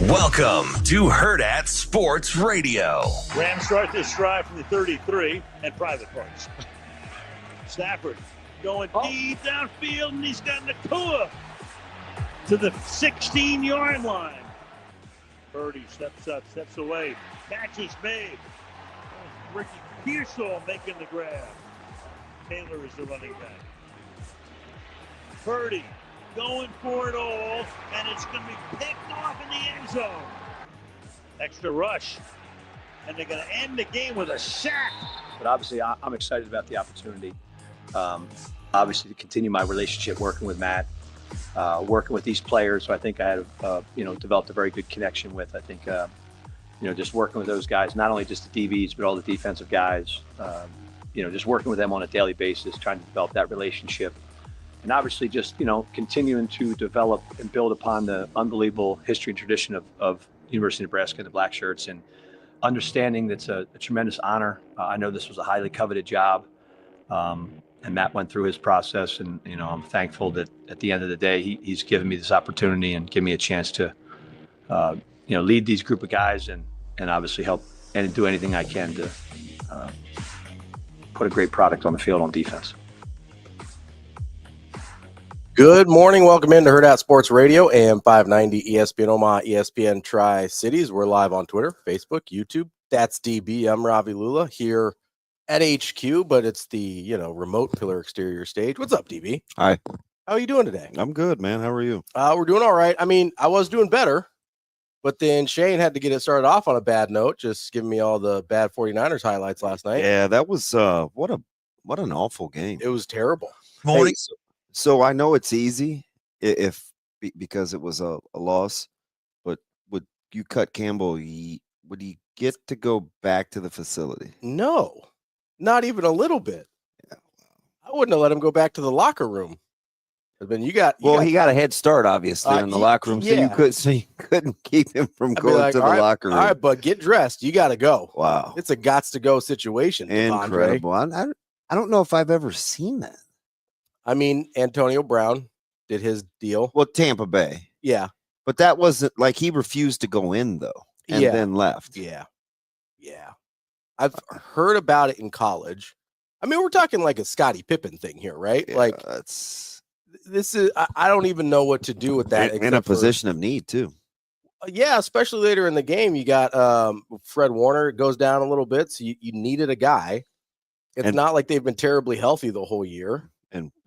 Welcome to Hurrdat Sports Radio. Rams start this drive from the 33 and private parts. Stafford going deep downfield, and he's got Nakua to the 16-yard line. Purdy steps up, steps away. Catch is made. Ricky Pearsall making the grab. Taylor is the running back. Purdy going for it all, and it's going to be picked off in the end zone. Extra rush, and they're going to end the game with a sack. But obviously, I'm excited about the opportunity, obviously, to continue my relationship working with Matt, working with these players. So I think I have, developed a very good connection with. I think, just working with those guys, not only just the DBs, but all the defensive guys, just working with them on a daily basis, trying to develop that relationship. And obviously just, continuing to develop and build upon the unbelievable history and tradition of University of Nebraska and the Black Shirts, and understanding that's a tremendous honor. I know this was a highly coveted job, and Matt went through his process, and, I'm thankful that at the end of the day, he's given me this opportunity and given me a chance to, lead these group of guys and obviously help and do anything I can to put a great product on the field on defense. Good morning. Welcome into Hurrdat Sports Radio, AM 590, ESPN Omaha, ESPN Tri-Cities. We're live on Twitter, Facebook, YouTube. That's DB. I'm Ravi Lulla here at HQ, but it's the, remote pillar exterior stage. What's up, DB? Hi. How are you doing today? I'm good, man. How are you? We're doing all right. I mean, I was doing better, but then Shane had to get it started off on a bad note, just giving me all the bad 49ers highlights last night. Yeah, that was what an awful game. It was terrible. Morning. Hey, so I know it's easy because it was a loss, but would you cut Campbell? Would he get to go back to the facility? No, not even a little bit. Yeah. I wouldn't have let him go back to the locker room. But he got a head start, obviously, in the locker room, yeah. so you couldn't keep him from going to the locker room. All right, but get dressed. You got to go. Wow, it's a gots to go situation. Incredible. I don't know if I've ever seen that. I mean, Antonio Brown did his deal. Well, Tampa Bay. Yeah. But that wasn't like he refused to go in, though, and then left. Yeah. Yeah. I've heard about it in college. I mean, we're talking like a Scottie Pippen thing here, right? Yeah, like, this is, I don't even know what to do with that. In a position of need, too. Yeah, especially later in the game. You got Fred Warner goes down a little bit, so you needed a guy. It's not like they've been terribly healthy the whole year.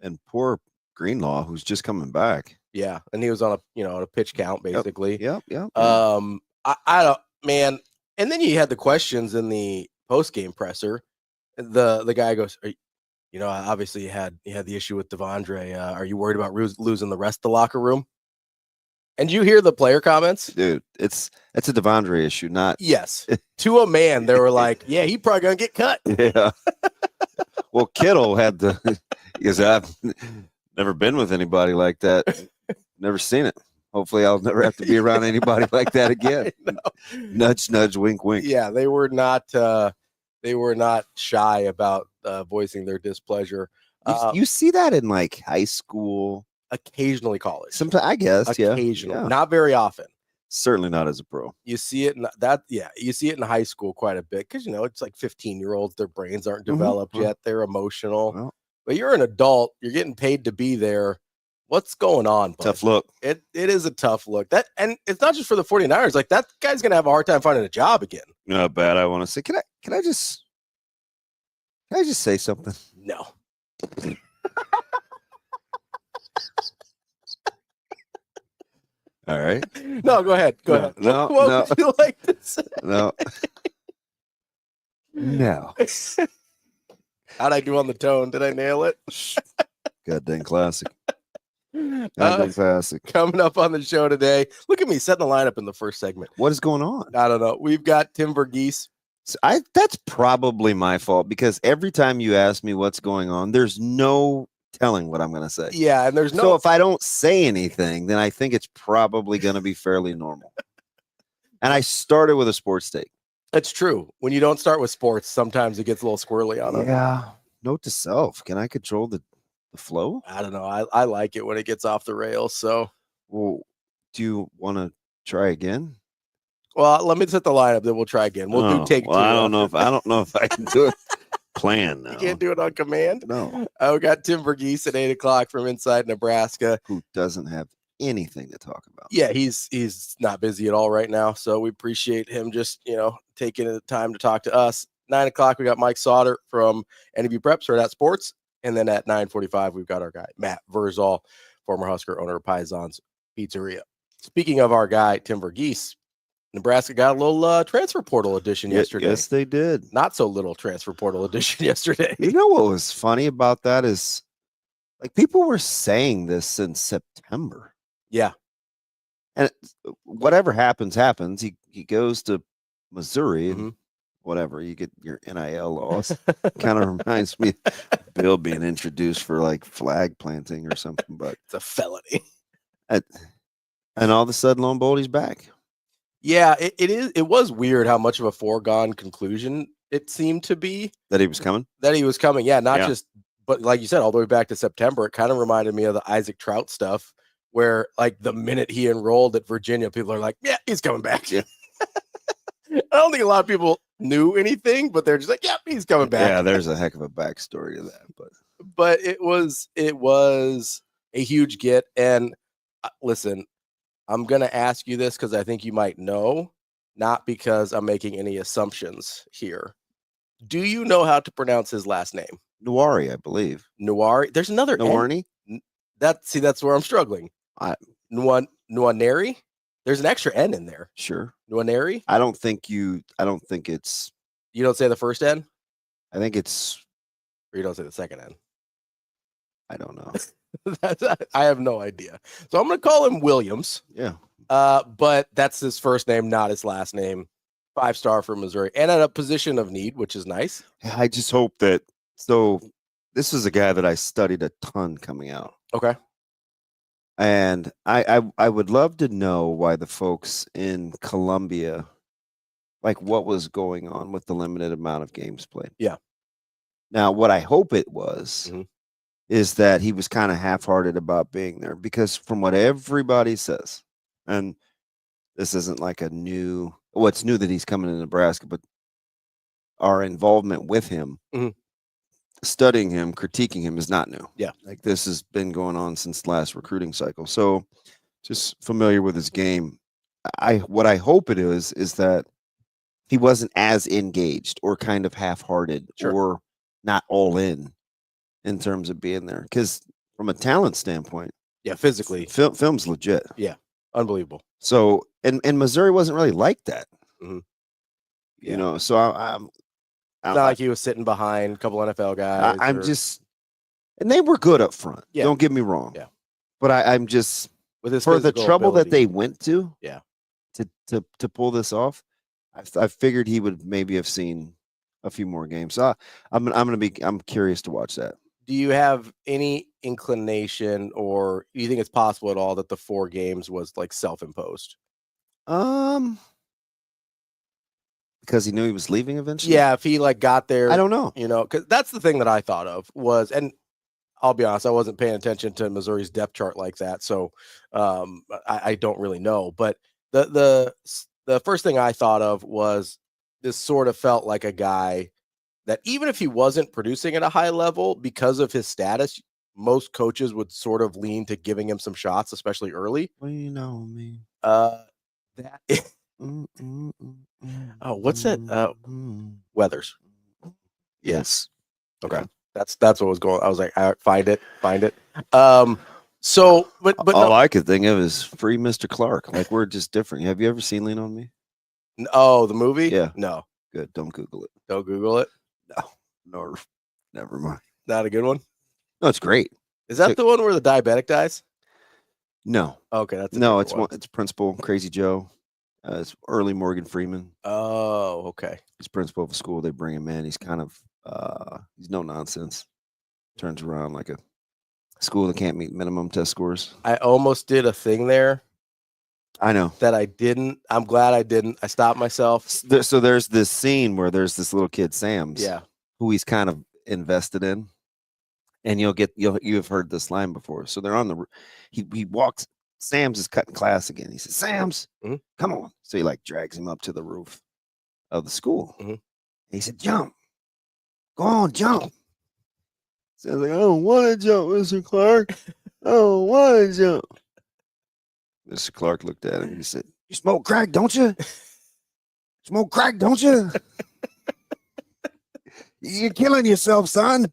And poor Greenlaw, who's just coming back. Yeah, and he was on a pitch count basically. Yep. I don't, man. And then you had the questions in the post game presser. The guy goes, obviously you had the issue with Devondre. Are you worried about losing the rest of the locker room? And you hear the player comments, dude. It's a Devondre issue, not yes. To a man, they were like, yeah, he probably gonna get cut. Yeah. Well, Kittle had because I've never been with anybody like that. Never seen it. Hopefully I'll never have to be around anybody like that again. Nudge, nudge, wink, wink. Yeah, they were not shy about voicing their displeasure. You see that in like high school, occasionally college. Sometimes, I guess, occasionally, not very often. Certainly not as a pro. You see it you see it in high school quite a bit because it's like 15-year-olds, their brains aren't developed yet, they're emotional. Well, but you're an adult, you're getting paid to be there. What's going on, bud? Tough look. It is a tough look. And it's not just for the 49ers. Like, that guy's gonna have a hard time finding a job again. Not bad. I want to say, can I just say something? No. All right. No, go ahead. Go ahead. No, what would you like to say? No. No. How'd I do on the tone? Did I nail it? Goddamn classic. Goddamn classic. Coming up on the show today. Look at me setting the lineup in the first segment. What is going on? I don't know. We've got Tim Verghese. So that's probably my fault because every time you ask me what's going on, there's no telling what I'm going to say. Yeah, and there's no. So if I don't say anything, then I think it's probably going to be fairly normal. And I started with a sports take. It's true. When you don't start with sports, sometimes it gets a little squirrely on it. Yeah. Note to self: can I control the flow? I don't know. I like it when it gets off the rails. So, Well, do you want to try again? well, let me set the lineup. Then we'll try again. We'll do take 2. I don't know if I can do it. Plan now. You can't do it on command. No. We got Tim Verghese at 8:00 from inside Nebraska, who doesn't have anything to talk about. Yeah, he's not busy at all right now, so we appreciate him just taking the time to talk to us. 9:00 we got Mike Sautter from NEB Preps, Hurrdat Sports, and then at 9:45 we've got our guy Matt Vrzal, former Husker, owner of Paisans Pizzeria. Speaking of our guy Tim Verghese, Nebraska got a little transfer portal edition yesterday. Yes, they did. Not so little transfer portal edition yesterday. You know what was funny about that is, like, people were saying this since September. Yeah. And whatever happens. He goes to Missouri and whatever, you get your NIL laws. Kind of reminds me of Bill being introduced for like flag planting or something, but it's a felony. And all of a sudden, lo and behold, he's back. Yeah, it was weird how much of a foregone conclusion it seemed to be. That he was coming? Yeah, just, but like you said, all the way back to September, it kind of reminded me of the Isaac Trout stuff, where like the minute he enrolled at Virginia, people are like, yeah, he's coming back. Yeah. I don't think a lot of people knew anything, but they're just like, yeah, he's coming back. Yeah, there's a heck of a backstory to that. But it was a huge get. And listen, I'm going to ask you this because I think you might know, not because I'm making any assumptions here. Do you know how to pronounce his last name? Nuari, I believe. Nuari? There's another Nuarni? That's where I'm struggling. Nuaneri? There's an extra N in there. Sure. Nuaneri? I don't think it's. You don't say the first N? I think it's. Or you don't say the second N? I don't know. I have no idea. So I'm going to call him Williams. Yeah. But that's his first name, not his last name. 5-star from Missouri, and at a position of need, which is nice. I just hope that. So this is a guy that I studied a ton coming out. Okay. And I would love to know why the folks in Columbia, like, what was going on with the limited amount of games played. Yeah. Now, what I hope it was is that he was kind of half-hearted about being there, because from what everybody says, and this isn't like it's new that he's coming to Nebraska, but our involvement with him, studying him, critiquing him is not new. Yeah. Like, this has been going on since the last recruiting cycle. So just familiar with his game. What I hope it is that he wasn't as engaged or kind of half-hearted or not all in terms of being there. Because from a talent standpoint, physically, film's legit. Yeah, unbelievable. So, and Missouri wasn't really like that. Yeah. You know, so I'm it's not like he was sitting behind a couple NFL guys. And they were good up front. Yeah. Don't get me wrong. Yeah. But I'm just, with his for the trouble ability that they went to, to pull this off, I figured he would maybe have seen a few more games. So I'm curious to watch that. Do you have any inclination, or do you think it's possible at all that the 4 games was like self-imposed? Because he knew he was leaving eventually? Yeah, if he like got there. I don't know. Because that's the thing that I thought of was, and I'll be honest, I wasn't paying attention to Missouri's depth chart like that, so I don't really know. But the first thing I thought of was, this sort of felt like a guy that even if he wasn't producing at a high level, because of his status, most coaches would sort of lean to giving him some shots, especially early. Well, you know me. What's that? Weathers. Yes. Okay. That's what was going. I was like, find it. So, but all I could think of is Free Mr. Clark. Like, we're just different. Have you ever seen Lean on Me? Oh, the movie? Yeah. No. Good. Don't Google it. Don't Google it. No. Never mind. Not a good one. No, it's great. Is that the one where the diabetic dies? No. Okay, that's it's Principal Crazy Joe. It's early Morgan Freeman. Oh, okay. He's principal of a school. They bring him in. He's kind of he's no nonsense. Turns around like a school that can't meet minimum test scores. I almost did a thing there. I know that I didn't. I'm glad I didn't. I stopped myself. So there's this scene where there's this little kid, Sam's, Yeah. who he's kind of invested in, and you've heard this line before. So they're on he walks. Sam's is cutting class again. He says, "Sam's, come on." So he like drags him up to the roof of the school. He said, "Jump, go on, jump." So like, "I don't want to jump, Mr. Clark. I don't want to jump." Mr. Clark looked at him and he said, "You smoke crack, don't you? Smoke crack, don't you? You're killing yourself, son.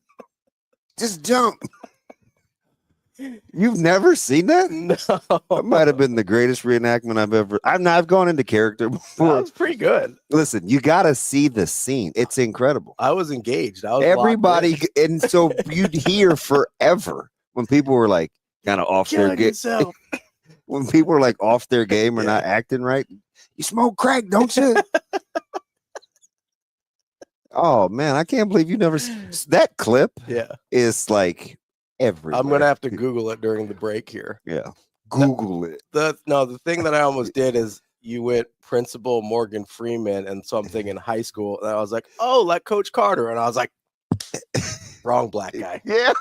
Just jump." You've never seen that? No. That might have been the greatest reenactment I've gone into character before. That was pretty good. Listen, you got to see the scene. It's incredible. I was engaged. I was Everybody, and so you'd hear forever when people were like kind of off their game. When people were like off their game or not acting right. "You smoke crack, don't you?" Oh man, I can't believe you never. That clip is like everywhere. I'm gonna have to Google it during the break here. Yeah, Google it. The thing that I almost did is you went Principal Morgan Freeman, and so I'm thinking high school, and I was like, oh, like Coach Carter, and I was like, wrong black guy. Yeah,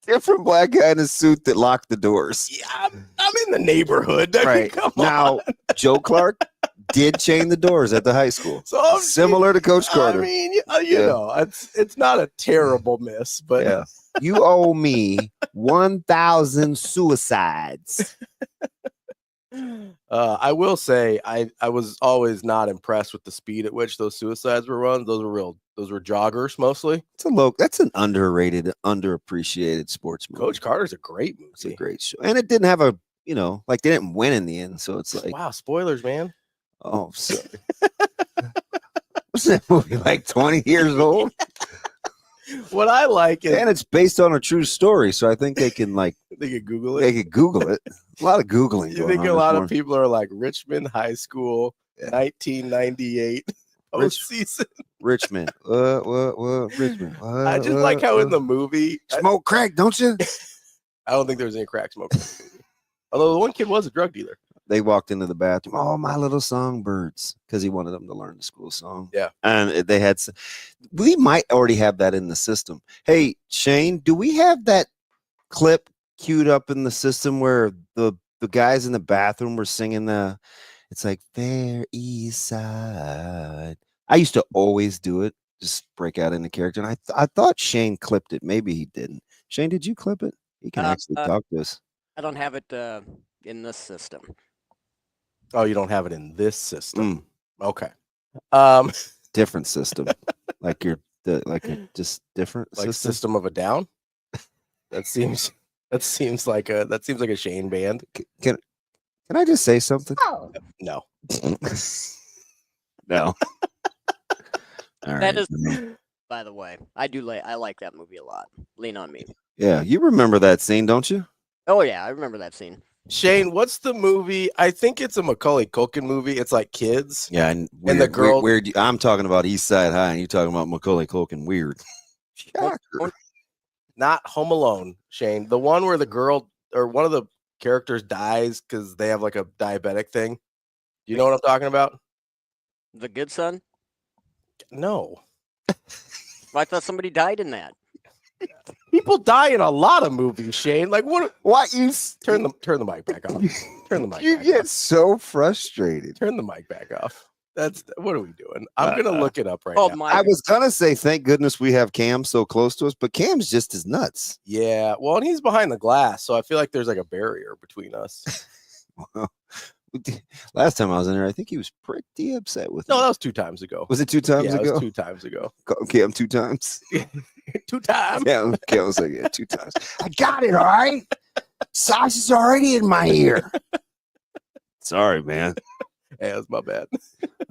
different black guy in a suit that locked the doors. Yeah, I'm in the neighborhood. I mean, Right now, Joe Clark did chain the doors at the high school, so similar to Coach Carter. I mean, you know, it's not a terrible miss, but yeah. You owe me 1,000 suicides. I will say I was always not impressed with the speed at which those suicides were run. Those were joggers mostly. That's an underrated, underappreciated sports movie. Coach Carter's a great movie. It's a great show. And it didn't have they didn't win in the end. So it's like, wow, spoilers, man. Oh, sorry. What's that movie, like 20 years old? What I like is, and it's based on a true story, so I think they can Google it. They could Google it. A lot of Googling. You think a lot of people are like Richmond High School, 1998 postseason? Richmond. Richmond. I just like how in the movie smoke crack, don't you? I don't think there was any crack smoking. Although the one kid was a drug dealer. They walked into the bathroom. "Oh, my little songbirds," because he wanted them to learn the school song. Yeah, and they had. We might already have that in the system. Hey, Shane, do we have that clip queued up in the system where the guys in the bathroom were singing it's like Fair East Side? I used to always do it, just break out into character. And I thought Shane clipped it. Maybe he didn't. Shane, did you clip it? He can actually talk to us. I don't have it in this system. Oh, you don't have it in this system. Okay. Different system. Just different system of a down. That seems like a Shane band. Can I just say something? Oh. No. No. All right. That is, by the way, I like that movie a lot. Lean on Me. Yeah, you remember that scene, don't you? Oh yeah, I remember that scene. Shane, what's the movie? I think it's a Macaulay Culkin movie. It's like kids. Yeah, and the girl. Weird. I'm talking about East Side High, and you're talking about Macaulay Culkin. Weird. Not Home Alone, Shane. The one where the girl or one of the characters dies because they have like a diabetic thing. Do you know what I'm talking about? The Good Son? No. I thought somebody died in that. People die in a lot of movies, Shane. Like what? What you turn the mic back off? Turn the mic. You get so frustrated. Turn the mic back off. What are we doing? I'm gonna look it up right now. I was gonna say, thank goodness we have Cam so close to us, but Cam's just as nuts. Yeah, well, and he's behind the glass, so I feel like there's like a barrier between us. Well, last time I was in there, I think he was pretty upset with me. No, that was 2 times ago. Was it 2 times ago? It was 2 times ago. Cam 2 times. 2 times. Yeah, Cam was like, 2 times. I got it, all right. Sauce is already in my ear. Sorry, man. Hey, that's my bad.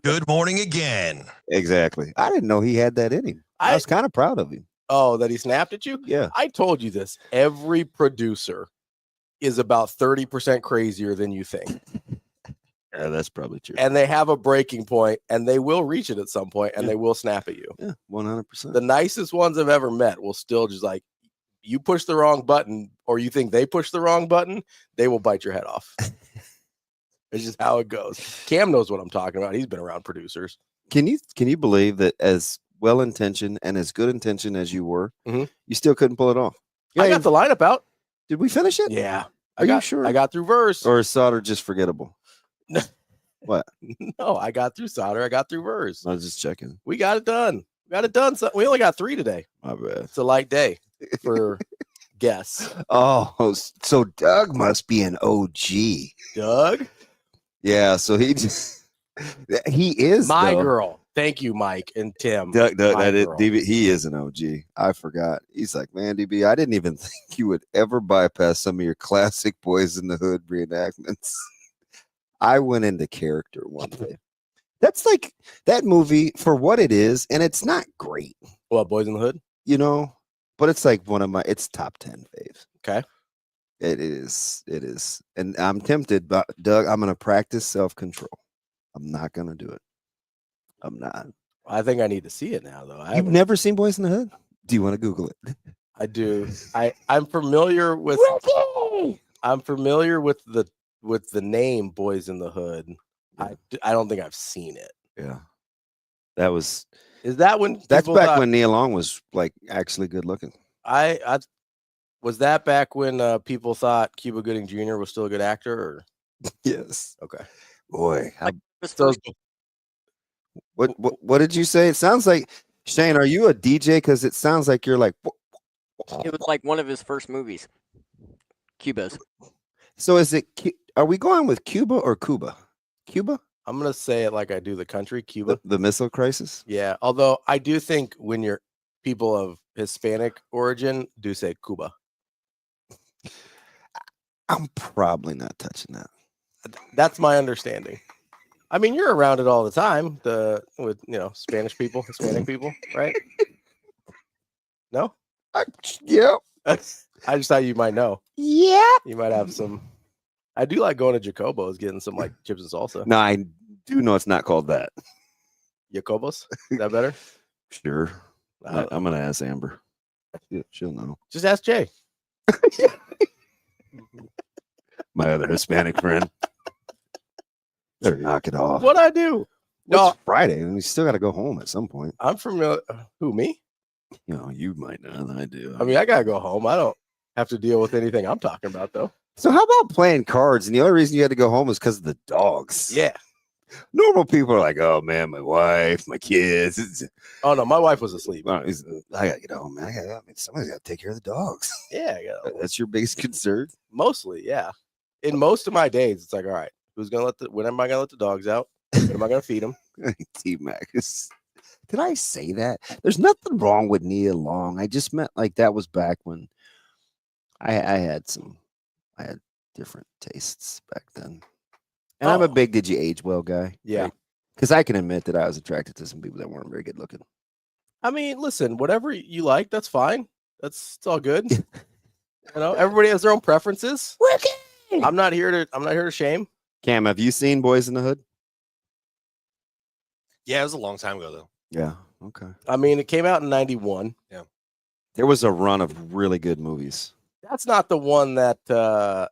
Good morning again. Exactly. I didn't know he had that in him. I was kind of proud of him. Oh, that he snapped at you? Yeah. I told you this. Every producer is about 30% crazier than you think. Yeah, that's probably true. And they have a breaking point, and they will reach it at some point, and they will snap at you. Yeah, 100%. The nicest ones I've ever met will still just like, you push the wrong button, or you think they push the wrong button, they will bite your head off. It's just how it goes. Cam knows what I'm talking about. He's been around producers. Can you believe that as well-intentioned and as good intentioned as you were, Mhm. you still couldn't pull it off? I got the lineup out. Did we finish it? Yeah. Are you sure? I got through verse. Or is Sautter just forgettable? What? No, I got through Sautter. I got through verse. I was just checking. We got it done. So we only got 3 today. My bad. It's a light day for guests. Oh, so Doug must be an OG. Doug? Yeah, so he is My though. girl. Thank you, Mike and Tim. Doug, My girl. DB, he is an OG. I forgot. He's like, man, DB, I didn't even think you would ever bypass some of your classic Boys in the Hood reenactments. I went into character one day. That's like that movie for what it is, and it's not great. What, Boys in the Hood? But it's like it's top 10 faves. Okay. It is. And I'm tempted, but Doug, I'm going to practice self-control. I'm not going to do it. I'm not. I think I need to see it now, though. You've never seen Boys in the Hood? Do you want to Google it? I do. I'm familiar with. I'm familiar with the name Boys in the Hood. Yeah. I don't think I've seen it. Yeah. That was. Is that when? That's back when Nia Long was like actually good looking. I was that back when people thought Cuba Gooding Jr. was still a good actor. Or? Yes. Okay. Boy. So, What did you say? It sounds like Shane. Are you a DJ? Because it sounds like you're like. It was like one of his first movies. Cuba's. So is it? Are we going with Cuba or Cuba? Cuba. I'm gonna say it like I do the country, Cuba. The missile crisis. Yeah. Although I do think when you're people of Hispanic origin, do say Cuba. I'm probably not touching that. That's my understanding. I mean, you're around it all the time. With Spanish people, Hispanic people, right? No. Yeah. I just thought you might know. Yeah. You might have some. I do like going to Jacobo's, getting some like chips and salsa. No, I do know it's not called that. Jacobo's? Is that better? Sure. I'm gonna ask Amber. She'll know. Just ask Jay. My other Hispanic friend. Better knock it off. What'd I do? No, Friday, and we still got to go home at some point. I'm familiar. Who, me? You might not. I do. I mean, I gotta go home. I don't have to deal with anything I'm talking about, though. So how about playing cards? And the only reason you had to go home is because of the dogs. Yeah. Normal people are like, oh man, my wife, my kids. Oh no, my wife was asleep. I gotta get home, man. Somebody's gotta take care of the dogs. Yeah, That's your biggest concern. Mostly, yeah. In most of my days, it's like, all right, when am I gonna let the dogs out? When am I gonna feed them? T-Mac. Did I say that? There's nothing wrong with Nia Long. I just meant like that was back when I had different tastes back then. And I'm a big did you age well guy. Yeah. Because I can admit that I was attracted to some people that weren't very good looking. I mean, listen, whatever you like, that's fine. It's all good. Everybody has their own preferences. I'm not here to shame. Cam, have you seen Boys in the Hood? Yeah, it was a long time ago though. Yeah. Okay. I mean, it came out in 91. Yeah. There was a run of really good movies. That's not the one that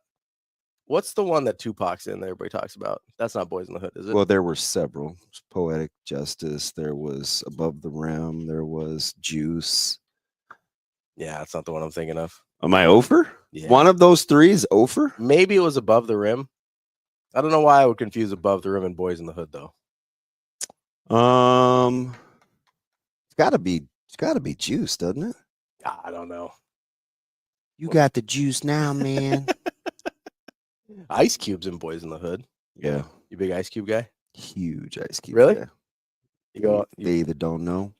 what's the one that Tupac's in that everybody talks about? That's not Boys in the Hood, is it? Well, there were several. Poetic Justice, there was Above the Rim, there was Juice. Yeah, that's not the one I'm thinking of. Am I over? Yeah. One of those three is over? Maybe it was Above the Rim. I don't know why I would confuse Above the Rim and Boys in the Hood though. It's gotta be Juice, doesn't it? I don't know. You got the juice now, man. Ice Cube's in Boys in the Hood. Yeah. You big Ice Cube guy? Huge Ice Cube. Really? Guy. You They either don't know,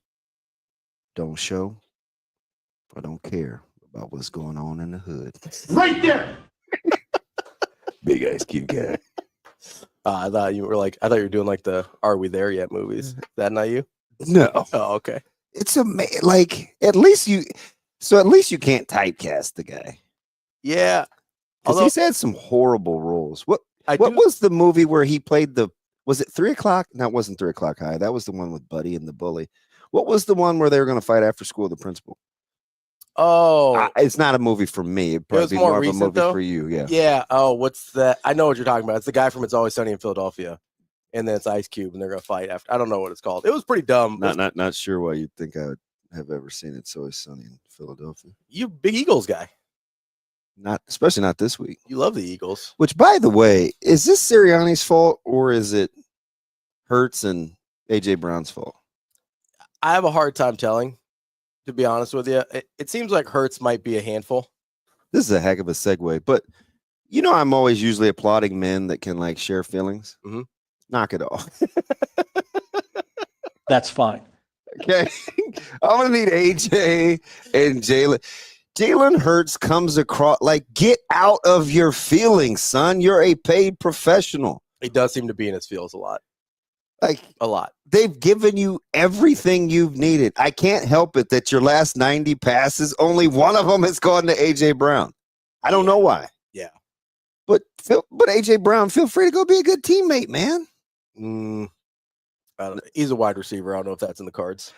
don't show, or don't care about what's going on in the hood. Right there. Big Ice Cube guy. I thought you were doing like the Are We There Yet movies. Is that not you? No. Oh, okay. It's like at least you can't typecast the guy. Yeah. Because he's had some horrible roles. What I was the movie where he played was it 3 o'clock? No, it wasn't 3 o'clock high. That was the one with Buddy and the bully. What was the one where they were going to fight after school, the principal? Oh, It's not a movie for me. It'd probably was be more more of a recent, movie though? for you. Yeah. yeah. Oh, what's that? I know what you're talking about. It's the guy from It's Always Sunny in Philadelphia, and then it's Ice Cube, and they're gonna fight after. I don't know what it's called. It was pretty dumb. Not sure why you'd think I would have ever seen It's Always Sunny in Philadelphia. You big Eagles guy. Especially not this week. You love the Eagles. Which, by the way, is this Sirianni's fault or is it Hurts and AJ Brown's fault? I have a hard time telling, to be honest with you. It seems like Hurts might be a handful. This is a heck of a segue, but I'm always usually applauding men that can like share feelings. Mhm. Knock it off. That's fine. Okay. I'm gonna need AJ and Jalen. Jalen Hurts comes across like, get out of your feelings, son. You're a paid professional. He does seem to be in his feels a lot. Like, A lot. they've given you everything you've needed. I can't help it that your last 90 passes, only one of them has gone to AJ Brown. I don't know why. Yeah. But AJ Brown, feel free to go be a good teammate, man. I don't know. He's a wide receiver. I don't know if that's in the cards.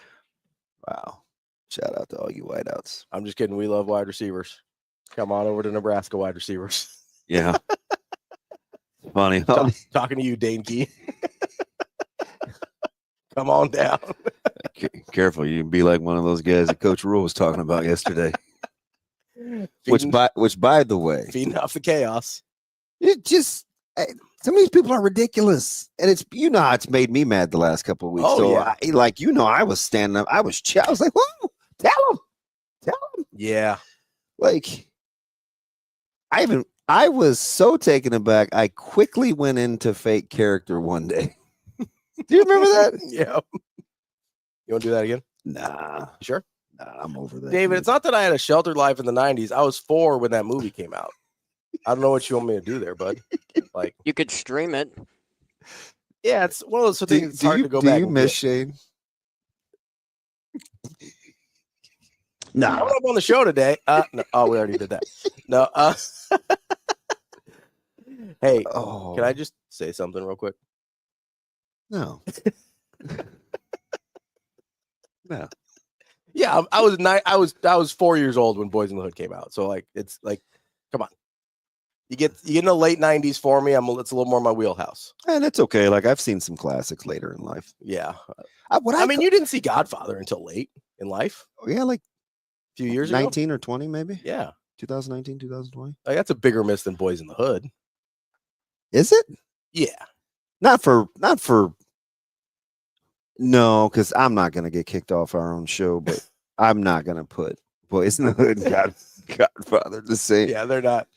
Wow. Shout out to all you wideouts. I'm just kidding. We love wide receivers. Come on over to Nebraska wide receivers. Yeah. Funny. Talking to you, Dane Key. Come on down. Careful, you can be like one of those guys that Coach Rule was talking about yesterday. Which by the way, feeding off the chaos. it just some of these people are ridiculous, and it's it's made me mad the last couple of weeks. Oh, so yeah. I was standing up, I was like, whoa, tell him. Yeah. Like, I was so taken aback. I quickly went into fake character one day. Do you remember that? Yeah. You want to do that again? Nah, Sure. nah, I'm over that. David, it's not that I had a sheltered life in the 90s. I was 4 when that movie came out. I don't know what you want me to do there, bud. Like, You could stream it. yeah, it's one of those things it's hard to go back. Do you and miss get. Shane? Coming up on the show today. No, we already did that. No. Hey, Oh, can I just say something real quick? No. No. Yeah, I was 4 years old when Boys in the Hood came out. So like, it's like, come on. You get in the late 90s for me. It's a little more my wheelhouse. And it's okay. Like, I've seen some classics later in life. Yeah. I mean, you didn't see Godfather until late in life. yeah, like A few years ago. 19 or 20, maybe. Yeah. 2019, 2020. Like, that's a bigger miss than Boys in the Hood. Is it? Yeah. Not for. No, because I'm not gonna get kicked off our own show, but I'm not gonna put Boys in the Hood and Godfather the same. Yeah, they're not.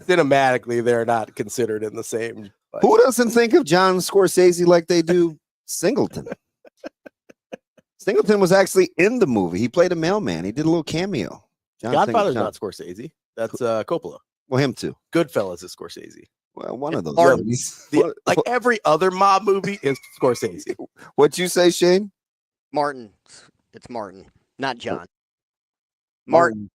Cinematically, they're not considered in the same. Like, Who doesn't think of John Scorsese like they do Singleton? Singleton was actually in the movie. He played a mailman. He did a little cameo. Godfather's not Scorsese. That's Coppola. Well, him too. Goodfellas is Scorsese. Well, one of those. Martin. movies. Like every other mob movie is Scorsese. What'd you say, Shane? Martin. It's Martin, not John. Martin.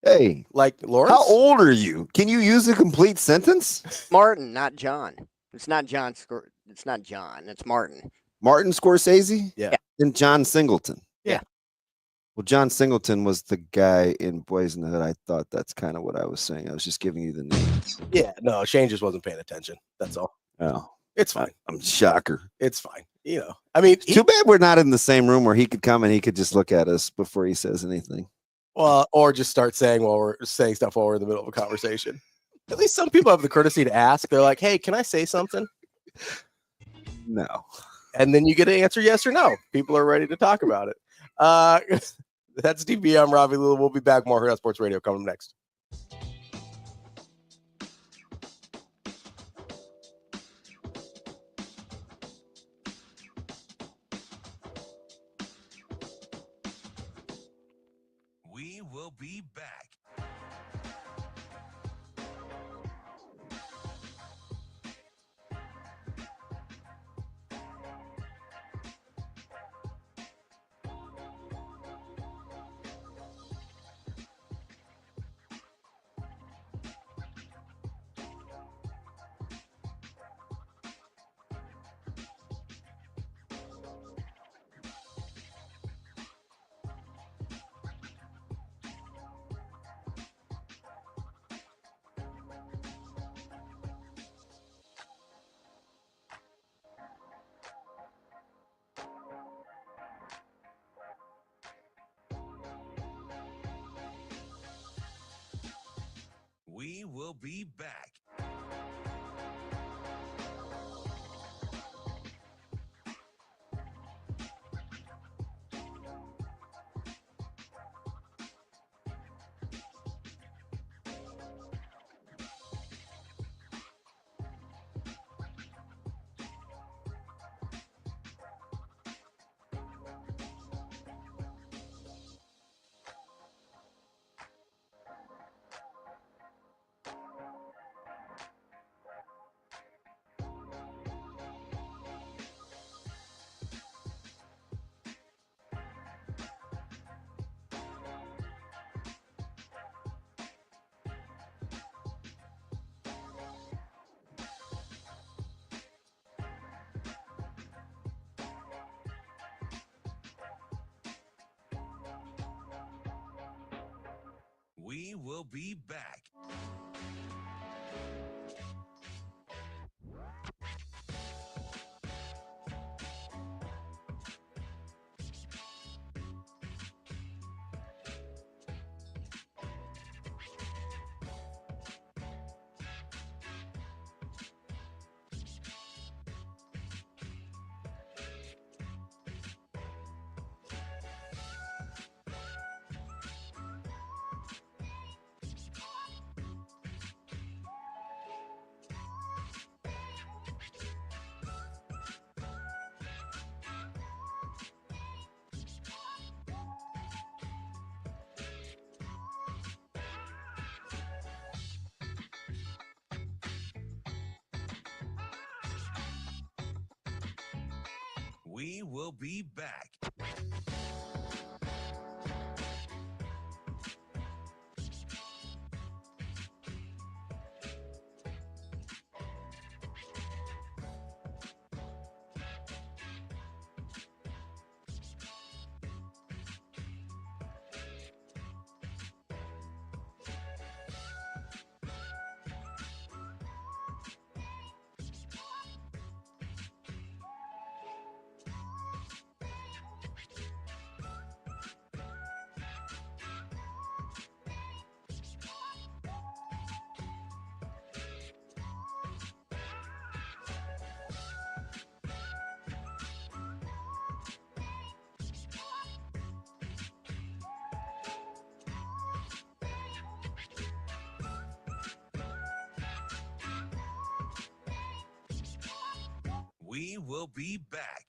Hey, Like Lawrence. how old are you? Can you use a complete sentence? Martin, not John. It's not John. It's not John. It's Martin. Martin Scorsese? Yeah. And John Singleton? Yeah. Well, John Singleton was the guy in Boys in the Hood. I thought that's kind of what I was saying. I was just giving you the names. Yeah. No, Shane just wasn't paying attention. That's all. Oh, It's fine. I'm shocker. It's fine. I mean, Too bad we're not in the same room where he could come and he could just look at us before he says anything. well, or just start saying while we're saying stuff while we're in the middle of a conversation. At least some people have the courtesy to ask. They're like, "Hey, can I say something?" No. And then you get to answer yes or no. People are ready to talk about it. That's DB. I'm Ravi. Lulla. We'll be back. More Hurrdat Sports Radio coming next. We will be back. We will be back. We will be back. We will be back. We will be back.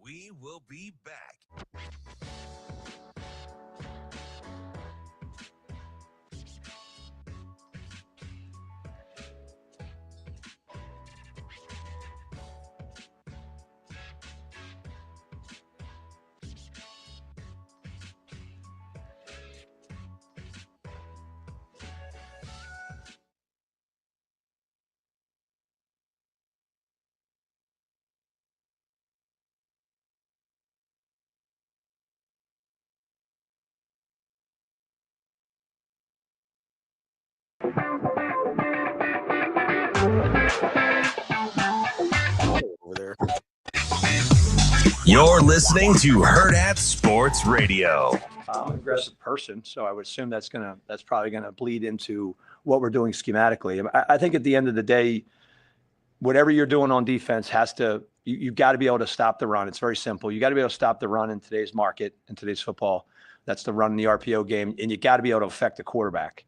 We will be back. Over there. You're listening to Hurrdat Sports Radio. I'm an aggressive person, so I would assume that's probably gonna bleed into what we're doing schematically. I think at the end of the day, whatever you're doing on defense you've got to be able to stop the run. It's very simple. You got to be able to stop the run in today's market, in today's football. That's the run in the RPO game, and you got to be able to affect the quarterback.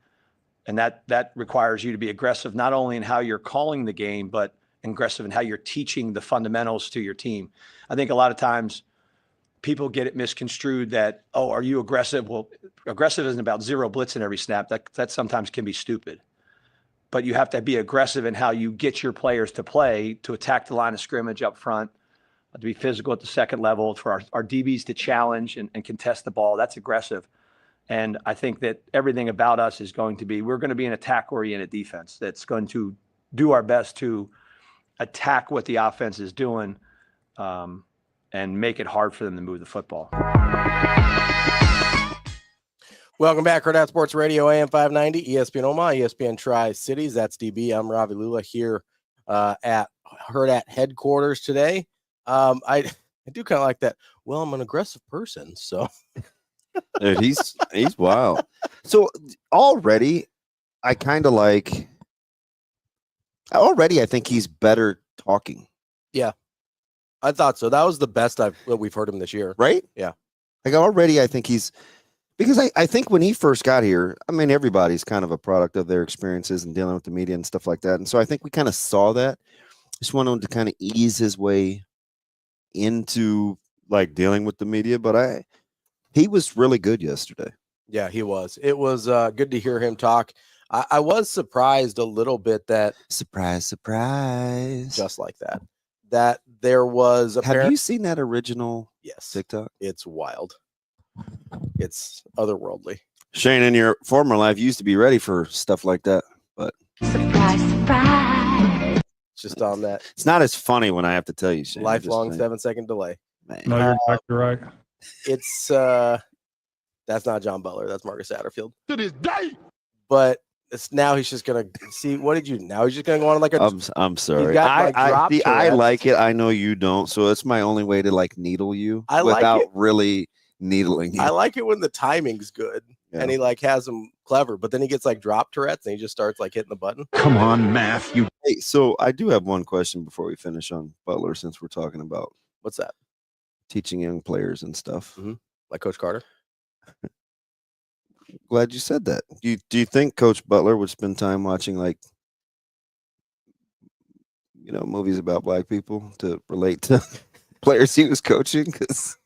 And that requires you to be aggressive, not only in how you're calling the game, but aggressive in how you're teaching the fundamentals to your team. I think a lot of times people get it misconstrued that, oh, are you aggressive? Well, aggressive isn't about zero blitz in every snap. That sometimes can be stupid. But you have to be aggressive in how you get your players to play, to attack the line of scrimmage up front, to be physical at the second level, for our DBs to challenge and contest the ball. That's aggressive. And I think that everything about us is going to be, we're going to be an attack-oriented defense that's going to do our best to attack what the offense is doing and make it hard for them to move the football. Welcome back, Hurrdat Sports Radio, AM 590, ESPN Omaha, ESPN Tri-Cities. That's DB. I'm Ravi Lulla here at Hurrdat headquarters today. I do kind of like that. Well, I'm an aggressive person, so. Dude, he's wild. So already, I kind of like. Already, I think he's better talking. Yeah, I thought so. That was the best we've heard him this year. Right? Yeah. Like already, I think he's. Because I think when he first got here, I mean, everybody's kind of a product of their experiences and dealing with the media and stuff like that. And so I think we kind of saw that. Just wanted him to kind of ease his way into like dealing with the media. But he was really good yesterday. Yeah, he was. It was good to hear him talk. I was surprised a little bit that surprise, just like that there was. Have you seen that original? Yes, TikTok. It's wild. It's otherworldly. Shane, in your former life, you used to be ready for stuff like that, but surprise. Just on that. It's not as funny when I have to tell you, Shane. Lifelong 7-second delay. Man. No, you're exactly right. It's that's not John Butler. That's Marcus Satterfield. To this day. But now he's just gonna see. What did you? Now he's just gonna go on like a. I'm sorry. Got, I like it. I know you don't, so it's my only way to like needle you without really needling you. I like it when the timing's good and he like has them clever, but then he gets like drop Tourette's and he just starts like hitting the button. Come on, math. Hey, so I do have one question before we finish on Butler, since we're talking about what's that? Teaching young players and stuff, like Coach Carter. Glad you said that. Do you think Coach Butler would spend time watching like movies about black people to relate to players he was coaching? Because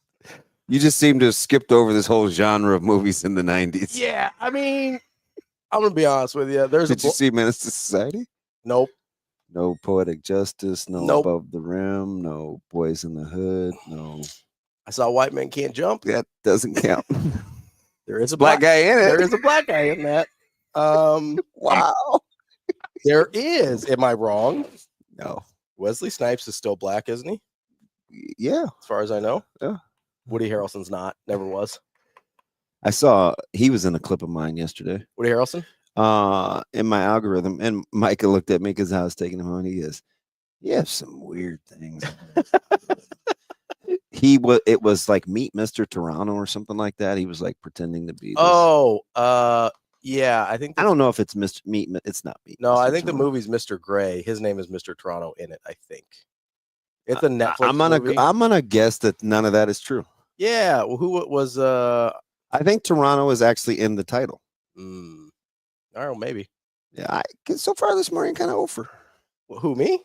you just seem to have skipped over this whole genre of movies in the 90s. Yeah, I mean, I'm gonna be honest with you. Did you see Menace to Society? Nope. No Poetic Justice. No Above the Rim. No Boys in the Hood. No. I saw White Men Can't Jump. That doesn't count. There is a black guy in it. There is a black guy in that. Wow. There is. Am I wrong? No. Wesley Snipes is still black, isn't he? Yeah. As far as I know. Yeah. Woody Harrelson's not. Never was. I saw he was in a clip of mine yesterday. Woody Harrelson? In my algorithm. And Micah looked at me because I was taking him on. He goes, "You have some weird things." It was like Meet Mr. Toronto or something like that. He was like pretending to be this. Yeah, I think I don't know if it's Meet. It's not Meet. No, Mr. I think Toronto. The movie's Mr. Gray. His name is Mr. Toronto in it, I think. It's a Netflix movie. I'm gonna guess that none of that is true. Yeah, well, who was I think Toronto is actually in the title. I don't know, maybe. Yeah, so far this morning kind of over. Who, me?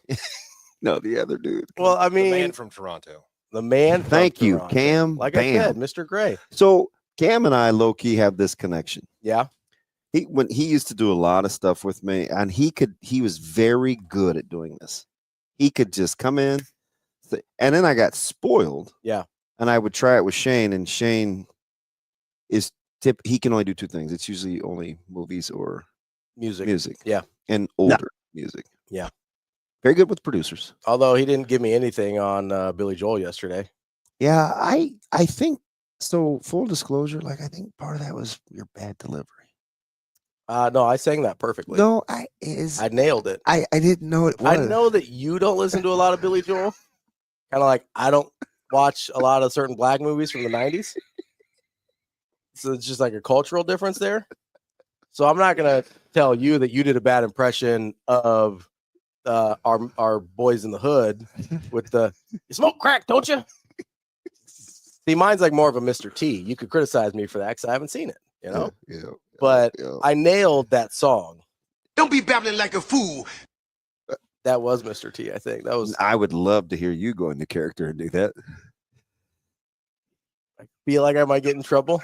No, the other dude. Well, I mean, the man from Toronto. The man. Thank you, Toronto. Cam. Like Bam. I said, Mr. Gray. So Cam and I low-key have this connection. Yeah. When he used to do a lot of stuff with me, and he was very good at doing this. He could just come in, and then I got spoiled. Yeah. And I would try it with Shane, and Shane he can only do two things. It's usually only movies or music. Yeah. And older music. Yeah. Very good with producers. Although he didn't give me anything on Billy Joel yesterday. Yeah, I think so. Full disclosure, like I think part of that was your bad delivery. No, I sang that perfectly. No, I nailed it. I didn't know it was. I know that you don't listen to a lot of Billy Joel. Kind of like I don't watch a lot of certain black movies from the 90s. So it's just like a cultural difference there. So I'm not gonna tell you that you did a bad impression of our boys in the hood with the "you smoke crack, don't you?" See, mine's like more of a Mr. T. You could criticize me for that because I haven't seen it, you know. Yeah. But I nailed that song. Don't be babbling like a fool. That was Mr. T. I think that was. I would love to hear you go into character and do that. I feel like I might get in trouble.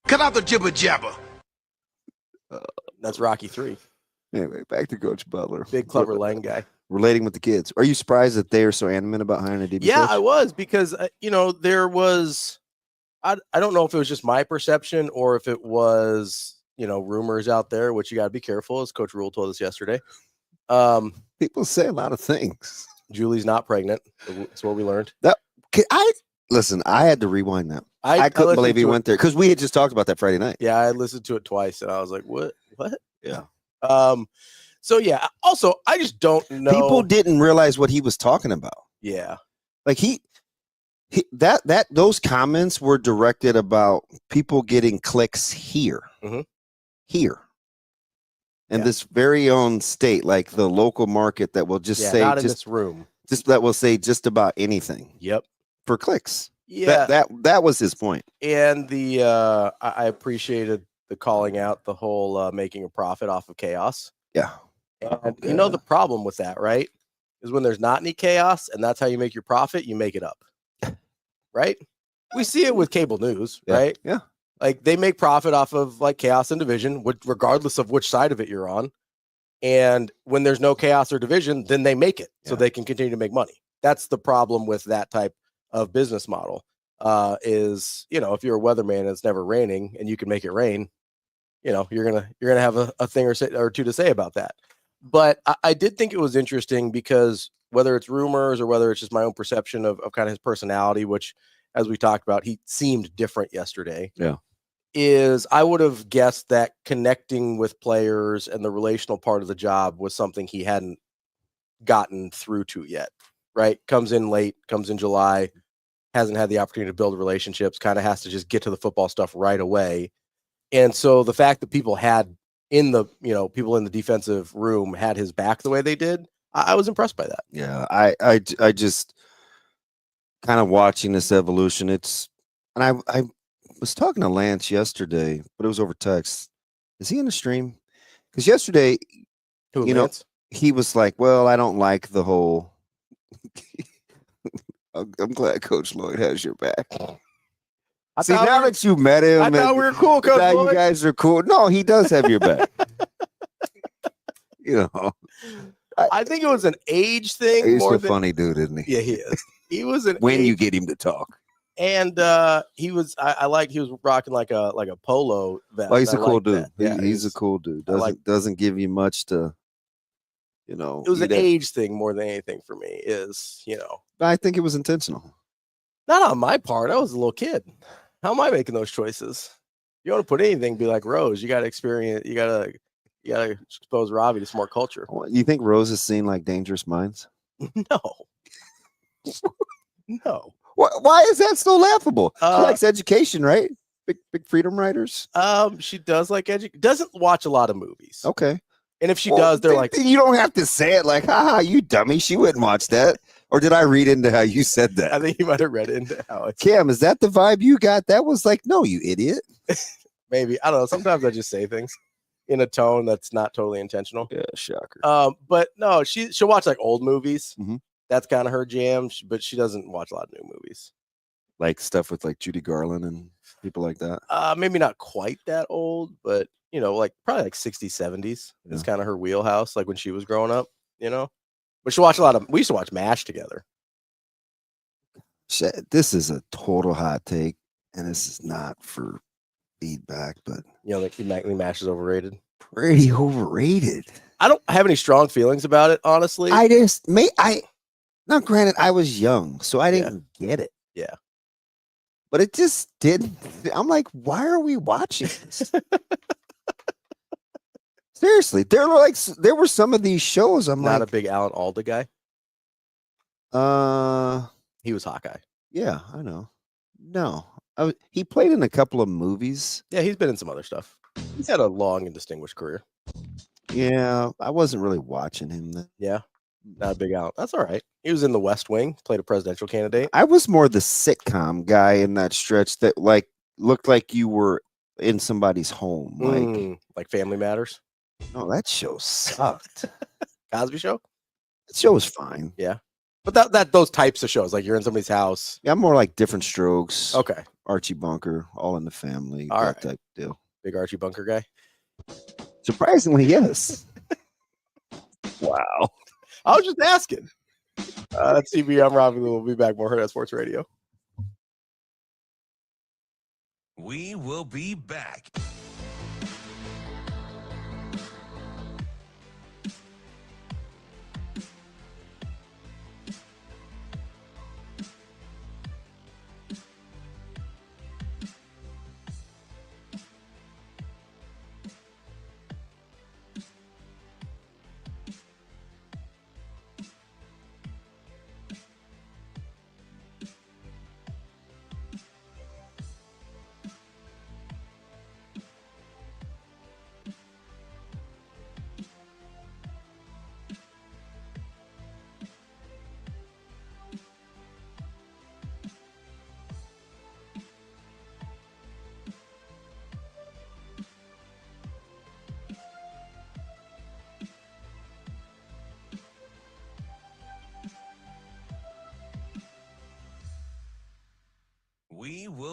Cut out the jibber jabber. That's Rocky 3. Anyway, back to Coach Butler. Big Clubber Lang guy. Relating with the kids. Are you surprised that they are so animate about hiring a DB Yeah, coach? I was because, there was, I don't know if it was just my perception or if it was, rumors out there, which you got to be careful, as Coach Rule told us yesterday. People say a lot of things. Julie's not pregnant. That's what we learned. Listen, I had to rewind that. I couldn't believe he went there because we had just talked about that Friday night. Yeah, I listened to it twice and I was like, what? Yeah. So yeah, also I just don't know. People didn't realize what he was talking about. Yeah. Like those comments were directed about people getting clicks here. Mm-hmm. Here. In this very own state, like the local market that will just say not in this room. That will say just about anything. Yep. For clicks. Yeah. That was his point. And I appreciated the calling out the whole making a profit off of chaos. Yeah. And you know the problem with that, right? Is when there's not any chaos and that's how you make your profit, you make it up. Right? We see it with cable news, right? Yeah. Like they make profit off of like chaos and division, regardless of which side of it you're on. And when there's no chaos or division, then they make it so they can continue to make money. That's the problem with that type of business model. Is, you know, if you're a weatherman and it's never raining and you can make it rain, you know, you're gonna have a thing or two to say about that. But I did think it was interesting because whether it's rumors or whether it's just my own perception of kind of his personality, which, as we talked about, he seemed different yesterday. Yeah. Is I would have guessed that connecting with players and the relational part of the job was something he hadn't gotten through to yet, right? Comes in late, comes in July, hasn't had the opportunity to build relationships, kind of has to just get to the football stuff right away. And so the fact that people in the defensive room had his back the way they did, I was impressed by that. Yeah. I just kind of watching this evolution. I was talking to Lance yesterday, but it was over text. Is he in the stream? Because yesterday, he was like, well, I don't like the whole. I'm glad Coach Lloyd has your back. See, now that you met him, I thought we were cool, Coach Lloyd. You guys are cool. No, he does have your back. You know, I think it was an age thing. He's a funny dude, isn't he? Yeah, he is. He was when you get him to talk. And he was. I liked. He was rocking like a polo vest. Oh, he's a cool dude. Yeah, he's a cool dude. Doesn't give you much to. You know, it was an age thing more than anything for me. I think it was intentional. Not on my part. I was a little kid. How am I making those choices? You want to put anything, be like Rose. You got to experience. You got to expose Ravi to some more culture. You think Rose has seen like Dangerous Minds? No. No. Why is that so laughable? She likes education, right? Big freedom writers. She does like doesn't watch a lot of movies. Okay. And if she does, they're like, you don't have to say it like, haha, you dummy. She wouldn't watch that. Or did I read into how you said that? I think you might have read into how it's. Cam, is that the vibe you got? That was like, no, you idiot. Maybe. I don't know. Sometimes I just say things in a tone that's not totally intentional. Yeah, shocker. But no, she'll watch like old movies. Mm-hmm. That's kind of her jam, but she doesn't watch a lot of new movies. Like stuff with like Judy Garland and people like that? Maybe not quite that old, but like probably like 60s, 70s. Yeah. It's kind of her wheelhouse, like when she was growing up, But she'll watch we used to watch MASH together. This is a total hot take, and this is not for feedback, but like MASH is overrated. Pretty overrated. I don't have any strong feelings about it, honestly. Now granted, I was young, so I didn't get it. Yeah. But it just didn't. I'm like, why are we watching this? Seriously, there were some of these shows. I'm not a big Alan Alda guy. He was Hawkeye. Yeah, I know. No, he played in a couple of movies. Yeah, he's been in some other stuff. He's had a long and distinguished career. Yeah, I wasn't really watching him then. Yeah, not a big Alan. That's all right. He was in The West Wing, played a presidential candidate. I was more the sitcom guy in that stretch that like looked like you were in somebody's home, like Family Matters. No, that show sucked. Cosby Show? That show was fine. Yeah. But that those types of shows, like you're in somebody's house. Yeah, I'm more like Different Strokes. Okay. Archie Bunker, All in the Family, all that right. type of deal. Big Archie Bunker guy? Surprisingly, yes. Wow. I was just asking. That's CB. I'm Ravi. We'll be back. More Hurrdat Sports Radio. We will be back.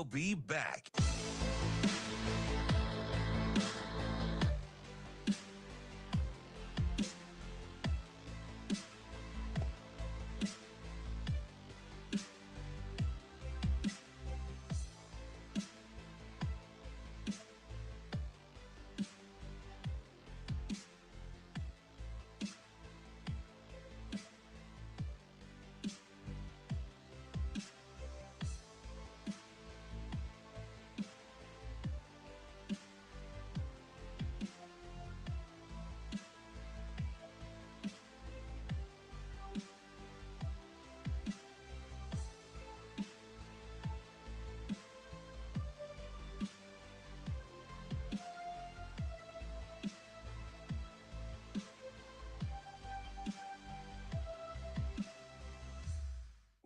will be back.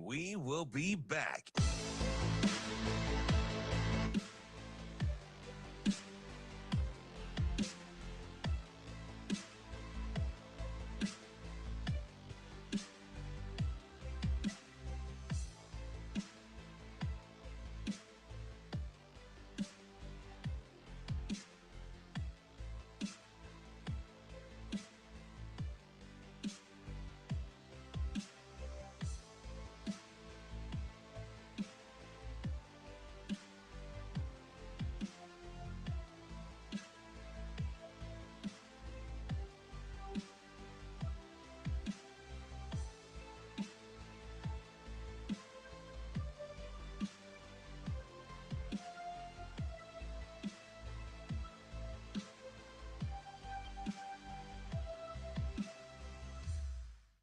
We will be back.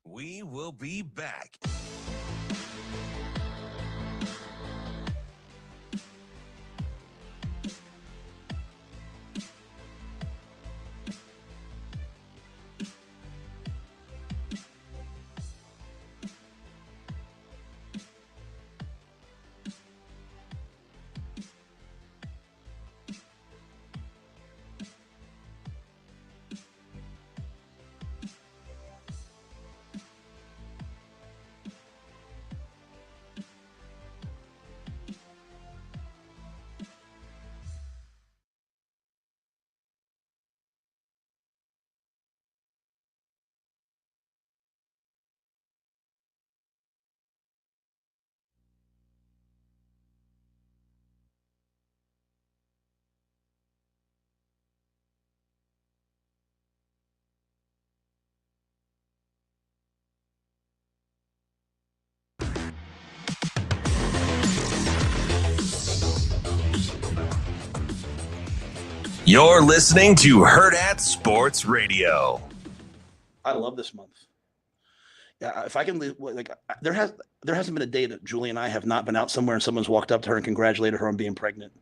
We will be back. You're listening to Hurrdat Sports Radio. I love this month. Yeah, if I can, there hasn't been a day that Julie and I have not been out somewhere and someone's walked up to her and congratulated her on being pregnant,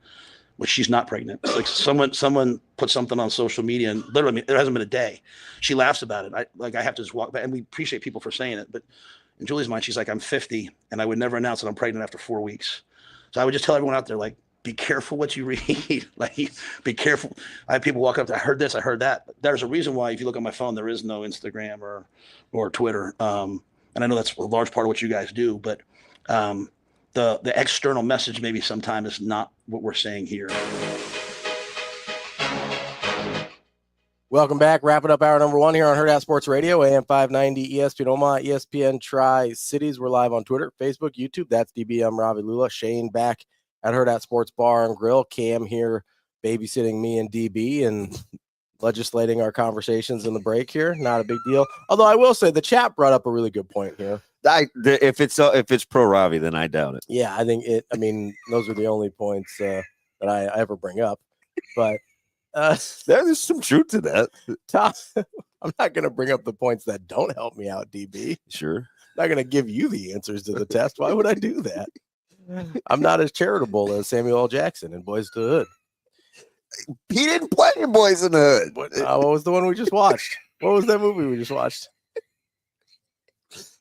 which she's not pregnant. It's like someone put something on social media and literally there hasn't been a day. She laughs about it. I have to just walk back, and we appreciate people for saying it. But in Julie's mind, she's like, I'm 50 and I would never announce that I'm pregnant after 4 weeks. So I would just tell everyone out there, like, be careful what you read. Like, be careful. I have people walk up to, I heard this, I heard that. There's a reason why, if you look on my phone, there is no Instagram or Twitter. And I know that's a large part of what you guys do, but the external message maybe sometimes is not what we're saying here. Welcome back. Wrapping up hour number 1 here on Hurrdat Sports Radio, AM 590, ESPN Omaha, ESPN Tri-Cities. We're live on Twitter, Facebook, YouTube. That's DB. I'm Ravi Lulla. Shane back at Hurrdat Sports Bar and Grill. Cam here babysitting me and DB and legislating our conversations in the break here. Not a big deal. Although I will say the chat brought up a really good point here. If it's pro Ravi, then I doubt it. Yeah, I think it. I mean, those are the only points that I ever bring up. But there's some truth to that. Tom, I'm not going to bring up the points that don't help me out, DB. Sure. I'm not going to give you the answers to the test. Why would I do that? I'm not as charitable as Samuel L. Jackson in Boys to the Hood. He didn't play in Boys in the Hood. What was the one we just watched? What was that movie we just watched?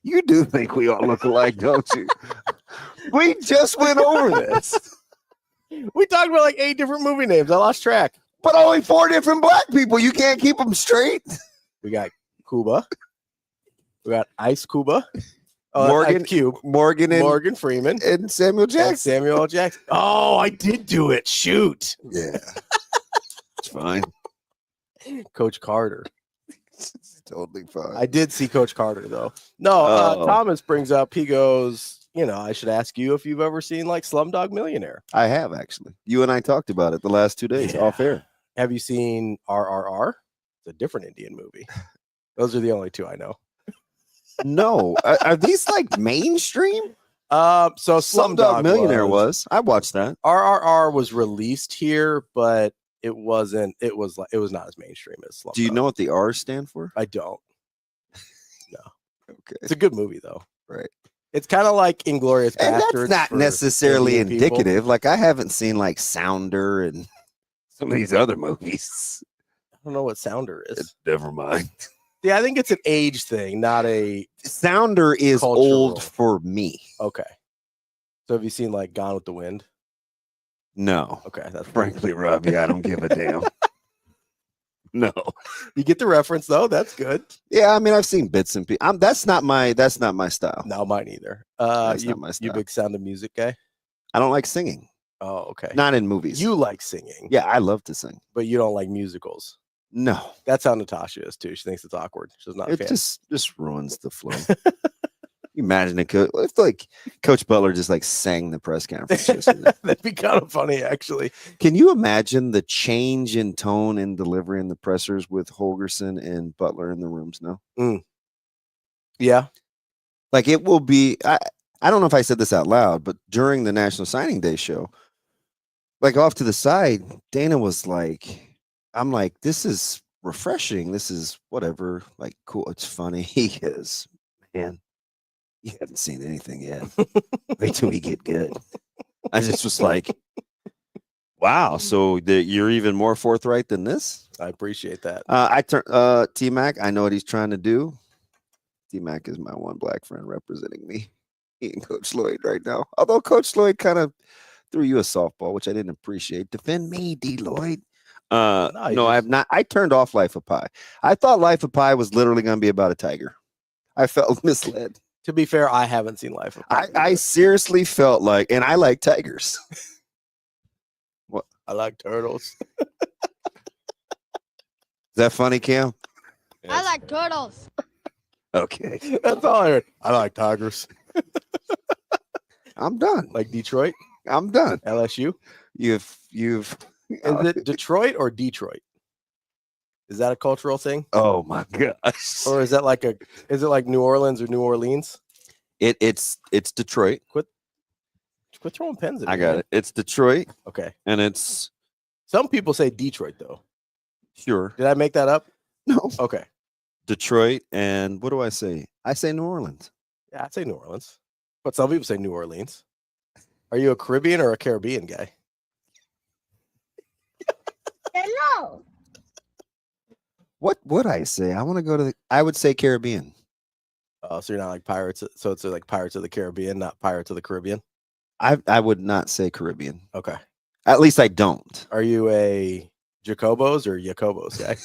You do think we all look alike, don't you? We just went over this. We talked about like 8 different movie names. I lost track. But only 4 different black people. You can't keep them straight. We got Cuba. We got Ice Cuba. Oh, Morgan Cube. Morgan and Morgan Freeman. and Samuel And Jackson. Samuel L. Jackson. Oh, I did do it. Shoot. Yeah. It's fine. Coach Carter. It's totally fine. I did see Coach Carter, though. No, Oh. Thomas brings up, he goes, I should ask you if you've ever seen like Slumdog Millionaire. I have, actually. You and I talked about it the last 2 days off air. Have you seen RRR? It's a different Indian movie. Those are the only two I know. No. Are these like mainstream? So Slumdog Millionaire was. I watched that. RRR was released here, but it wasn't. It was not as mainstream as Slumdog. Do you know what the R stand for? I don't. No. Okay. It's a good movie though. Right. It's kind of like Inglourious And Basterds. that's not for necessarily Indian people. indicative. Like I haven't seen like Sounder and some of these other movies. I don't know what Sounder is. Never mind. Yeah, I think it's an age thing, not a Sounder is Cultural. old for me. okay. So have you seen like Gone with the Wind? No. Okay, that's Frankly, Ravi, I don't give a damn. No. You get the reference though. That's good. Yeah, I mean, I've seen bits and pieces. That's not my style. No, mine either. That's You not my you style. big Sound of Music guy? I don't like singing. Oh, okay. Not in movies. You like singing, Yeah, I love to sing. but you don't like musicals. No. That's how Natasha is too. She thinks it's awkward. She's not a It fan. just ruins the flow. You imagine if like Coach Butler just like sang the press conference yesterday. That'd be kind of funny, actually. Can you imagine the change in tone and delivery in the pressers with Holgerson and Butler in the rooms now? Yeah. Like it will be. I don't know if I said this out loud, but during the National Signing Day show, like off to the side, Dana was like, "I'm like, this is refreshing. This is whatever. Like, cool. It's funny." He is, man. You haven't seen anything yet. Wait till we get good. I just was like, wow. So you're even more forthright than this? I appreciate that. I turn T-Mac. I know what he's trying to do. T-Mac is my one black friend representing me. He and Coach Lloyd right now. Although Coach Lloyd kind of threw you a softball, which I didn't appreciate. Defend me, D. Lloyd. No, I have not. I turned off Life of Pi. I thought Life of Pi was literally going to be about a tiger. I felt misled. To be fair, I haven't seen Life of Pi. I seriously felt like, and I like tigers. What? I like turtles. Is that funny, Cam? I like turtles. Okay. That's all I heard. I like tigers. I'm done. Like Detroit, I'm done. LSU. You've Is it Detroit or Detroit? Is that a cultural thing? oh my gosh. Or is that like is it like New Orleans or New Orleans? It's Detroit. Quit throwing pens at me. I got man. it. It's Detroit, Okay. and it's Some people say Detroit though. sure. Did I make that up? No. Okay. Detroit, and what do I say? I say New Orleans. Yeah, I'd say New Orleans. But some people say New Orleans. Are you a Caribbean or a Caribbean guy? Hello. What would I say? I want to go to I would say Caribbean. Oh, so you're not like Pirates. So it's like Pirates of the Caribbean, not Pirates of the Caribbean. I would not say Caribbean. Okay. At least I don't. Are you a Jacobos or Jacobos guy?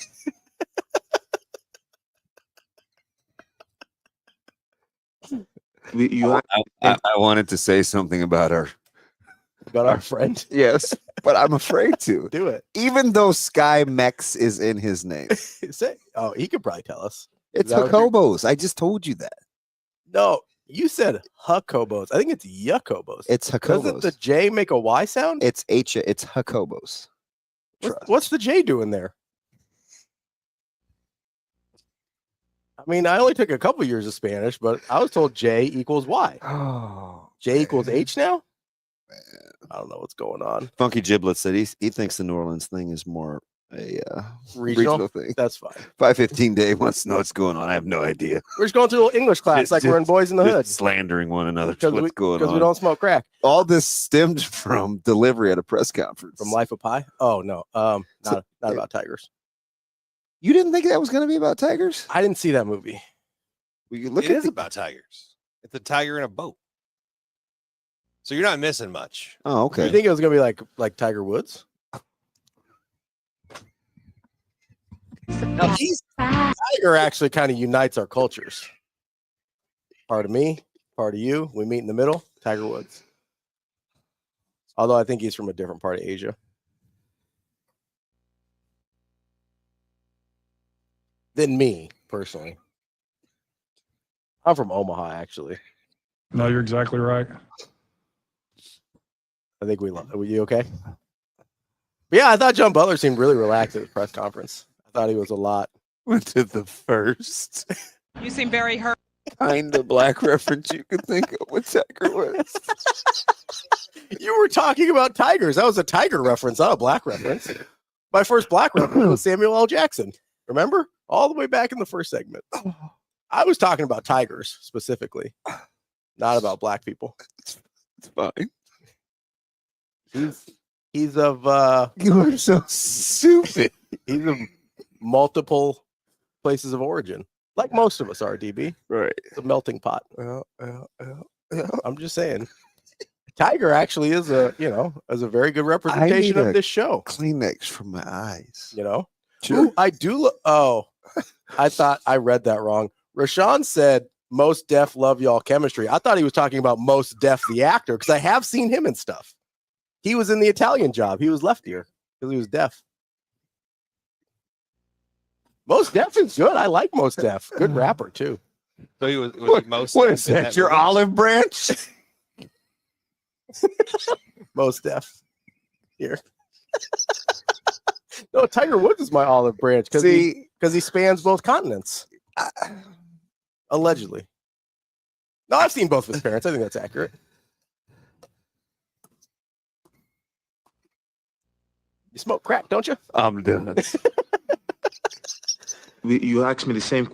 I wanted to say something about our Got our friend. yes, but I'm afraid to. Do it. Even though Sky Mex is in his name. Say, oh, he could probably tell us. It's that what you're- Jacobos. I just told you that. No, you said Huckobos. I think it's Yuckobos. It's Doesn't the Jacobos. J make a Y sound? It's It's Jacobos. What's the J doing there? I mean, I only took a couple years of Spanish, but I was told J equals Y. Oh, J equals H now? I don't know what's going on. Funky Giblets said he thinks the New Orleans thing is more a Regional? thing. That's fine. 515 Day wants to know what's going on. I have no idea. We're just going through a little English class like we're in Boys in the Hood. Just slandering one another. Because What's going on? we don't smoke crack. All this stemmed from delivery at a press conference. From Life of Pi? Oh, no. Not about tigers. You didn't think that was going to be about tigers? I didn't see that movie. Well, you look It at is the, about tigers. It's a tiger in a boat. So you're not missing much. Oh, okay. You think it was going to be like Tiger Woods? Now, Tiger actually kind of unites our cultures. Pardon me. part of you. We meet in the middle. Tiger Woods. Although I think he's from a different part of Asia. Than me, personally. I'm from Omaha, actually. No, you're exactly right. I think were you okay? But yeah, I thought John Butler seemed really relaxed at the press conference. I thought he was a lot. Went to the first You seem very hurt. kind of black reference you could think of with Tiger Woods. You were talking about tigers. That was a tiger reference, not a black reference. My first black reference was Samuel L. Jackson. Remember? All the way back in the first segment. I was talking about tigers specifically, not about black people. It's fine. He's of You are so stupid. he's of multiple places of origin. Like most of us are, DB. Right. It's a melting pot. I'm just saying. Tiger actually is a very good representation of this show. Kleenex from my eyes. You know? Sure. Ooh, I do. I thought I read that wrong. Rashawn said, "Most Def love y'all chemistry." I thought he was talking about Most Def, the actor, because I have seen him in stuff. He was in The Italian Job. He was left ear because he was deaf. Most Def is good. I like Most Def. Good rapper, too. So he was most. What is that? Your olive branch? Most Def. Here. No, Tiger Woods is my olive branch because he spans both continents. Allegedly. No, I've seen both of his parents. I think that's accurate. You smoke crack, don't you? I'm done. You asked me the same.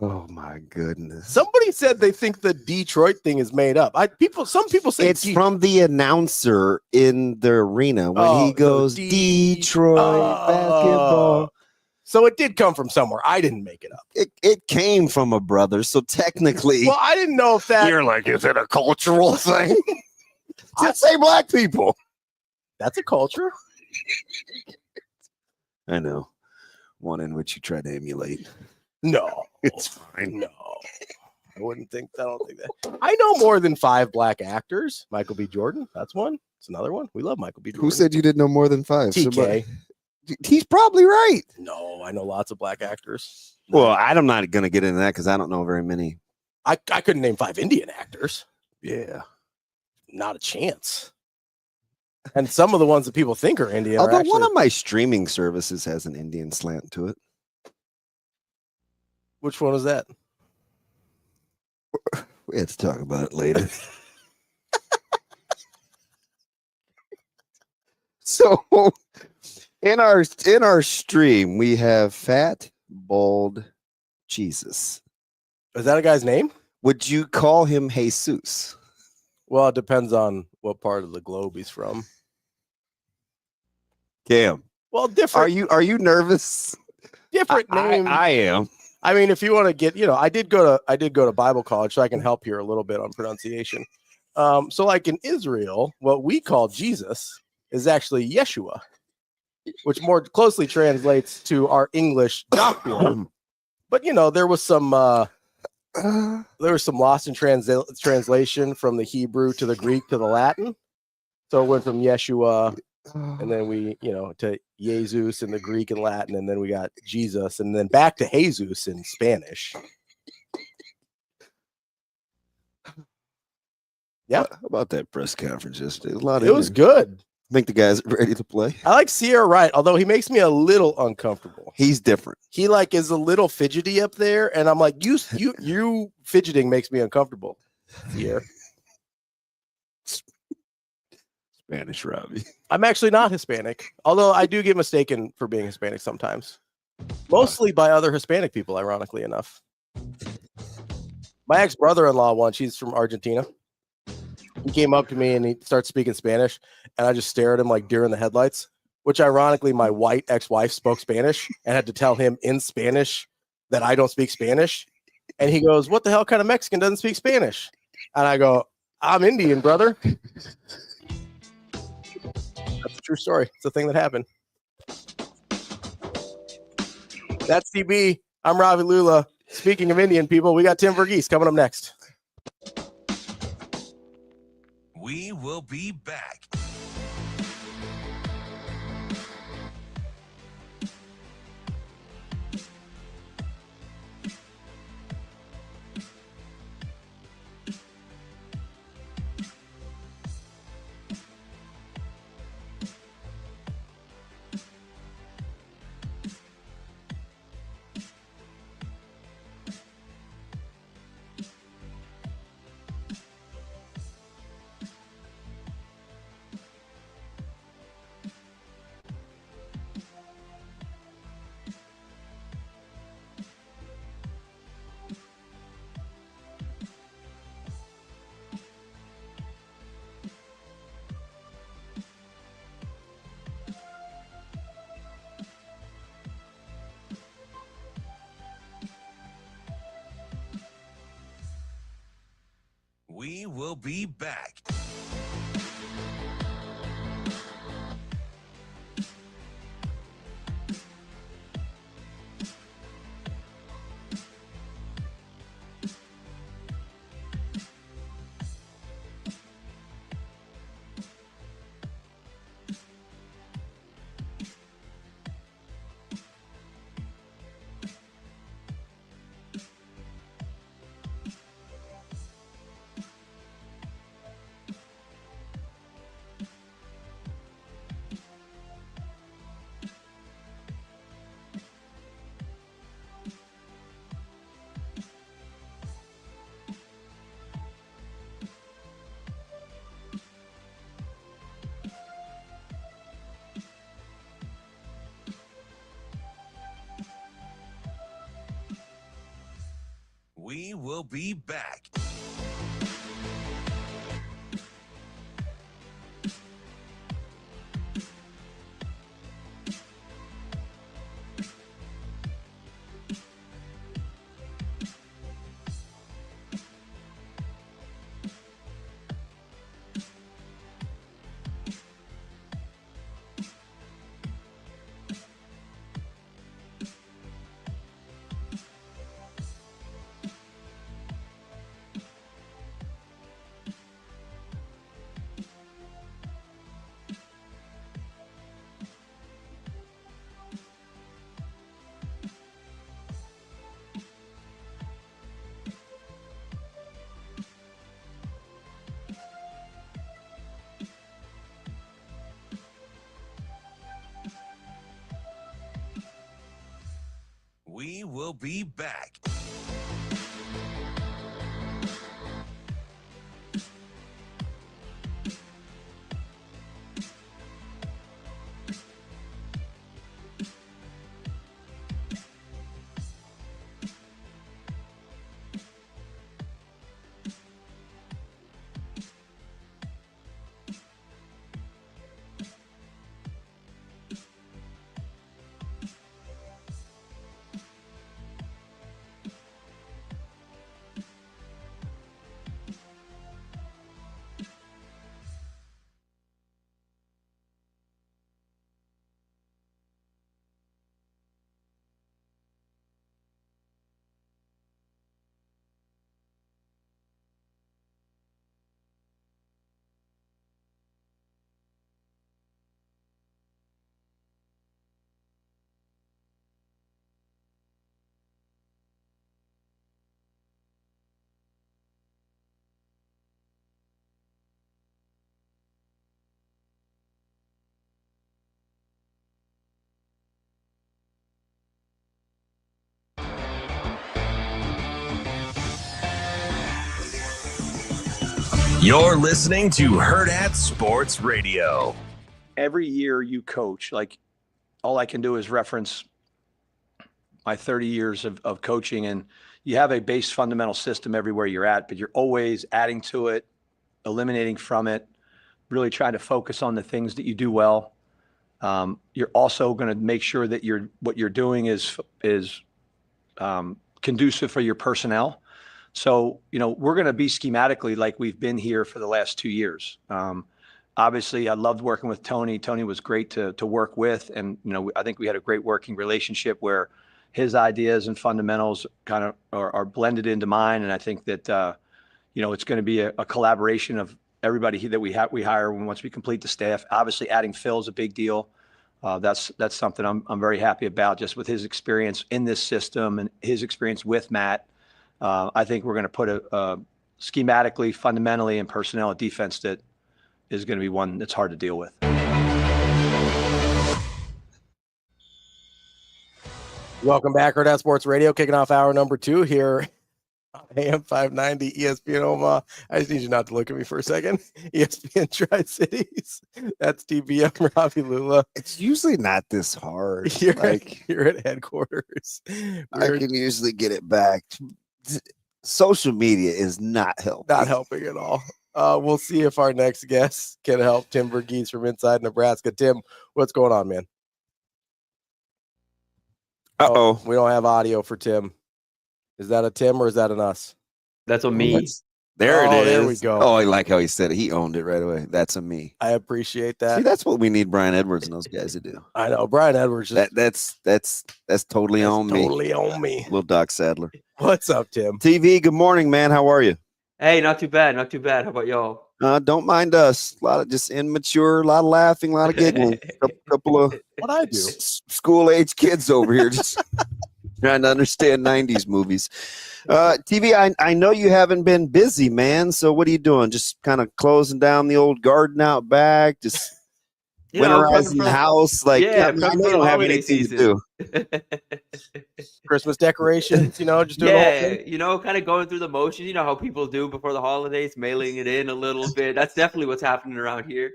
Oh my goodness! Somebody said they think the Detroit thing is made up. Some people say it's from the announcer in the arena when he goes Detroit basketball. So it did come from somewhere. I didn't make it up. It came from a brother. So technically, well, I didn't know if that. You're like, is it a cultural thing? Just say black people. That's a culture. I know. One in which you try to emulate. No, it's fine. No, I don't think that. I know more than 5 black actors. Michael B. Jordan, that's one. It's another one. We love Michael B. Jordan. Who said you didn't know more than 5? TK. He's probably right. No, I know lots of black actors. Well, I'm not going to get into that because I don't know very many. I couldn't name 5 Indian actors. Yeah. Not a chance. And some of the ones that people think are Indian Although are actually... one of my streaming services has an Indian slant to it. Which one was that? We have to talk about it later. So in our stream, we have Fat Bald Jesus. Is that a guy's name? Would you call him Jesus? Well, it depends on what part of the globe he's from. Cam. Well, different. Are you nervous? Different name. I am. I mean, if you want to get, I did go to Bible college, so I can help here a little bit on pronunciation. So like in Israel, what we call Jesus is actually Yeshua, which more closely translates to our English Joshua. But there was some lost in translation from the Hebrew to the Greek to the Latin. So it went from Yeshua, and then we, to Jesus in the Greek and Latin, and then we got Jesus, and then back to Jesus in Spanish. Yeah. How about that press conference yesterday? It was good. I think the guys are ready to play. I like Sierra Wright, although he makes me a little uncomfortable. He's different. He is a little fidgety up there, and I'm like, you fidgeting makes me uncomfortable. Sierra. Spanish Ravi. I'm actually not Hispanic, although I do get mistaken for being Hispanic sometimes. Mostly by other Hispanic people, ironically enough. My ex-brother-in-law once, she's from Argentina. He came up to me and he started speaking Spanish, and I just stared at him like deer in the headlights, which ironically my white ex-wife spoke Spanish and had to tell him in Spanish that I don't speak Spanish. And he goes, "What the hell kind of Mexican doesn't speak Spanish?" And I go, "I'm Indian, brother." That's a true story. It's a thing that happened. That's DB. I'm Ravi Lulla. Speaking of Indian people, we got Tim Verghese coming up next. We will be back. We will be back. We will be back. We will be back. You're listening to Hurrdat Sports Radio. Every year you coach, like all I can do is reference my 30 years of coaching, and you have a base fundamental system everywhere you're at, but you're always adding to it, eliminating from it, really trying to focus on the things that you do well. You're also going to make sure that what you're doing is conducive for your personnel. So, we're going to be schematically like we've been here for the last 2 years. Obviously, I loved working with Tony. Tony was great to work with. And, I think we had a great working relationship where his ideas and fundamentals kind of are blended into mine. And I think that, it's going to be a collaboration of everybody that we hire once we complete the staff. Obviously, adding Phil is a big deal. That's something I'm very happy about, just with his experience in this system and his experience with Matt. I think we're going to put a schematically, fundamentally, and personnel a defense that is going to be one that's hard to deal with. Welcome back, Hurrdat Sports Radio, kicking off hour number 2 here on AM 590 ESPN Omaha. I just need you not to look at me for a second. ESPN Tri-Cities. That's TBM, Ravi, Lulla. It's usually not this hard. You're at headquarters. I can usually get it back. Social media is not helping. Not helping at all. We'll see if our next guest can help. Tim Verghese from inside Nebraska. Tim, what's going on, man? Uh-oh. We don't have audio for Tim. Is that a Tim or is that an us? That's a me. There it is. There we go. Oh, I like how he said it. He owned it right away. That's a me. I appreciate that. See, that's what we need Brian Edwards and those guys to do. I know. Brian Edwards. That's totally on me. Totally on me. Little Doc Sadler. What's up, Tim? TV, good morning, man. How are you? Hey, not too bad. Not too bad. How about y'all? Don't mind us. A lot of just immature, a lot of laughing, a lot of giggling. Couple of what I do school-age kids over here just trying to understand 90s movies. TV, I know you haven't been busy, man. So what are you doing? Just kind of closing down the old garden out back, just winterizing the house. Like, yeah, I don't have anything to do. Christmas decorations, just doing the whole thing. Kind of going through the motions. You know how people do before the holidays, mailing it in a little bit. That's definitely what's happening around here.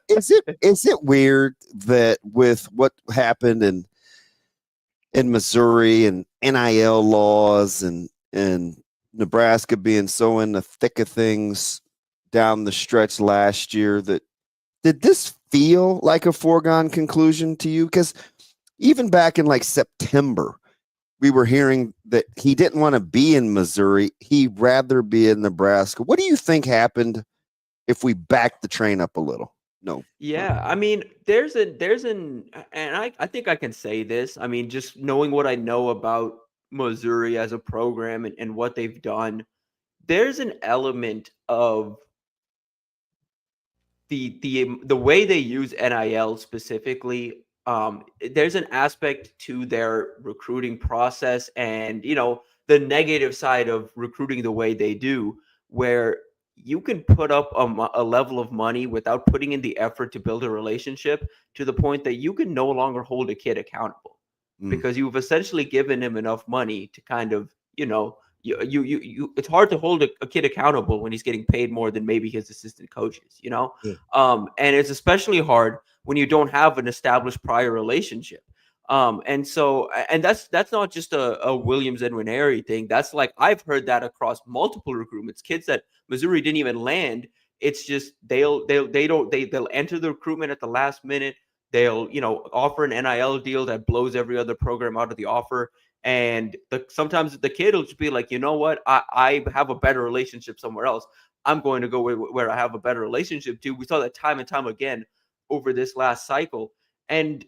Is it weird that with what happened in Missouri and NIL laws and Nebraska being so in the thick of things down the stretch last year, that did this feel like a foregone conclusion to you? Because even back in like September, we were hearing that he didn't want to be in Missouri. He'd rather be in Nebraska. What do you think happened if we backed the train up a little? No. Yeah, I mean, there's and I think I can say this. I mean, just knowing what I know about Missouri as a program and what they've done, there's an element of the way they use NIL specifically. There's an aspect to their recruiting process and, the negative side of recruiting the way they do, where you can put up a level of money without putting in the effort to build a relationship to the point that you can no longer hold a kid accountable because you've essentially given him enough money to kind of, it's hard to hold a kid accountable when he's getting paid more than maybe his assistant coaches, Yeah. And it's especially hard when you don't have an established prior relationship. And that's not just a Williams and Ranieri thing. That's like, I've heard that across multiple recruitments, kids that Missouri didn't even land. It's just, they'll enter the recruitment at the last minute. They'll, offer an NIL deal that blows every other program out of the offer. And sometimes the kid will just be like, you know what? I have a better relationship somewhere else. I'm going to go where I have a better relationship to. We saw that time and time again over this last cycle. And,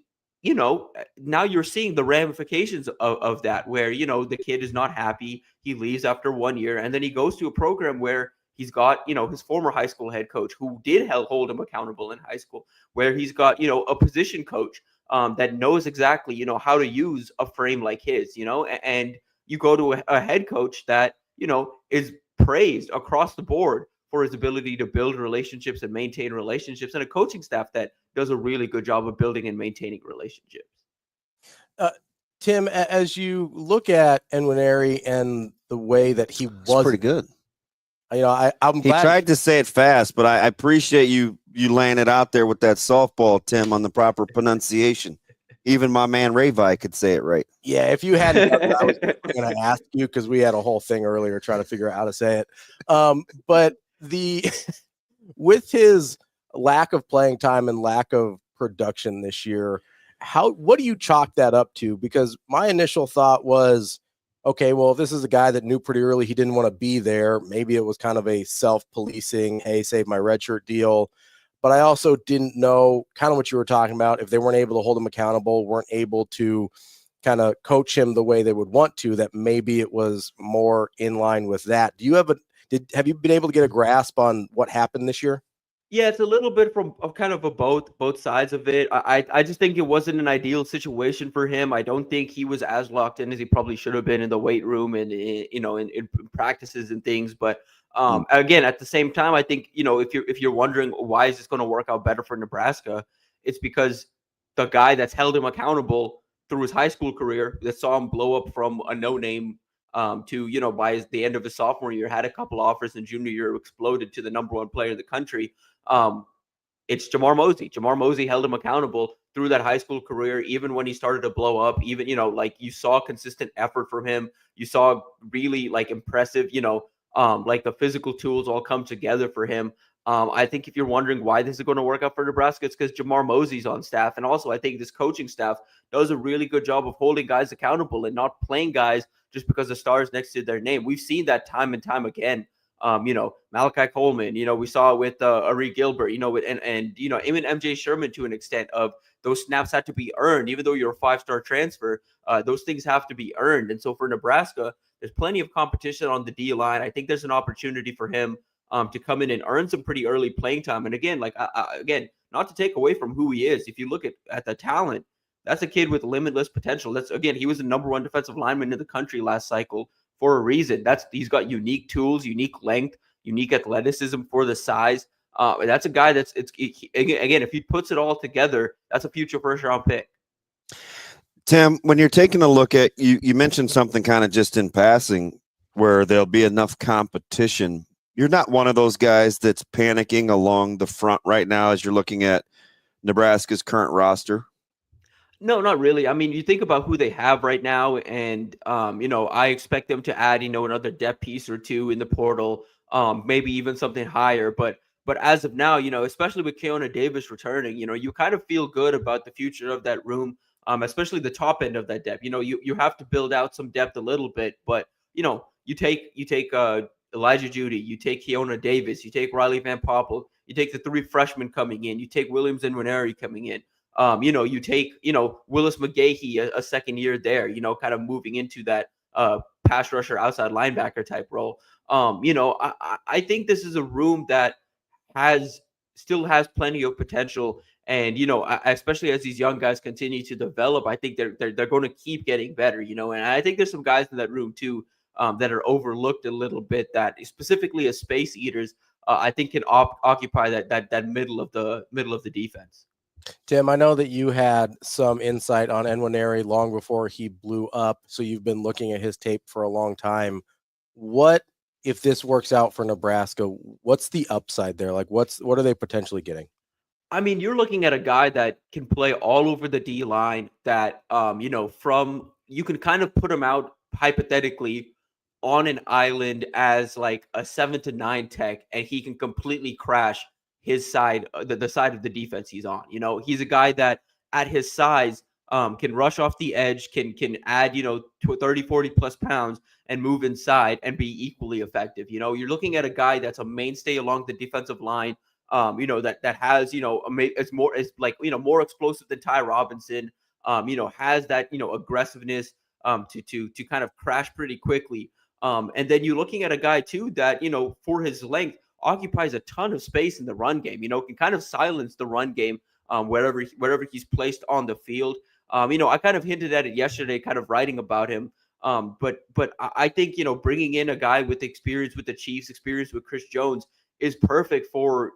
now you're seeing the ramifications of that, where, the kid is not happy. He leaves after 1 year, and then he goes to a program where he's got, his former high school head coach who did hold him accountable in high school, where he's got, a position coach that knows exactly, how to use a frame like his, and you go to a head coach that, is praised across the board for his ability to build relationships and maintain relationships, and a coaching staff that does a really good job of building and maintaining relationships. Tim, as you look at Nwaneri and the way that he was pretty good. I'm glad he tried to say it fast, but I appreciate you laying it out there with that softball, Tim, on the proper pronunciation. Even my man Ravi could say it right. Yeah, if you hadn't, I was going to ask you because we had a whole thing earlier trying to figure out how to say it. But with his lack of playing time and lack of production this year, what do you chalk that up to? Because my initial thought was, okay, well, if this is a guy that knew pretty early he didn't want to be there, maybe it was kind of a self-policing, hey, save my redshirt deal. But I also didn't know kind of what you were talking about. If they weren't able to hold him accountable, weren't able to kind of coach him the way they would want to, that maybe it was more in line with that. Do you have Have you been able to get a grasp on what happened this year? Yeah, it's a little bit of kind of a both sides of it. I just think it wasn't an ideal situation for him. I don't think he was as locked in as he probably should have been in the weight room and in practices and things. But again, at the same time, I think if you're wondering why is this going to work out better for Nebraska, it's because the guy that's held him accountable through his high school career, that saw him blow up from a no name to by the end of his sophomore year, had a couple offers, and junior year exploded to the number one player in the country. It's Jamar Mosey. Jamar Mosey held him accountable through that high school career, even when he started to blow up. Even like you saw consistent effort from him. You saw really impressive, the physical tools all come together for him. I think if you're wondering why this is going to work out for Nebraska, it's because Jamar Mosey's on staff, and also I think this coaching staff does a really good job of holding guys accountable and not playing guys just because the stars next to their name. We've seen that time and time again. Malachi Coleman, we saw it with Ari Gilbert, and even MJ Sherman to an extent of those snaps had to be earned. Even though you're a 5-star transfer, those things have to be earned. And so for Nebraska, there's plenty of competition on the D line. I think there's an opportunity for him to come in and earn some pretty early playing time. And again, again, not to take away from who he is, if you look at the talent, that's a kid with limitless potential. He was the number one defensive lineman in the country last cycle for a reason. He's got unique tools, unique length, unique athleticism for the size. And that's a guy again, if he puts it all together, that's a future first-round pick. Tim, when you're taking a look at, you mentioned something kind of just in passing where there'll be enough competition. You're not one of those guys that's panicking along the front right now as you're looking at Nebraska's current roster? No, not really. I mean, you think about who they have right now, and I expect them to add, another depth piece or two in the portal, maybe even something higher. But as of now, especially with Keona Davis returning, you kind of feel good about the future of that room, especially the top end of that depth. You have to build out some depth a little bit, but you take Elijah Judy, you take Keona Davis, you take Riley Van Poppel, you take the 3 freshmen coming in, you take Williams and Nwaneri coming in. You take, Willis McGahee, a second year there, kind of moving into that pass rusher, outside linebacker type role. I think this is a room that still has plenty of potential. And, especially as these young guys continue to develop, I think they're going to keep getting better, and I think there's some guys in that room too that are overlooked a little bit, that specifically as space eaters, I think can occupy that middle of the defense. Tim, I know that you had some insight on Nwaneri long before he blew up, so you've been looking at his tape for a long time. What if this works out for Nebraska? What's the upside there? What are they potentially getting? I mean, you're looking at a guy that can play all over the D line, that you can kind of put him out hypothetically on an island as like a 7 to 9 tech, and he can completely crash his side, the side of the defense he's on. He's a guy that at his size can rush off the edge, can add, to 30, 40 plus pounds and move inside and be equally effective. You're looking at a guy that's a mainstay along the defensive line, that has, more explosive than Ty Robinson, has that, aggressiveness to kind of crash pretty quickly. And then you're looking at a guy too that, for his length, occupies a ton of space in the run game, can kind of silence the run game wherever he's placed on the field. I kind of hinted at it yesterday, kind of writing about him. But I think, bringing in a guy with experience with the Chiefs, experience with Chris Jones is perfect for,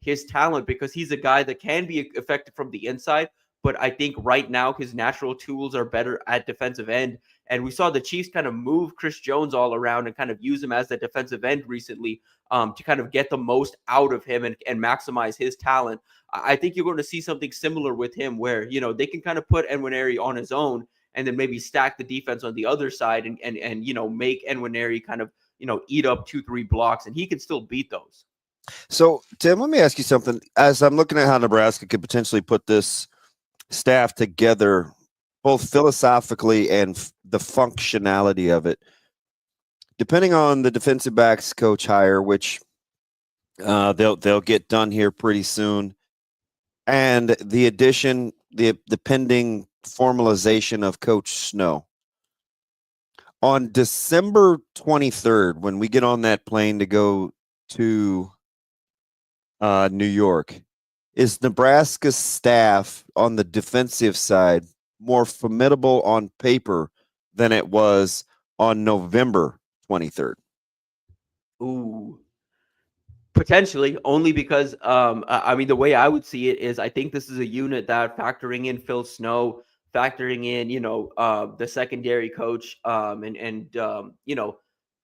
his talent, because he's a guy that can be effective from the inside. But I think right now his natural tools are better at defensive end. And we saw the Chiefs kind of move Chris Jones all around and kind of use him as the defensive end recently to kind of get the most out of him and maximize his talent. I think you're going to see something similar with him where, they can kind of put Nwaneri on his own and then maybe stack the defense on the other side and make Nwaneri kind of, eat up 2-3 blocks, and he can still beat those. So, Tim, let me ask you something. As I'm looking at how Nebraska could potentially put this staff together, both philosophically and the functionality of it, depending on the defensive backs coach hire, which they'll get done here pretty soon, and the pending formalization of Coach Snow, On December 23rd, when we get on that plane to go to New York, is Nebraska's staff on the defensive side more formidable on paper than it was on November 23rd? Ooh, potentially, only because I mean, the way I would see it is I think this is a unit that, factoring in Phil Snow, factoring in, the secondary coach, and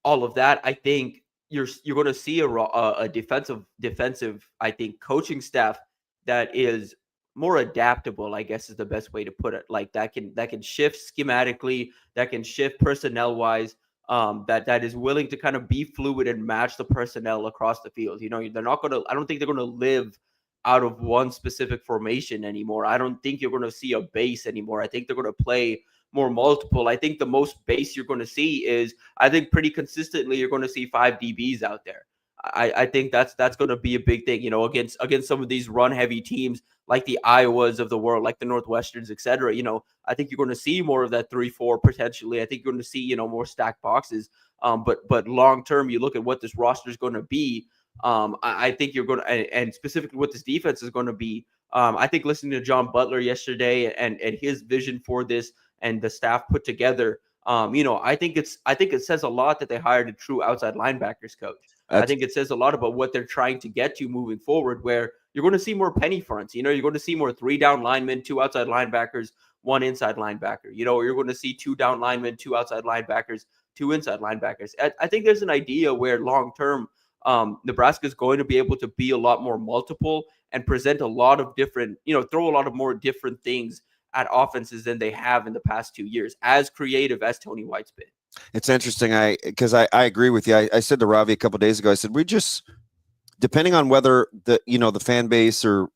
all of that, I think you're going to see a defensive, I think, coaching staff that is more adaptable, I guess is the best way to put it. Like that can shift schematically, that can shift personnel wise. That is willing to kind of be fluid and match the personnel across the field. They're not going to, I don't think they're going to live out of one specific formation anymore. I don't think you're going to see a base anymore. I think they're going to play more multiple. I think the most base you're going to see is, I think pretty consistently, you're going to see 5 DBs out there. I think that's going to be a big thing, against some of these run heavy teams like the Iowas of the world, like the Northwesterns, et cetera. I think you're going to see more of that 3-4 potentially. I think you're going to see, more stacked boxes. But long term, you look at what this roster is going to be. I think you're going to, and specifically what this defense is going to be. I think listening to John Butler yesterday and his vision for this and the staff put together, I think it says a lot that they hired a true outside linebackers coach. I think it says a lot about what they're trying to get to moving forward, where you're going to see more penny fronts. You're going to see more 3 down linemen, 2 outside linebackers, 1 inside linebacker. You're going to see 2 down linemen, 2 outside linebackers, 2 inside linebackers. I think there's an idea where long term, Nebraska is going to be able to be a lot more multiple and present a lot of different, throw a lot of more different things at offenses than they have in the past 2 years, as creative as Tony White's been. It's interesting. Because I agree with you. I said to Ravi a couple of days ago, I said, we just, depending on whether the fan base or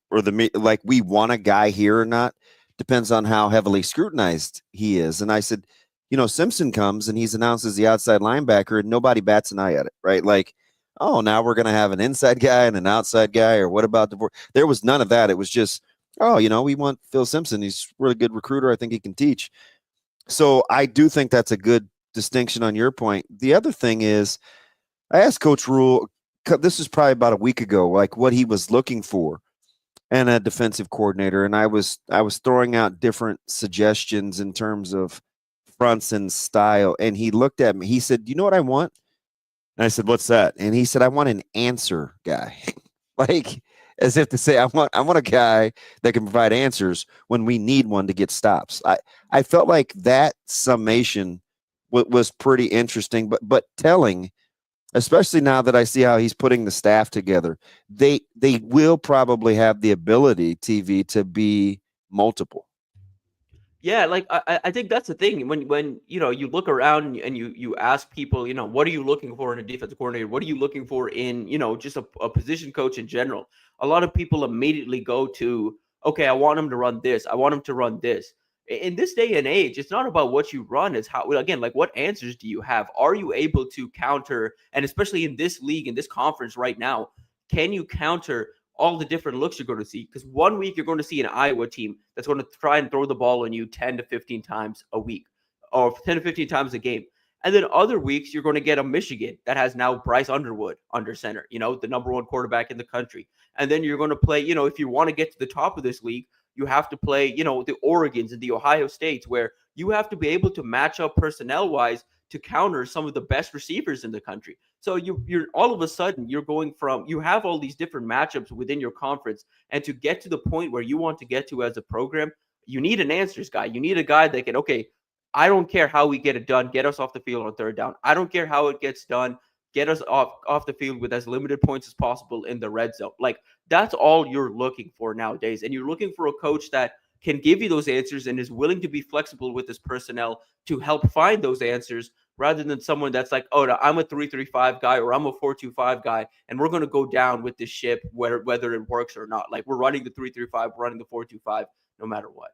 like we want a guy here or not, depends on how heavily scrutinized he is. And I said, Simpson comes and he's announced as the outside linebacker and nobody bats an eye at it, right? Like, oh, now we're going to have an inside guy and an outside guy, or what about there was none of that. It was just, oh, we want Phil Simpson. He's a really good recruiter. I think he can teach. So I do think that's a good distinction on your point. The other thing is, I asked Coach Rule, this was probably about a week ago, like what he was looking for and a defensive coordinator. And I was throwing out different suggestions in terms of fronts and style. And he looked at me, he said, you know what I want? And I said, what's that? And he said, I want an answer guy. Like, as if to say, I want a guy that can provide answers when we need one to get stops. I felt like that summation was pretty interesting, but telling, especially now that I see how he's putting the staff together. They will probably have the ability, TV, to be multiple. Yeah, like I think that's the thing. When you look around and you ask people, what are you looking for in a defensive coordinator? What are you looking for in, just a position coach in general? A lot of people immediately go to, okay, I want him to run this. I want him to run this. In this day and age, it's not about what you run. It's how, again, like, what answers do you have? Are you able to counter? And especially in this league, in this conference right now, can you counter all the different looks you're going to see? Because one week you're going to see an Iowa team that's going to try and throw the ball on you 10 to 15 times a week, or 10 to 15 times a game. And then other weeks you're going to get a Michigan that has now Bryce Underwood under center, the #1 quarterback in the country. And then you're going to play, if you want to get to the top of this league, you have to play, the Oregons and the Ohio States, where you have to be able to match up personnel wise to counter some of the best receivers in the country. So you're all of a sudden you're going from, you have all these different matchups within your conference, and to get to the point where you want to get to as a program, you need an answers guy. You need a guy that can, okay, I don't care how we get it done, get us off the field on 3rd down. I don't care how it gets done, get us off the field with as limited points as possible in the red zone. Like, that's all you're looking for nowadays. And you're looking for a coach that can give you those answers and is willing to be flexible with his personnel to help find those answers, rather than someone that's like, oh, no, I'm a 3-3-5 guy or I'm a 4-2-5 guy, and we're going to go down with this ship whether it works or not. Like, we're running the 3-3-5, we're running the 4-2-5, no matter what.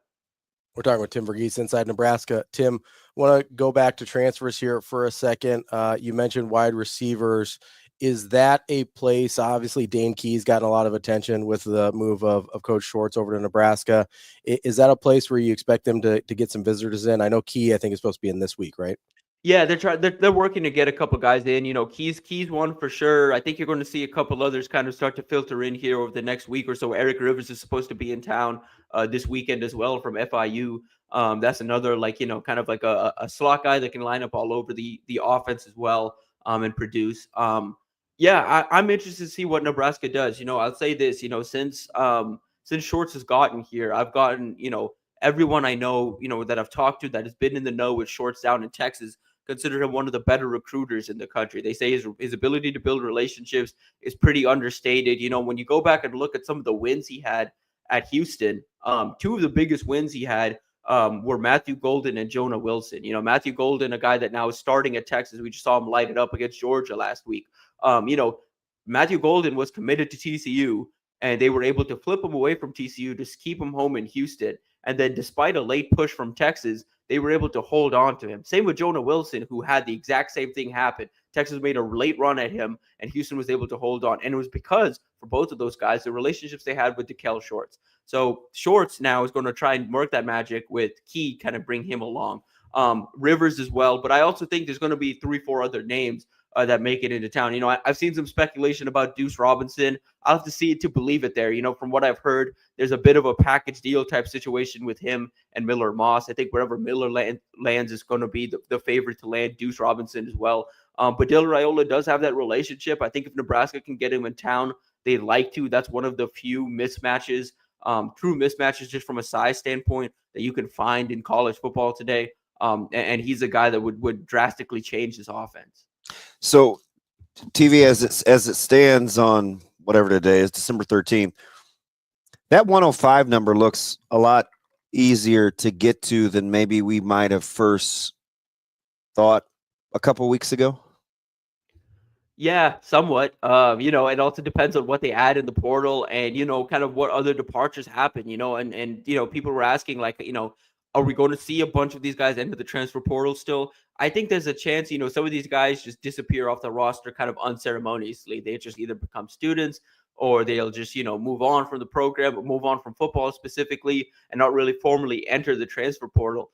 We're talking with Tim Verghese inside Nebraska. Tim, want to go back to transfers here for a second. You mentioned wide receivers. Is that a place? Obviously, Dane Key's gotten a lot of attention with the move of Coach Schwartz over to Nebraska. Is that a place where you expect them to get some visitors in? I know Key, I think, is supposed to be in this week, right? Yeah, they're working to get a couple guys in. Keys one for sure. I think you're going to see a couple others kind of start to filter in here over the next week or so. Eric Rivers is supposed to be in town this weekend as well from FIU. That's another kind of like a slot guy that can line up all over the offense as well and produce. I'm interested to see what Nebraska does. I'll say this. Since Shorts has gotten here, I've gotten everyone I know that I've talked to that has been in the know with Shorts down in Texas consider him one of the better recruiters in the country. They say his ability to build relationships is pretty understated. When you go back and look at some of the wins he had at Houston, two of the biggest wins he had were Matthew Golden and Jonah Wilson. Matthew Golden, a guy that now is starting at Texas. We just saw him light it up against Georgia last week. Matthew Golden was committed to TCU, and they were able to flip him away from TCU to keep him home in Houston. And then despite a late push from Texas, they were able to hold on to him. Same with Jonah Wilson, who had the exact same thing happen. Texas made a late run at him, and Houston was able to hold on. And it was because, for both of those guys, the relationships they had with DeKel Shorts. So Shorts now is going to try and work that magic with Key, kind of bring him along. Rivers as well. But I also think there's going to be 3-4 other names that make it into town. I've seen some speculation about Deuce Robinson. I'll have to see it to believe it there. From what I've heard, there's a bit of a package deal type situation with him and Miller Moss. I think wherever Miller lands is going to be the favorite to land Deuce Robinson as well. But Dylan Raiola does have that relationship. I think if Nebraska can get him in town, they'd like to. That's one of the few mismatches, true mismatches just from a size standpoint that you can find in college football today. And he's a guy that would drastically change this offense. So, TV as it stands on whatever today is, December 13th, that 105 number looks a lot easier to get to than maybe we might have first thought a couple weeks ago. Yeah, somewhat. It also depends on what they add in the portal and, kind of what other departures happen, and people were asking are we going to see a bunch of these guys enter the transfer portal still? I think there's a chance, some of these guys just disappear off the roster kind of unceremoniously. They just either become students or they'll just, move on from the program, or move on from football specifically and not really formally enter the transfer portal.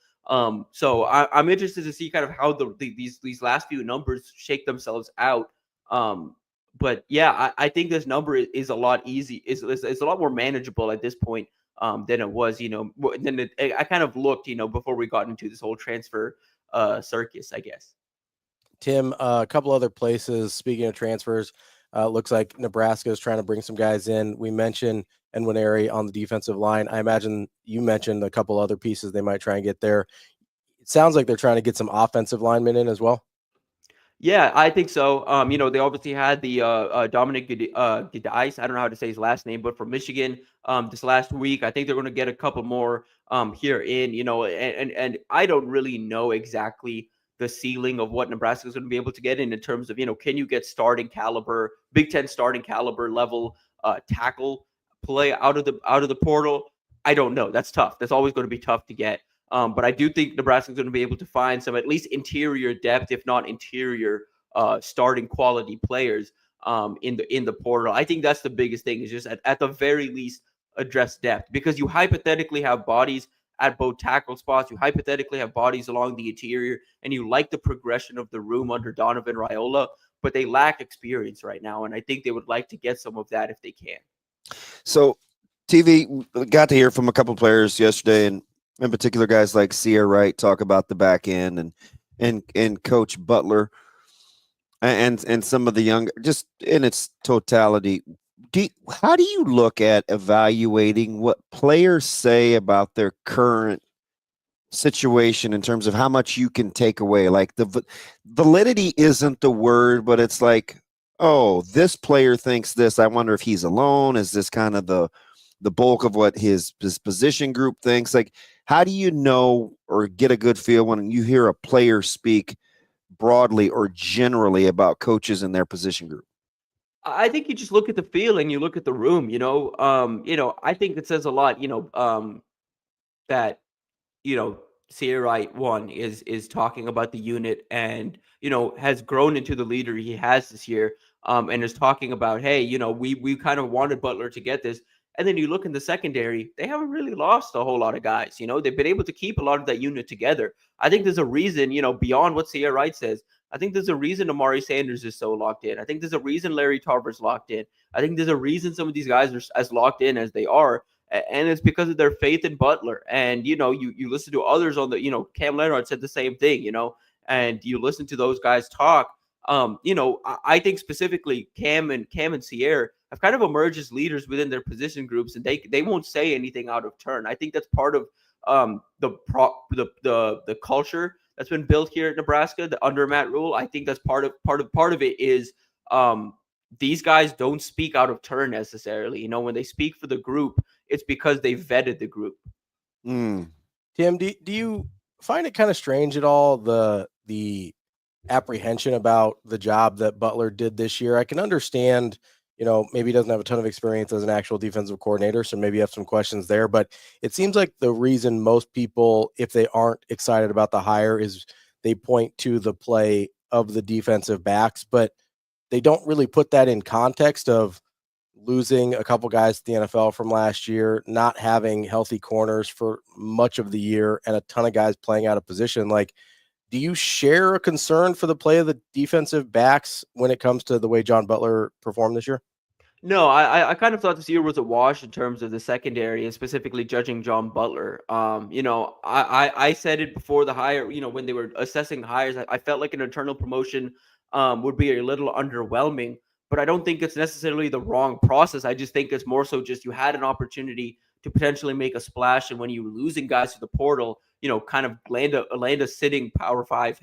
So I'm interested to see kind of how these last few numbers shake themselves out. But yeah, I think this number is a lot it's a lot more manageable at this point than it was, I kind of looked, before we got into this whole transfer circus, I guess. Tim, a couple other places, speaking of transfers, looks like Nebraska is trying to bring some guys in. We mentioned Nwaneri on the defensive line. I imagine you mentioned a couple other pieces they might try and get there. It sounds like they're trying to get some offensive linemen in as well. Yeah, I think so. They obviously had the Dominic Gidice. I don't know how to say his last name, but from Michigan this last week. I think they're going to get a couple more here in, and I don't really know exactly the ceiling of what Nebraska is going to be able to get in terms of, can you get starting caliber, Big Ten starting caliber level tackle play out of the portal? I don't know. That's tough. That's always going to be tough to get. But I do think Nebraska is going to be able to find some at least interior depth, if not interior starting quality players in the portal. I think that's the biggest thing, is just at the very least address depth, because you hypothetically have bodies at both tackle spots. You hypothetically have bodies along the interior, and you like the progression of the room under Donovan Raiola, but they lack experience right now. And I think they would like to get some of that if they can. So TV got to hear from a couple of players yesterday, and in particular, guys like Sierra Wright talk about the back end and Coach Butler and some of the young, just in its totality. How do you look at evaluating what players say about their current situation in terms of how much you can take away? Like, the validity isn't the word, but it's like, oh, this player thinks this. I wonder if he's alone. Is this kind of the bulk of what his position group thinks? Like, how do you know or get a good feel when you hear a player speak broadly or generally about coaches in their position group? I think you just look at the feel and you look at the room, I think it says a lot, that, Sierra Wright is talking about the unit and, has grown into the leader he has this year, and is talking about, hey, we kind of wanted Butler to get this. And then you look in the secondary, they haven't really lost a whole lot of guys. They've been able to keep a lot of that unit together. I think there's a reason, beyond what Sierra Wright says, I think there's a reason Amari Sanders is so locked in. I think there's a reason Larry Tarver's locked in. I think there's a reason some of these guys are as locked in as they are. And it's because of their faith in Butler. And, you listen to others on the, Cam Leonard said the same thing, and you listen to those guys talk. I think specifically Cam and Sierra have kind of emerged as leaders within their position groups, and they won't say anything out of turn. I think that's part of the culture that's been built here at Nebraska, under Matt Rule. I think that's part of it is these guys don't speak out of turn necessarily. When they speak for the group, it's because they vetted the group. Tim, do you find it kind of strange at all the apprehension about the job that Butler did this year? I can understand, maybe he doesn't have a ton of experience as an actual defensive coordinator, so maybe you have some questions there, but it seems like the reason most people, if they aren't excited about the hire, is they point to the play of the defensive backs, but they don't really put that in context of losing a couple guys to the NFL from last year, not having healthy corners for much of the year, and a ton of guys playing out of position. Like, do you share a concern for the play of the defensive backs when it comes to the way John Butler performed this year? No, I kind of thought this year was a wash in terms of the secondary, and specifically judging John Butler. I said it before the hire, when they were assessing hires, I felt like an internal promotion would be a little underwhelming, but I don't think it's necessarily the wrong process. I just think it's more so just you had an opportunity to potentially make a splash, and when you were losing guys to the portal, kind of land a sitting Power 5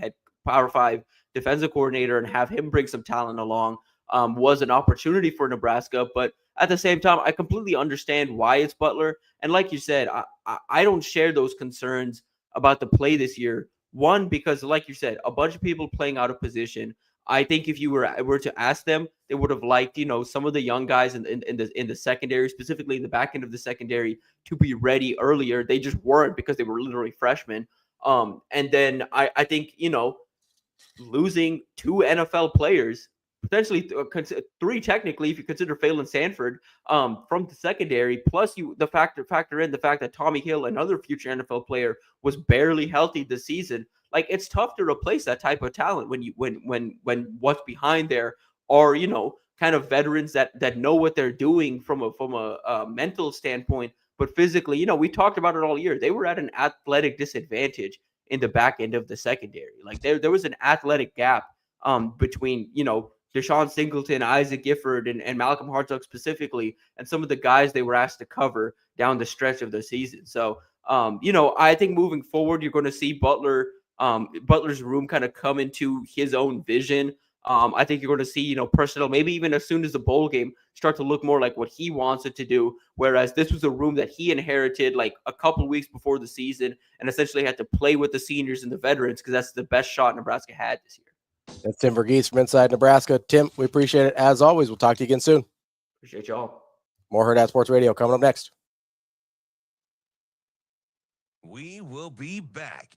defensive coordinator and have him bring some talent along was an opportunity for Nebraska. But at the same time, I completely understand why it's Butler. And like you said, I don't share those concerns about the play this year. One, because like you said, a bunch of people playing out of position. I think if you were to ask them, they would have liked, some of the young guys in the secondary, specifically in the back end of the secondary, to be ready earlier. They just weren't because they were literally freshmen. And then I think, losing 2 NFL players, potentially 3 technically, if you consider Phelan Sanford, from the secondary, plus factor in the fact that Tommy Hill, another future NFL player, was barely healthy this season. Like, it's tough to replace that type of talent when what's behind there are, kind of veterans that know what they're doing from a mental standpoint, but physically, we talked about it all year. They were at an athletic disadvantage in the back end of the secondary. Like, there was an athletic gap between, Deshaun Singleton, Isaac Gifford, and Malcolm Hartzog specifically, and some of the guys they were asked to cover down the stretch of the season. So, I think moving forward, you're going to see Butler's room kind of come into his own vision. I think you're going to see, personnel, maybe even as soon as the bowl game, start to look more like what he wants it to do. Whereas this was a room that he inherited like a couple weeks before the season and essentially had to play with the seniors and the veterans because that's the best shot Nebraska had this year. That's Tim Verghese from Inside Nebraska. Tim, we appreciate it as always. We'll talk to you again soon. Appreciate y'all. More Hurrdat Sports Radio coming up next. We will be back.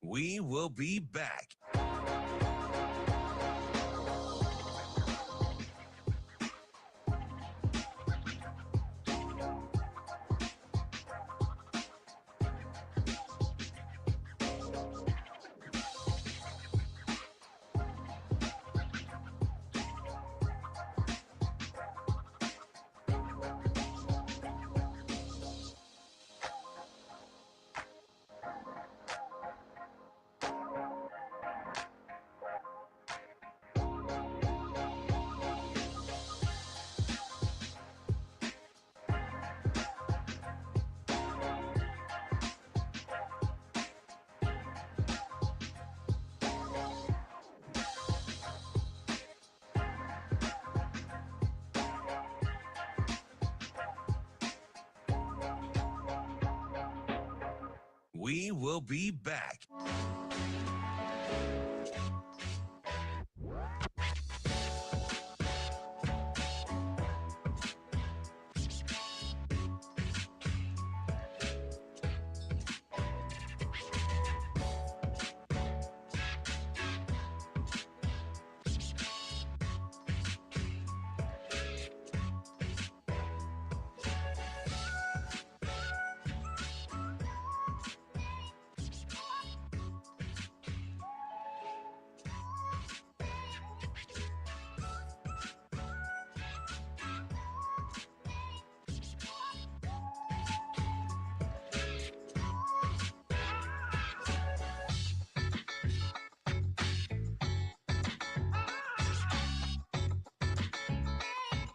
We will be back. We will be back.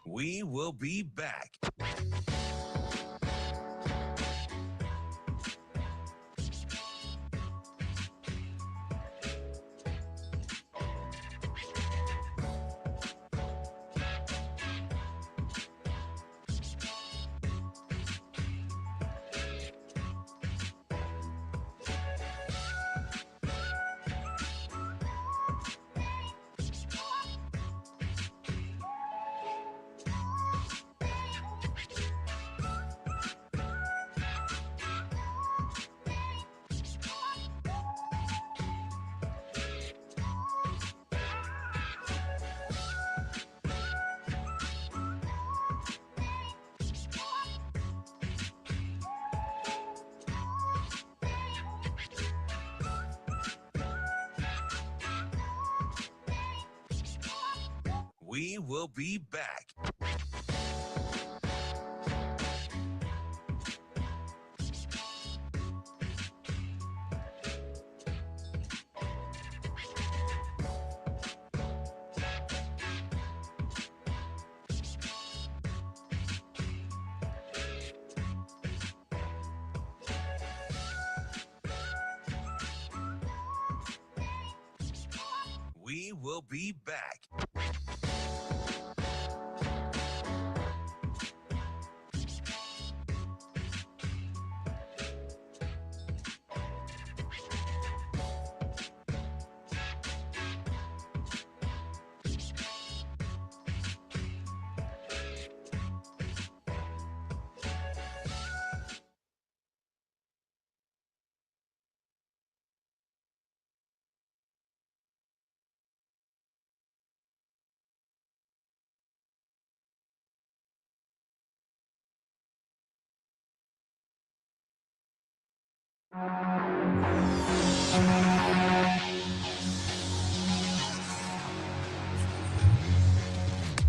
We will be back. We will be back. We will be back.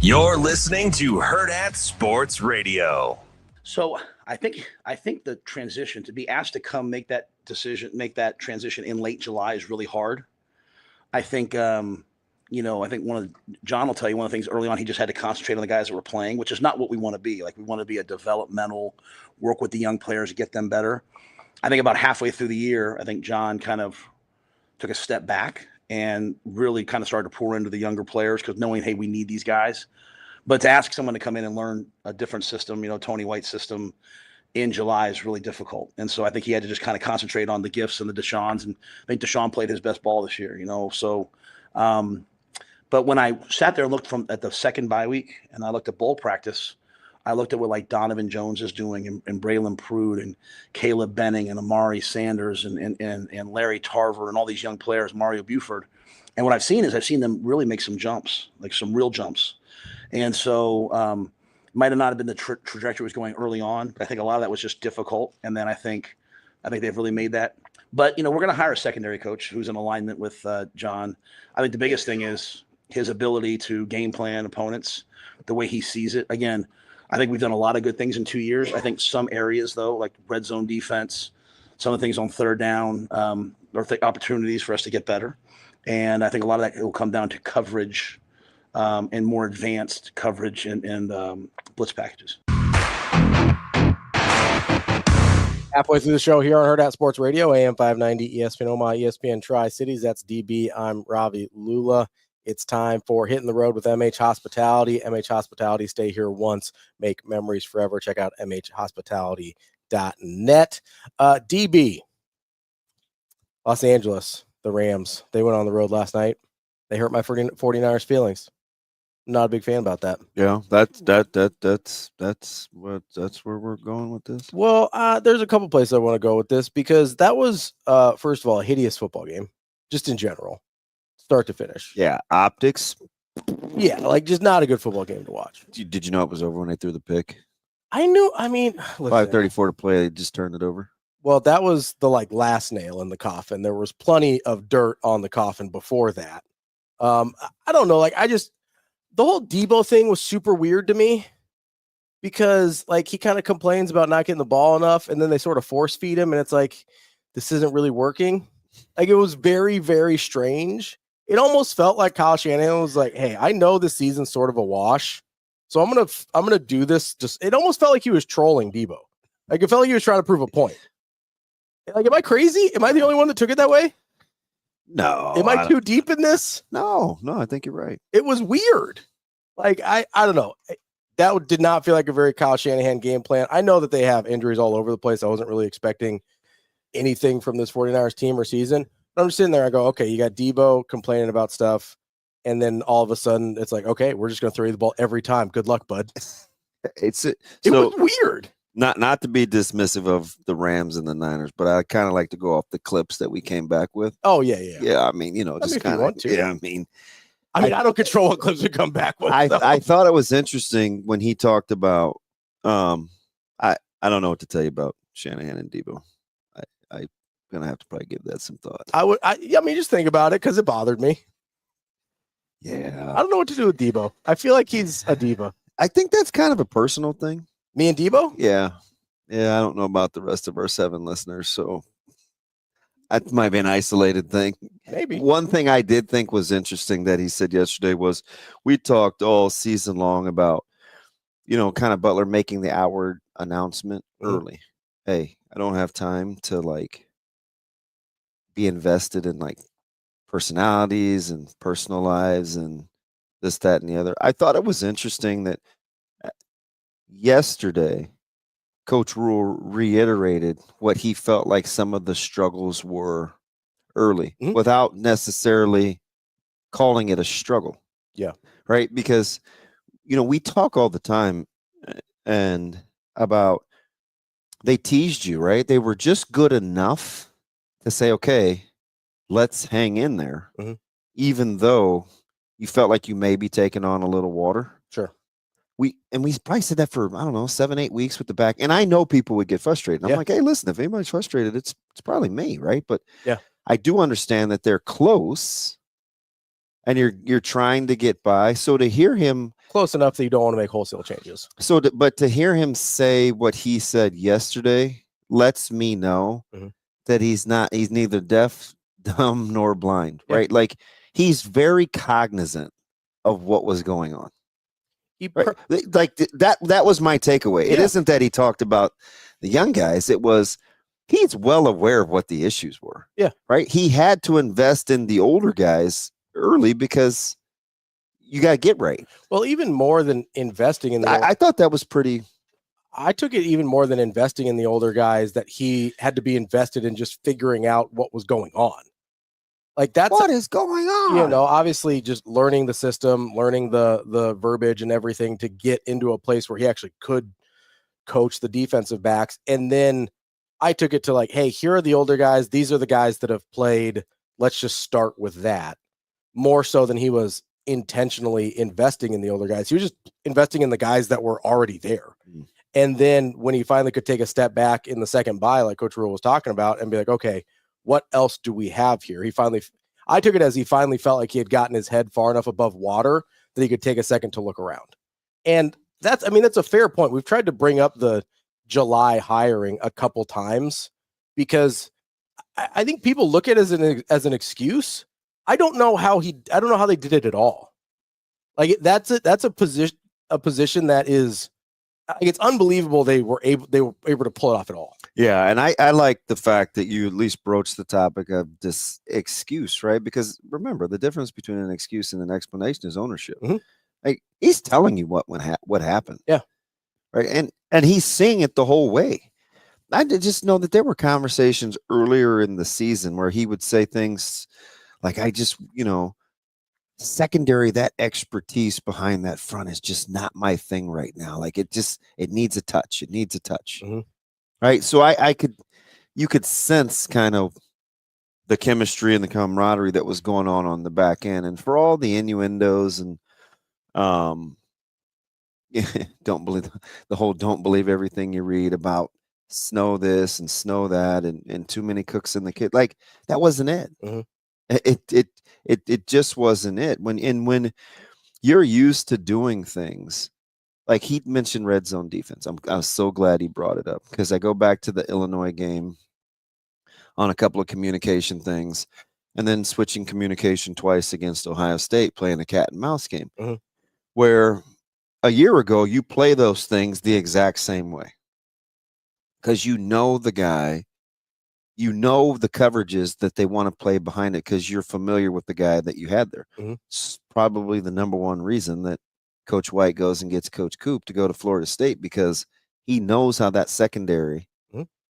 You're listening to Hurrdat Sports Radio. So I think the transition, to be asked to come make that transition in late July is really hard. I think, John will tell you one of the things early on, he just had to concentrate on the guys that were playing, which is not what we want to be. Like, we want to be a developmental, work with the young players to get them better. I think about halfway through the year, I think John kind of took a step back and really kind of started to pour into the younger players, because knowing, hey, we need these guys. But to ask someone to come in and learn a different system, Tony White's system, in July is really difficult. And so I think he had to just kind of concentrate on the gifts and the Deshaun's. And I think Deshaun played his best ball this year, So, but when I sat there and looked at the second bye week, and I looked at bowl practice, I looked at what like Donovan Jones is doing, and Braylon Prude and Caleb Benning and Amari Sanders and Larry Tarver and all these young players, Mario Buford. And what I've seen them really make some jumps, like some real jumps. And so might have not have been the trajectory was going early on. But I think a lot of that was just difficult. And then I think they've really made that. But, we're going to hire a secondary coach who's in alignment with John. I think the biggest thing is his ability to game plan opponents, the way he sees it. Again, I think we've done a lot of good things in 2 years. I think some areas, though, like red zone defense, some of the things on third down, are opportunities for us to get better. And I think a lot of that will come down to coverage and more advanced coverage and blitz packages. Halfway through the show here on Hurrdat Sports Radio, AM 590, ESPN Omaha, ESPN Tri-Cities. That's DB. I'm Ravi. Lulla. It's time for Hitting the Road with MH Hospitality. MH Hospitality, stay here once, make memories forever. Check out mhhospitality.net. DB, Los Angeles, the Rams, they went on the road last night. They hurt my 49ers feelings. Not a big fan about that. Yeah, that's where we're going with this. Well, there's a couple places I want to go with this because that was, first of all, a hideous football game, just in general, start to finish. Yeah, optics. Yeah, like just not a good football game to watch. Did you know it was over when they threw the pick? I knew. I mean, 5:34 to play. They just turned it over. Well, that was the last nail in the coffin. There was plenty of dirt on the coffin before that. I don't know. The whole Debo thing was super weird to me because he kind of complains about not getting the ball enough, and then they sort of force feed him, and it's like this isn't really working. It was very, very strange. It almost felt like Kyle Shanahan was like, "Hey, I know this season's sort of a wash, so I'm gonna do this." It almost felt like he was trolling Debo. It felt like he was trying to prove a point. Am I crazy? Am I the only one that took it that way? No. Am I too deep in this? No, I think you're right. It was weird. I don't know. That did not feel like a very Kyle Shanahan game plan. I know that they have injuries all over the place. I wasn't really expecting anything from this 49ers team or season. But I'm just sitting there. I go, okay, you got Debo complaining about stuff. And then all of a sudden it's like, okay, we're just going to throw you the ball every time. Good luck, bud. It was weird. Not to be dismissive of the Rams and the Niners, but I kind of like to go off the clips that we came back with. Oh, yeah. Yeah, I mean, just kind of. Yeah, I don't control what clips we come back with. I thought it was interesting when he talked about. I don't know what to tell you about Shanahan and Debo. I'm gonna have to probably give that some thought. Just think about it because it bothered me. Yeah, I don't know what to do with Debo. I feel like he's a diva. I think that's kind of a personal thing. Me and Debo? Yeah. I don't know about the rest of our 7 listeners, so that might be an isolated thing. Maybe. One thing I did think was interesting that he said yesterday was we talked all season long about, kind of Butler making the outward announcement early. Hey, I don't have time to be invested in personalities and personal lives and this, that, and the other. I thought it was interesting that yesterday, Coach Rule reiterated what he felt like some of the struggles were early without necessarily calling it a struggle. Yeah. Right. Because, we talk all the time and about they teased you, right? They were just good enough to say, okay, let's hang in there, even though you felt like you may be taking on a little water. Sure. We probably said that for, I don't know, 7-8 weeks with the back. And I know people would get frustrated. I'm like, hey, listen, if anybody's frustrated, it's probably me, right? But I do understand that they're close and you're trying to get by. So to hear him close enough that you don't want to make wholesale changes. But to hear him say what he said yesterday lets me know that he's neither deaf, dumb, nor blind, right? He's very cognizant of what was going on. That was my takeaway. It isn't that he talked about the young guys. It was he's well aware of what the issues were. Yeah. Right. He had to invest in the older guys early because you got to get right. Well, even more than investing in I thought that was pretty. I took it even more than investing in the older guys that he had to be invested in just figuring out what was going on. That's what is going on. Obviously just learning the system, learning the verbiage and everything to get into a place where he actually could coach the defensive backs. And then I took it to hey, here are the older guys. These are the guys that have played. Let's just start with that more so than he was intentionally investing in the older guys. He was just investing in the guys that were already there. And then when he finally could take a step back in the second bye, like Coach Rule was talking about, and be like, okay, what else do we have here? I took it as he finally felt like he had gotten his head far enough above water that he could take a second to look around. And that's a fair point. We've tried to bring up the July hiring a couple times because I think people look at it as an excuse. I don't know how they did it at all. That's a position that is, it's unbelievable they were able to pull it off at all. Yeah, and I like the fact that you at least broached the topic of this excuse, right? Because remember, the difference between an excuse and an explanation is ownership. He's telling you what happened. Yeah, right. And he's seeing it the whole way. I just know that there were conversations earlier in the season where he would say things like, I just, secondary, that expertise behind that front is just not my thing right now. Like it needs a touch. It needs a touch. Mm-hmm. Right. So you could sense kind of the chemistry and the camaraderie that was going on the back end. And for all the innuendos and, don't believe everything you read about snow this and snow that and too many cooks in the kitchen. Like that wasn't it. Mm-hmm. It just wasn't it. When you're used to doing things, like he mentioned red zone defense. I was so glad he brought it up because I go back to the Illinois game on a couple of communication things and then switching communication twice against Ohio State, playing a cat and mouse game where a year ago you play those things the exact same way because you know the guy, you know the coverages that they want to play behind it because you're familiar with the guy that you had there. It's probably the number one reason that Coach White goes and gets Coach Coop to go to Florida State because he knows how that secondary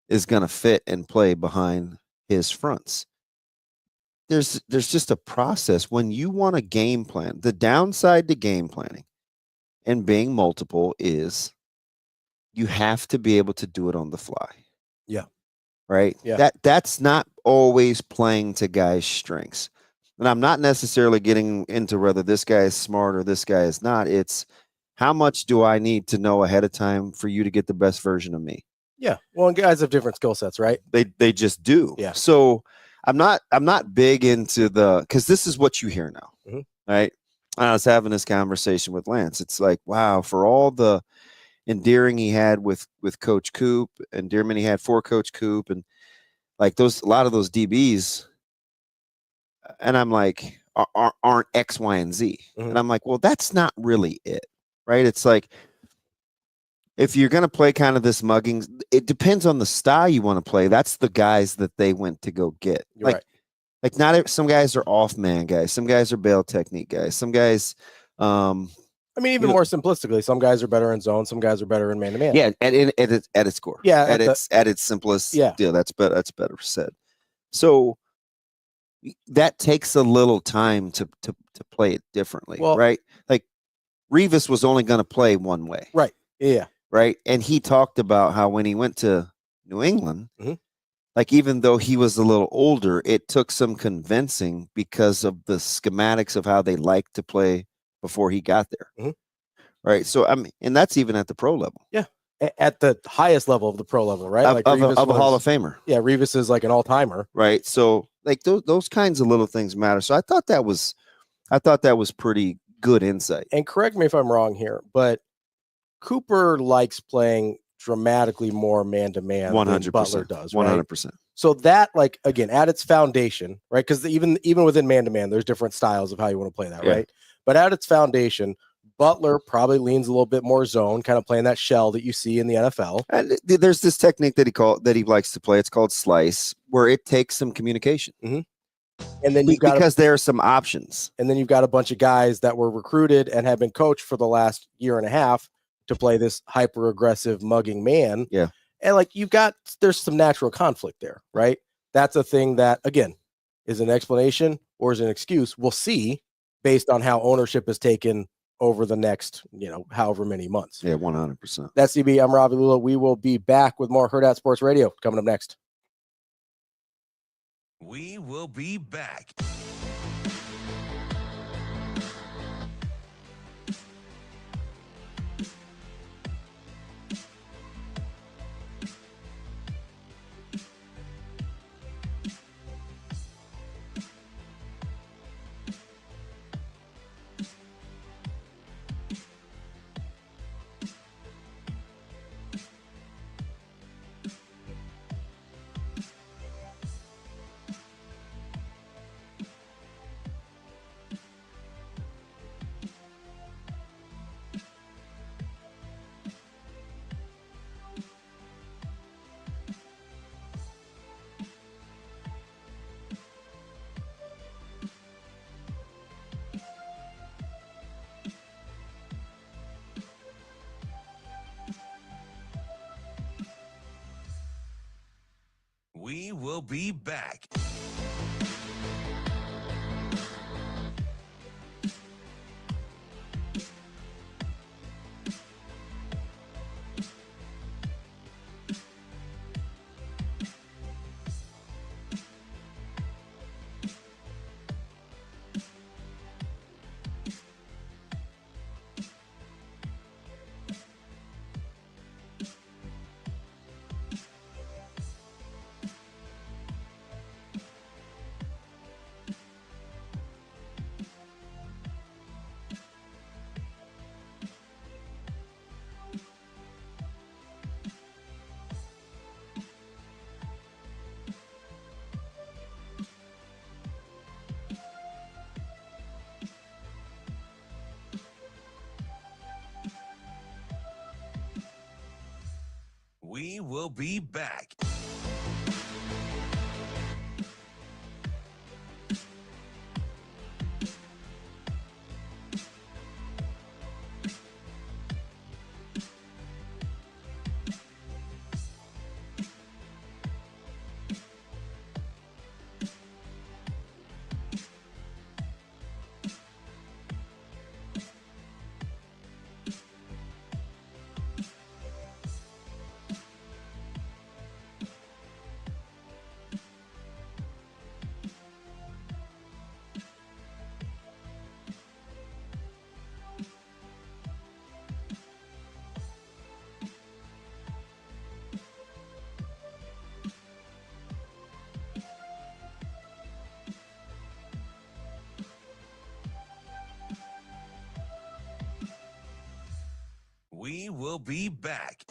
is going to fit and play behind his fronts. There's just a process when you want a game plan. The downside to game planning and being multiple is you have to be able to do it on the fly. Yeah. Right? Yeah. That's not always playing to guys' strengths. And I'm not necessarily getting into whether this guy is smart or this guy is not. It's how much do I need to know ahead of time for you to get the best version of me? Yeah. Well, and guys have different skill sets, right? They just do. Yeah. So I'm not big into because this is what you hear now. Right? I was having this conversation with Lance. It's like, wow, for all the endearing he had with Coach Coop, endearment he had for Coach Coop, and like a lot of those DBs, and I'm like, aren't X, Y, and Z. And I'm like, well, that's not really it, right? It's like, if you're going to play kind of this mugging, it depends on the style you want to play. That's the guys that they went to go get. You're right. Like some guys are off man guys. Some guys are bail technique guys. Some guys, I mean, even more simplistically, some guys are better in zone. Some guys are better in man-to-man. Yeah. At its core. Yeah. At its simplest. Yeah. That's better said. So that takes a little time to play it differently. Well, right. Like Revis was only going to play one way. Right. Yeah. Right. And he talked about how when he went to New England, like even though he was a little older, it took some convincing because of the schematics of how they like to play before he got there. Right. So and that's even at the pro level. Yeah. At the highest level of the pro level, right? Of a Hall of Famer. Yeah. Revis is like an all-timer. Right. So like those kinds of little things matter. So I thought that was pretty good insight. And correct me if I'm wrong here, but Cooper likes playing dramatically more man-to-man 100%, than Butler does. Right? 100%. So that, like, again, at its foundation, right? Because even within man-to-man, there's different styles of how you want to play that, right? But at its foundation, Butler probably leans a little bit more zone, kind of playing that shell that you see in the NFL. And there's this technique that he likes to play. It's called slice, where it takes some communication. And then because there are some options. And then you've got a bunch of guys that were recruited and have been coached for the last year and a half to play this hyper aggressive mugging man. Yeah. And like there's some natural conflict there, right? That's a thing that, again, is an explanation or is an excuse. We'll see based on how ownership is taken over the next, however many months. Yeah, 100%. That's CB. I'm Ravi Lulla. We will be back with more Hurrdat Sports Radio coming up next. We will be back. will be back. We will be back. We will be back.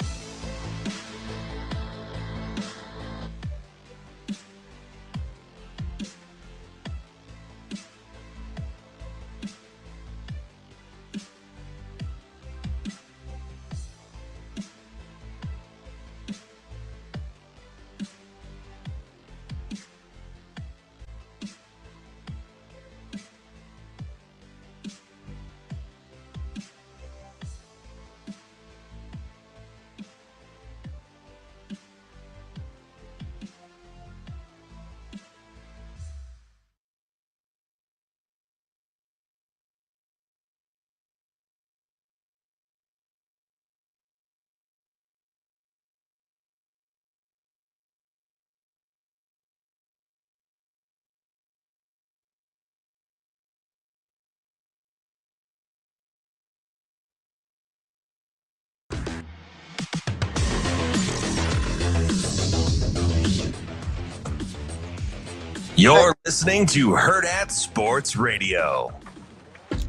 You're listening to Hurrdat Sports Radio.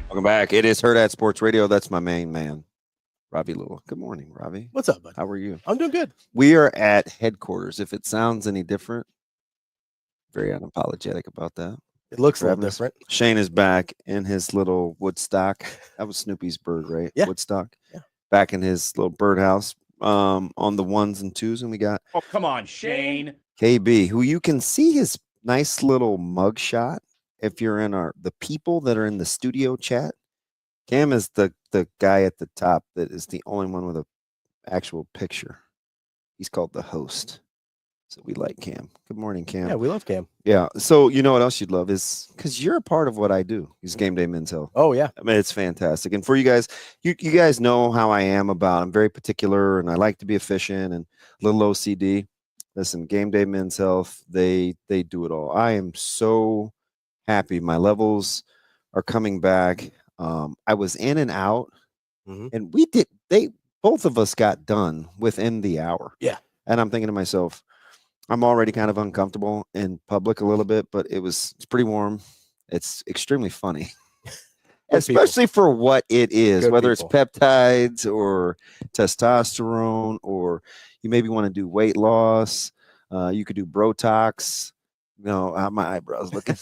Welcome back. It is Hurrdat Sports Radio. That's my main man, Ravi Lulla. Good morning, Ravi. What's up, bud? How are you? I'm doing good. We are at headquarters. If it sounds any different, very unapologetic about that. It looks a little different. Shane is back in his little Woodstock. That was Snoopy's bird, right? Yeah. Woodstock. Yeah. Back in his little birdhouse on the ones and twos. And we got Oh, come on, Shane. KB, who you can see his nice little mug shot if you're in the people that are in the studio chat. Cam is the guy at the top that is the only one with an actual picture. He's called the host. So we like Cam. Good morning, Cam. Yeah, we love Cam. Yeah. So you know what else you'd love is because you're a part of what I do. Is Game Day Men's Health. Oh yeah. I mean, it's fantastic. And for you guys, you guys know how I am about. I'm very particular and I like to be efficient and a little OCD. Listen, Game Day Men's Health, they do it all. I am so happy. My levels are coming back. I was in and out, and both of us got done within the hour. Yeah. And I'm thinking to myself, I'm already kind of uncomfortable in public a little bit, but it's pretty warm. It's extremely funny. Especially for what it is, whether it's peptides or testosterone, or you maybe want to do weight loss. You could do Botox. No, my eyebrows looking.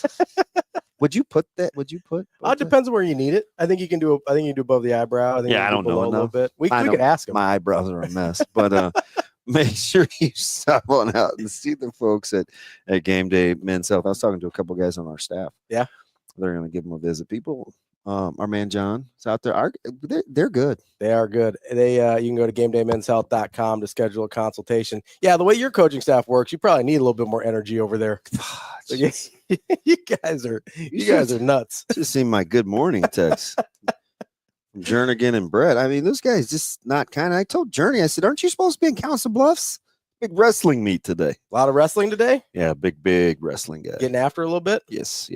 Would you put that? Would you put? It depends on where you need it. I think you can do. I think you do above the eyebrow. I think I don't know a little bit. We could ask him. My eyebrows are a mess, but make sure you stop on out and see the folks at Game Day Men's Health. I was talking to a couple guys on our staff. Yeah. They're going to give him a visit. People, our man John is out there. They're good. They are good. They you can go to GameDayMen'sHealth.com to schedule a consultation. Yeah, the way your coaching staff works, you probably need a little bit more energy over there. So you guys are nuts. Just seen my good morning text from Jernigan and Brett. I mean, those guys just not kind of. I told Journey, I said, "Aren't you supposed to be in Council Bluffs? Big wrestling meet today. A lot of wrestling today. Yeah, big wrestling guy. Getting after a little bit. Yes.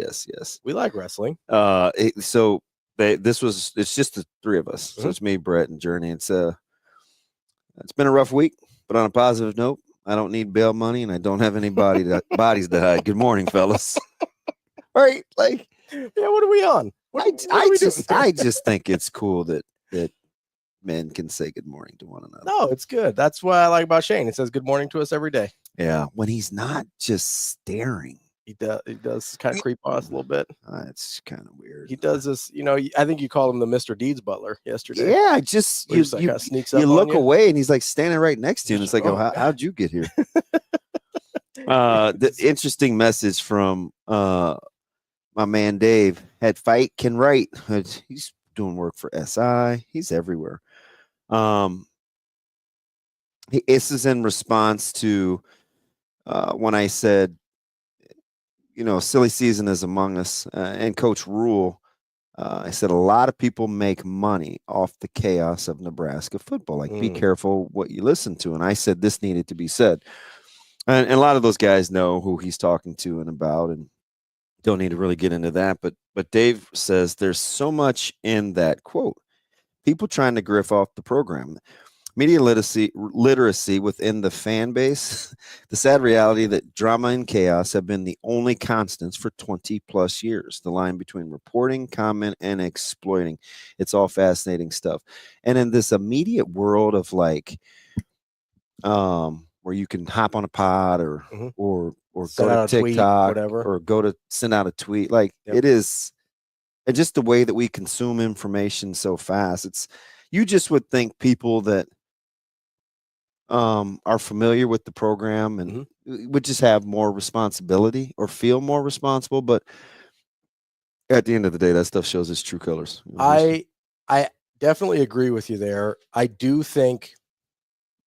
We like wrestling. It's just the three of us. So it's me, Brett, and Journey. It's been a rough week, but on a positive note, I don't need bail money, and I don't have any bodies to hide. Good morning, fellas. Right? Like, yeah, what are we on? I just think it's cool that men can say good morning to one another. No, it's good. That's what I like about Shane. He says good morning to us every day. Yeah, when he's not just staring. He does kind of creep on us a little bit. It's kind of weird. He does this, I think you called him the Mr. Deeds butler yesterday. Yeah, you look away and he's like standing right next to you. And it's like, how'd you get here? The interesting message from my man Dave. Had fight, can write. He's doing work for SI. He's everywhere. This is in response to when I said, silly season is among us, and Coach Rule. I said a lot of people make money off the chaos of Nebraska football. Like, be careful what you listen to. And I said this needed to be said. And a lot of those guys know who he's talking to and about, and don't need to really get into that. But Dave says there's so much in that quote. People trying to griff off the program. Media literacy within the fan base. The sad reality that drama and chaos have been the only constants for 20+ years. The line between reporting, comment, and exploiting. It's all fascinating stuff. And in this immediate world of like, where you can hop on a pod or go to TikTok, whatever, or go to send out a tweet. Like it is, and just the way that we consume information so fast. You just would think people that are familiar with the program and would just have more responsibility or feel more responsible. But at the end of the day, that stuff shows its true colors. I definitely agree with you there. I do think,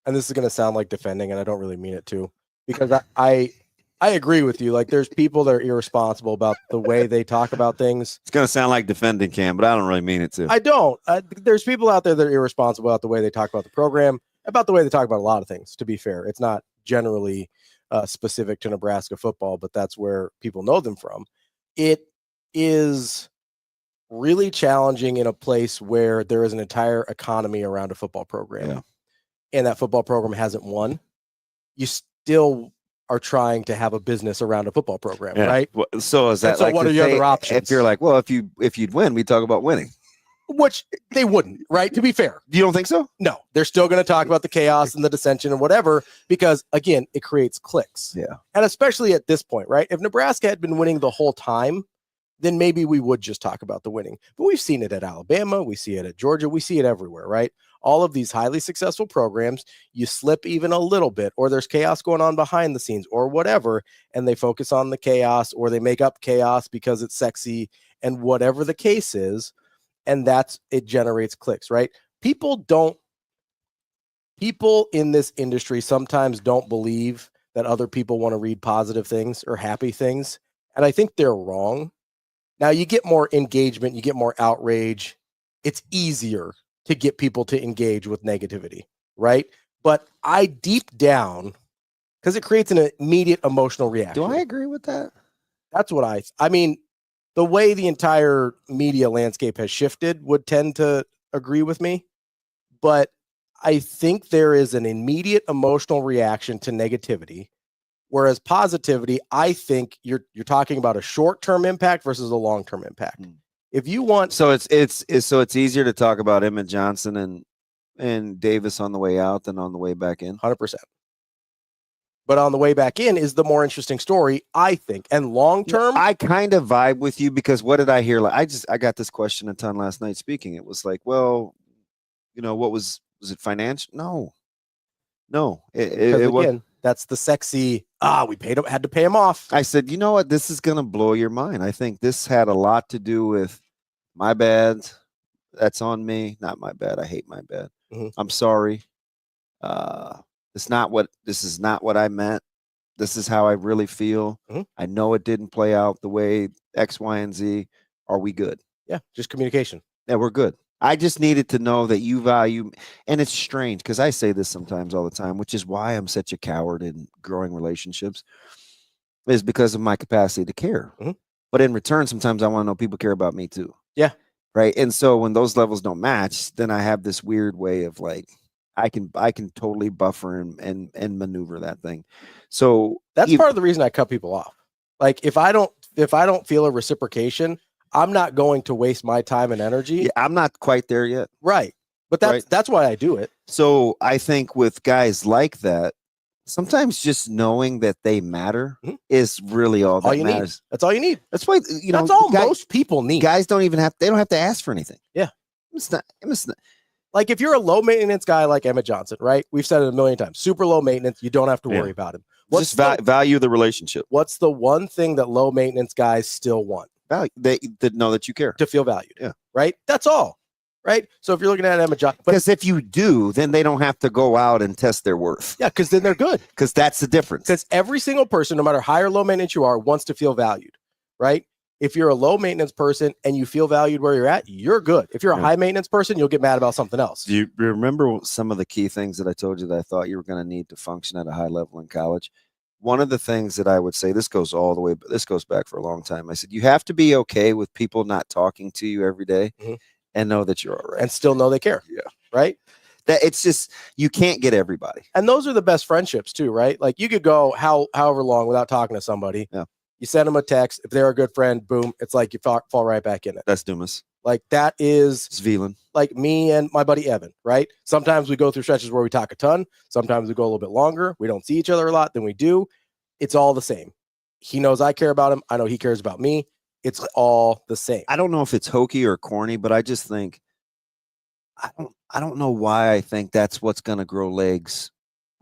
and this is going to sound like defending, and I don't really mean it to, because I agree with you. Like, there's people that are irresponsible about the way they talk about things. It's going to sound like defending, Cam, but I don't really mean it to. I don't. There's people out there that are irresponsible about the way they talk about the program, about the way they talk about a lot of things, to be fair. It's not generally specific to Nebraska football, but that's where people know them from. It is really challenging in a place where there is an entire economy around a football program, and that football program hasn't won. You still are trying to have a business around a football program, right? So is that like, what are your other options? If you're like, well, if you'd win, we talk about winning. Which they wouldn't, right? To be fair. You don't think so? No, they're still going to talk about the chaos and the dissension and whatever, because again, it creates clicks. Yeah. And especially at this point, right? If Nebraska had been winning the whole time, then maybe we would just talk about the winning. But we've seen it at Alabama. We see it at Georgia. We see it everywhere, right? All of these highly successful programs, you slip even a little bit, or there's chaos going on behind the scenes or whatever, and they focus on the chaos, or they make up chaos because it's sexy, and whatever the case is. And it generates clicks, right? People in this industry sometimes don't believe that other people want to read positive things or happy things. And I think they're wrong. Now, you get more engagement, you get more outrage. It's easier to get people to engage with negativity, right? But I deep down, because it creates an immediate emotional reaction. Do I agree with that? That's what I mean, the way the entire media landscape has shifted would tend to agree with me. But I think there is an immediate emotional reaction to negativity, whereas positivity, I think you're talking about a short-term impact versus a long-term impact. If you want, so it's easier to talk about Emmett Johnson and Davis on the way out than on the way back in. 100%. But on the way back in is the more interesting story, I think. And long-term, I kind of vibe with you, because what did I hear? Like, I got this question a ton last night speaking. It was like, well, what was it financial? No, it wasn't. That's the sexy, we had to pay him off. I said, you know what? This is going to blow your mind. I think this had a lot to do with my bad. That's on me. Not my bad. I hate my bad. Mm-hmm. I'm sorry. This is not what I meant. This is how I really feel. Mm-hmm. I know it didn't play out the way X, Y, and Z. Are we good? Yeah, just communication. Yeah, we're good. I just needed to know that you value, and it's strange because I say this sometimes all the time, which is why I'm such a coward in growing relationships, is because of my capacity to care. Mm-hmm. But in return, sometimes I want to know people care about me too. Yeah. Right. And so when those levels don't match, then I have this weird way of like, I can totally buffer and maneuver that thing. So that's part of the reason I cut people off. Like if I don't feel a reciprocation, I'm not going to waste my time and energy. Yeah, I'm not quite there yet. Right. But that's why I do it. So I think with guys like that, sometimes just knowing that they matter is really all that matters. That's all you need. That's why, that's all most people need. Guys don't have to ask for anything. Yeah. It's not. Like if you're a low maintenance guy like Emmett Johnson, right? We've said it a million times. Super low maintenance. You don't have to worry about him. Just value the relationship. What's the one thing that low maintenance guys still want? Value. They know that you care. To feel valued. Yeah. Right? That's all. Right? So if you're looking at Emmett Johnson. Because if you do, then they don't have to go out and test their worth. Yeah, because then they're good. Because that's the difference. Because every single person, no matter high or low maintenance you are, wants to feel valued. Right? If you're a low maintenance person and you feel valued where you're at, you're good. If you're a high maintenance person, you'll get mad about something else. Do you remember some of the key things that I told you that I thought you were going to need to function at a high level in college? One of the things that I would say, this goes back for a long time. I said, you have to be okay with people not talking to you every day and know that you're all right. And still know they care. Yeah. Right? That it's just, you can't get everybody. And those are the best friendships too, right? Like you could go however long without talking to somebody. Yeah. You send them a text. If they're a good friend, boom, it's like you fall right back in it. That's Dumas. Like that is Zvelan. Like me and my buddy Evan, right? Sometimes we go through stretches where we talk a ton. Sometimes we go a little bit longer. We don't see each other a lot than we do. It's all the same. He knows I care about him. I know he cares about me. It's all the same. I don't know if it's hokey or corny, but I just think I don't know why I think that's what's going to grow legs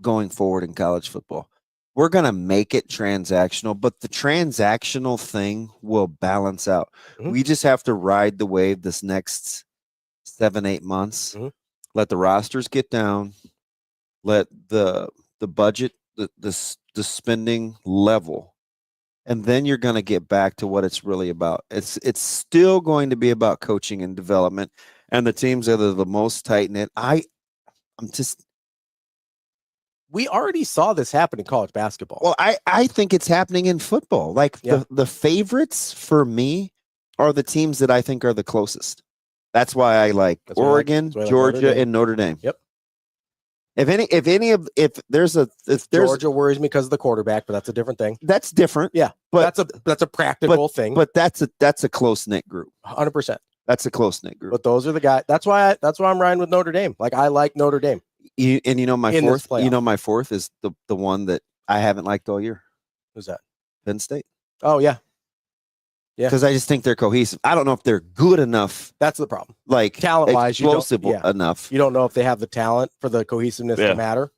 going forward in college football. We're going to make it transactional, but the transactional thing will balance out. We just have to ride the wave this next 7-8 months. Let the rosters get down. Let the budget, the spending level. And then you're going to get back to what it's really about. It's still going to be about coaching and development. And the teams that are the most tight-knit, we already saw this happen in college basketball. Well, I think it's happening in football. Like the favorites for me are the teams that I think are the closest. That's why I like Oregon, Georgia, and Notre Dame. Yep. If there's Georgia worries me because of the quarterback, but that's a different thing. That's different. Yeah, but that's a practical thing. But that's a close knit group. 100%. That's a close knit group. But those are the guys. That's why I'm riding with Notre Dame. Like I like Notre Dame. My fourth is the one that I haven't liked all year. Who's that? Penn State. Oh yeah. Yeah. Because I just think they're cohesive. I don't know if they're good enough. That's the problem. Like talent-wise, explosive enough. You don't know if they have the talent for the cohesiveness to matter,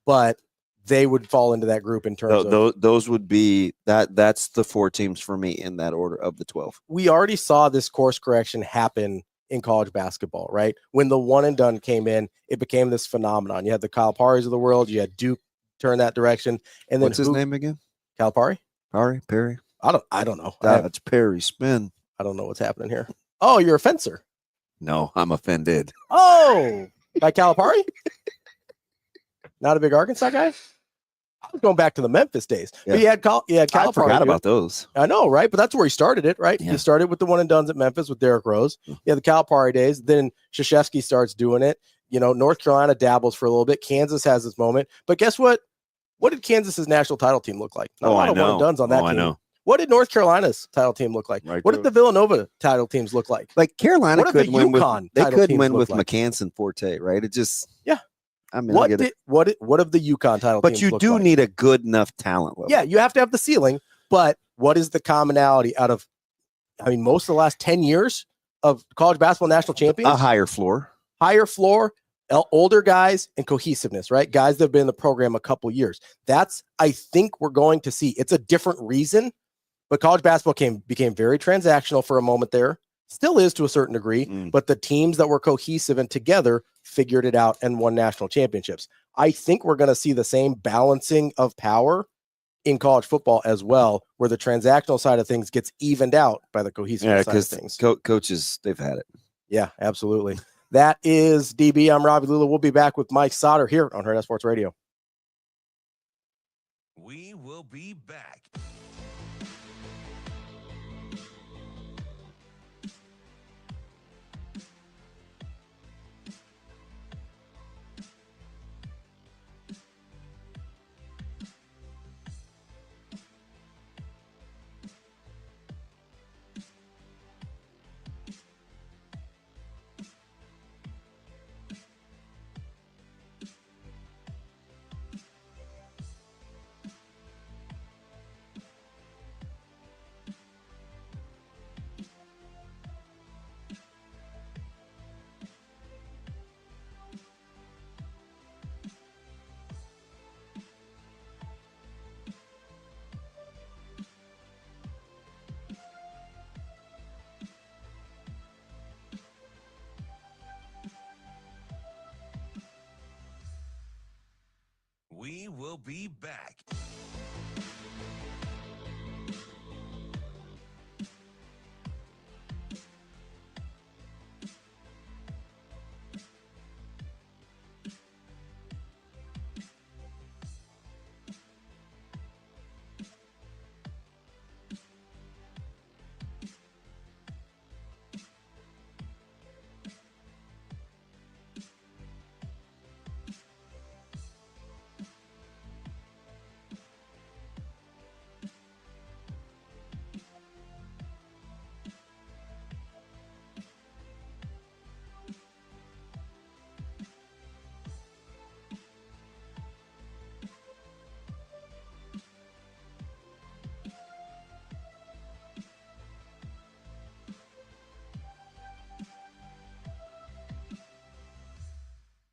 but they would fall into that group in terms of those would be that's the 4 teams for me in that order of the 12. We already saw this course correction happen in college basketball, right? When the one and done came in, it became this phenomenon. You had the Calipari's of the world, you had Duke turn that direction, and then what's his name again? Calipari? Perry. I don't know. That's Perry spin. I don't know what's happening here. Oh, you're a fencer. No, I'm offended. Oh, by Calipari? Not a big Arkansas guy? I was going back to the Memphis days. Yeah. But you had Calipari. I forgot about those. I know, right? But that's where he started it, right? Yeah. He started with the one and dones at Memphis with Derrick Rose. Yeah, the Calipari days. Then Krzyzewski starts doing it. You know, North Carolina dabbles for a little bit. Kansas has this moment. But guess what? What did Kansas's national title team look like? Not a lot of one and dones on that team. I know. What did North Carolina's title team look like? Right, what did the Villanova title teams look like? Like Carolina could win with like? McCann Forte, right? It just I mean, what of the UConn title but teams you look do like? need a good enough talent level. Yeah, you have to have the ceiling, but what is the commonality out of most of the last 10 years of college basketball national champions? A higher floor. older guys and cohesiveness, right? Guys that have been in the program a couple years. That's, I think we're going to see. It's a different reason, but college basketball became very transactional for a moment there. Still is to a certain degree, but the teams that were cohesive and together figured it out and won national championships. I think we're going to see the same balancing of power in college football as well, where the transactional side of things gets evened out by the cohesive side of things. Coaches, they've had it. Yeah, absolutely. That is DB. I'm Ravi Lulla. We'll be back with Mike Sautter here on Hurrdat Sports Radio. We will be back. We will be back.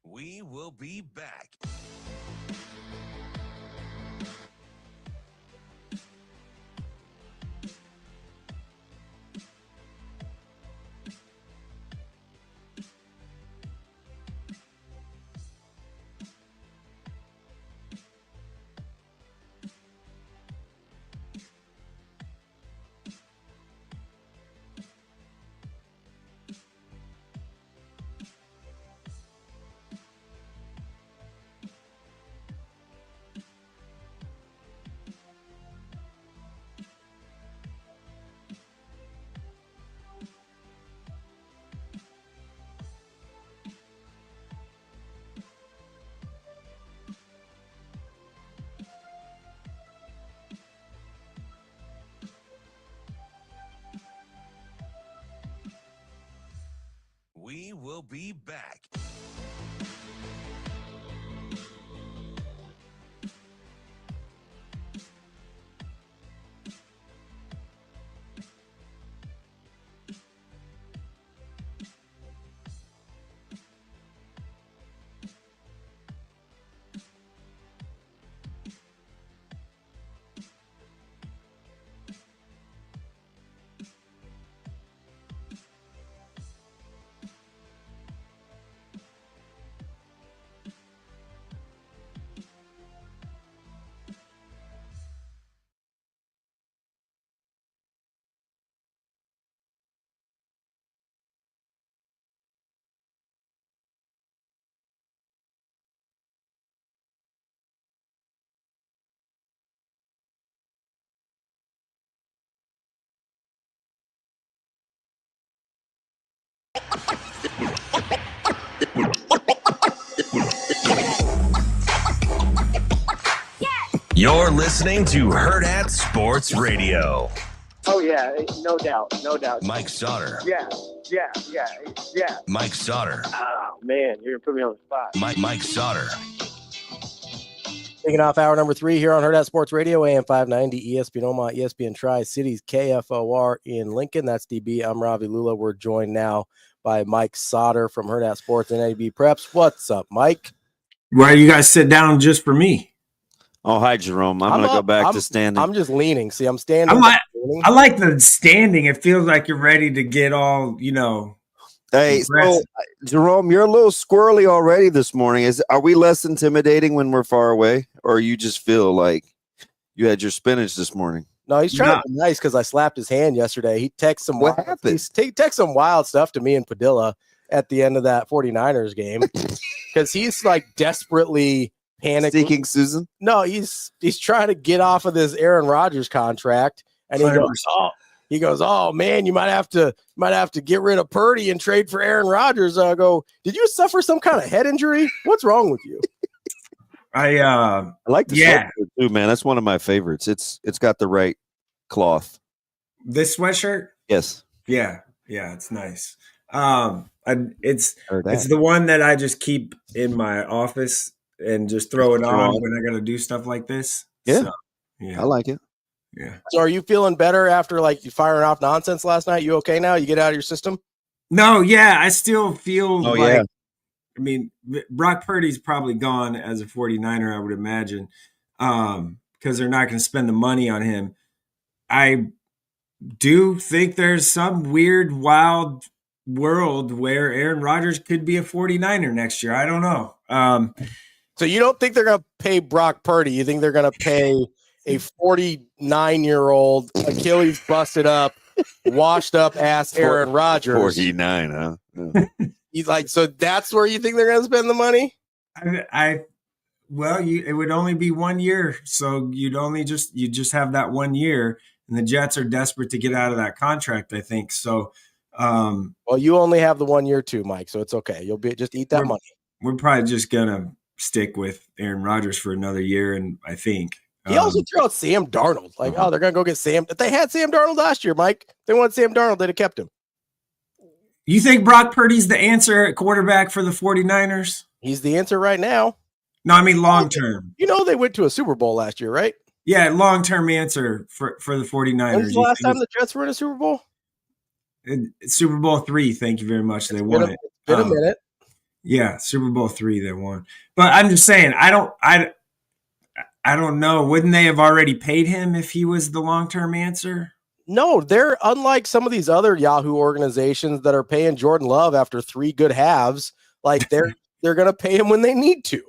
We will be back. We will be back. You're listening to Hurrdat Sports Radio. Oh, yeah, no doubt, no doubt. Mike Sautter. Yeah. Mike Sautter. Oh, man, you're going to put me on the spot. Mike Sautter. Taking off hour number 3 here on Hurrdat Sports Radio, AM 590, ESPN Omaha, ESPN Tri-Cities, KFOR in Lincoln. That's DB. I'm Ravi Lulla. We're joined now by Mike Sautter from Hurrdat Sports and AB Preps. What's up, Mike? Why you guys sit down just for me? Oh, hi, Jerome. I'm going to go back to standing. I'm just leaning. See, I'm standing. I like the standing. It feels like you're ready to get all, Hey, so, Jerome, you're a little squirrely already this morning. Are we less intimidating when we're far away, or you just feel like you had your spinach this morning? No, he's trying to be nice because I slapped his hand yesterday. He texted some What happened? He texted some wild stuff to me and Padilla at the end of that 49ers game because he's like desperately panicking. Seeking Susan? No, he's trying to get off of this Aaron Rodgers contract, and he goes, oh man, you might have to get rid of Purdy and trade for Aaron Rodgers. I go, did you suffer some kind of head injury? What's wrong with you? I like the sweatshirt too, man. That's one of my favorites. It's got the right cloth. This sweatshirt? Yes. Yeah, it's nice. It's the one that I just keep in my office and just throw it on when I got to do stuff like this. Yeah. So, yeah. I like it. Yeah. So are you feeling better after like you firing off nonsense last night? You okay now? You get out of your system? No, yeah, I still feel yeah. I mean, Brock Purdy's probably gone as a 49er, I would imagine, because they're not going to spend the money on him. I do think there's some weird, wild world where Aaron Rodgers could be a 49er next year. I don't know. So you don't think they're going to pay Brock Purdy? You think they're going to pay a 49-year-old Achilles busted up, washed up ass Aaron Rodgers? 49, huh? Yeah. He's like, so that's where you think they're going to spend the money? It would only be 1 year, so you just have that 1 year, and the Jets are desperate to get out of that contract, I think. So, well, you only have the 1 year too, Mike, so it's okay. You'll just eat that money. We're probably just gonna stick with Aaron Rodgers for another year, and I think he also threw out Sam Darnold. Like, they're gonna go get Sam. If they had Sam Darnold last year, Mike, if they wanted Sam Darnold, they'd have kept him. You think Brock Purdy's the answer at quarterback for the 49ers? He's the answer right now. No, I mean long-term. You know they went to a Super Bowl last year, right? Yeah, long-term answer for the 49ers. When's the last time the Jets were in a Super Bowl? Super Bowl III, thank you very much. They won it. It's been a minute. Yeah, Super Bowl III they won. But I'm just saying, I don't know. Wouldn't they have already paid him if he was the long-term answer? No, they're unlike some of these other Yahoo organizations that are paying Jordan Love after 3 good halves. Like they're going to pay him when they need to.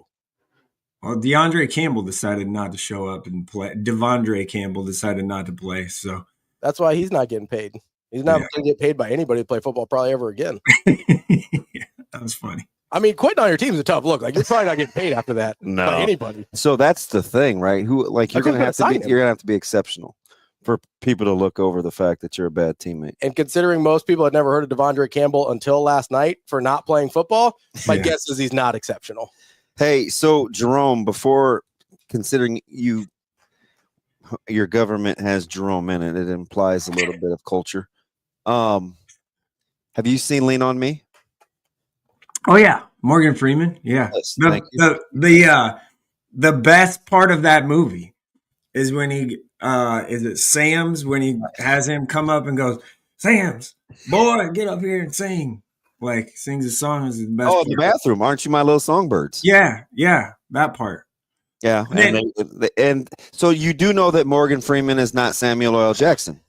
Well, DeAndre Campbell decided not to show up and play. Devondre Campbell decided not to play. So that's why he's not getting paid. He's not going to get paid by anybody to play football probably ever again. Yeah, that was funny. I mean, quitting on your team is a tough look. Like you're probably not getting paid after that by anybody. So that's the thing, right? You're going to have to be exceptional for people to look over the fact that you're a bad teammate. And considering most people had never heard of Devondre Campbell until last night for not playing football, my guess is he's not exceptional. Hey, so Jerome, before considering your government has Jerome in it, it implies a little bit of culture. Have you seen Lean on Me? Oh yeah, Morgan Freeman. Yeah, yes, the best part of that movie is when he is it Sam's when he has him come up and goes, Sam's boy, get up here and sing. Like sings a song is the best. Oh, the bathroom, aren't you my little songbirds? Yeah, that part. Yeah, and so you do know that Morgan Freeman is not Samuel L. Jackson.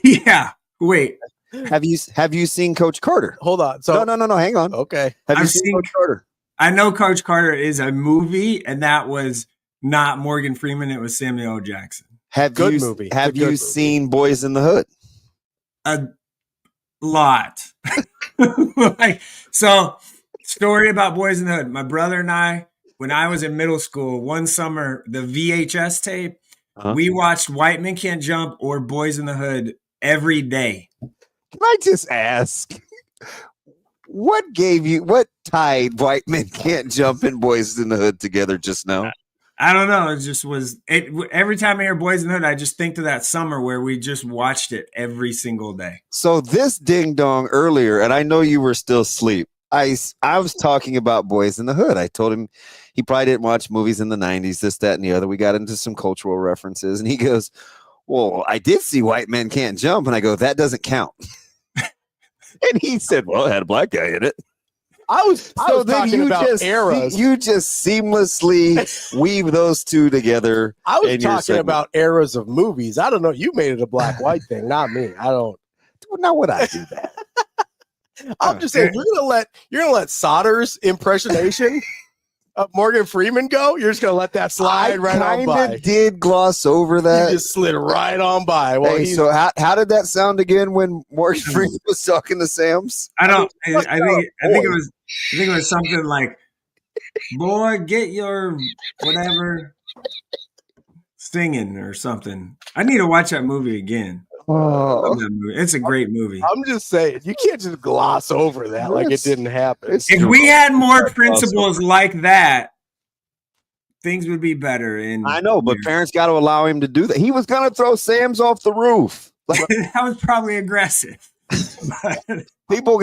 Yeah. Wait. Have you seen Coach Carter? Hold on. So no. Hang on. Okay. Have you seen Coach Carter? I know Coach Carter is a movie, and that was not Morgan Freeman. It was Samuel L. Jackson. Have you seen Boys in the Hood? A lot. So, story about Boys in the Hood. My brother and I, when I was in middle school, one summer, the VHS tape, we watched White Men Can't Jump or Boys in the Hood every day. Can I just ask, what tied White Men Can't Jump and Boys in the Hood together just now? I don't know. It just was every time I hear Boys in the Hood, I just think to that summer where we just watched it every single day. So this ding dong earlier, and I know you were still asleep. I was talking about Boys in the Hood. I told him he probably didn't watch movies in the 90s, this, that, and the other. We got into some cultural references, and he goes, well, I did see White Men Can't Jump. And I go, that doesn't count. And he said, "Well, it had a black guy in it." I was talking about eras. You just seamlessly weave those two together. I was talking about eras of movies. I don't know. You made it a black-white thing, not me. I don't. Not would I do that. I'm just saying, you're gonna let Sautter's impersonation of Morgan Freeman go. You're just gonna let that slide right on by. I did gloss over that. You just slid right on by. Well, hey, so how did that sound again when Morgan Freeman was talking to Sam's? I think it was something like, "Boy, get your whatever singing or something." I need to watch that movie again. Oh, it's a great movie. I'm just saying, you can't just gloss over that like it didn't happen. If we had more principles like that, things would be better. I know, but parents got to allow him to do that. He was going to throw Sam's off the roof. That was probably aggressive. People.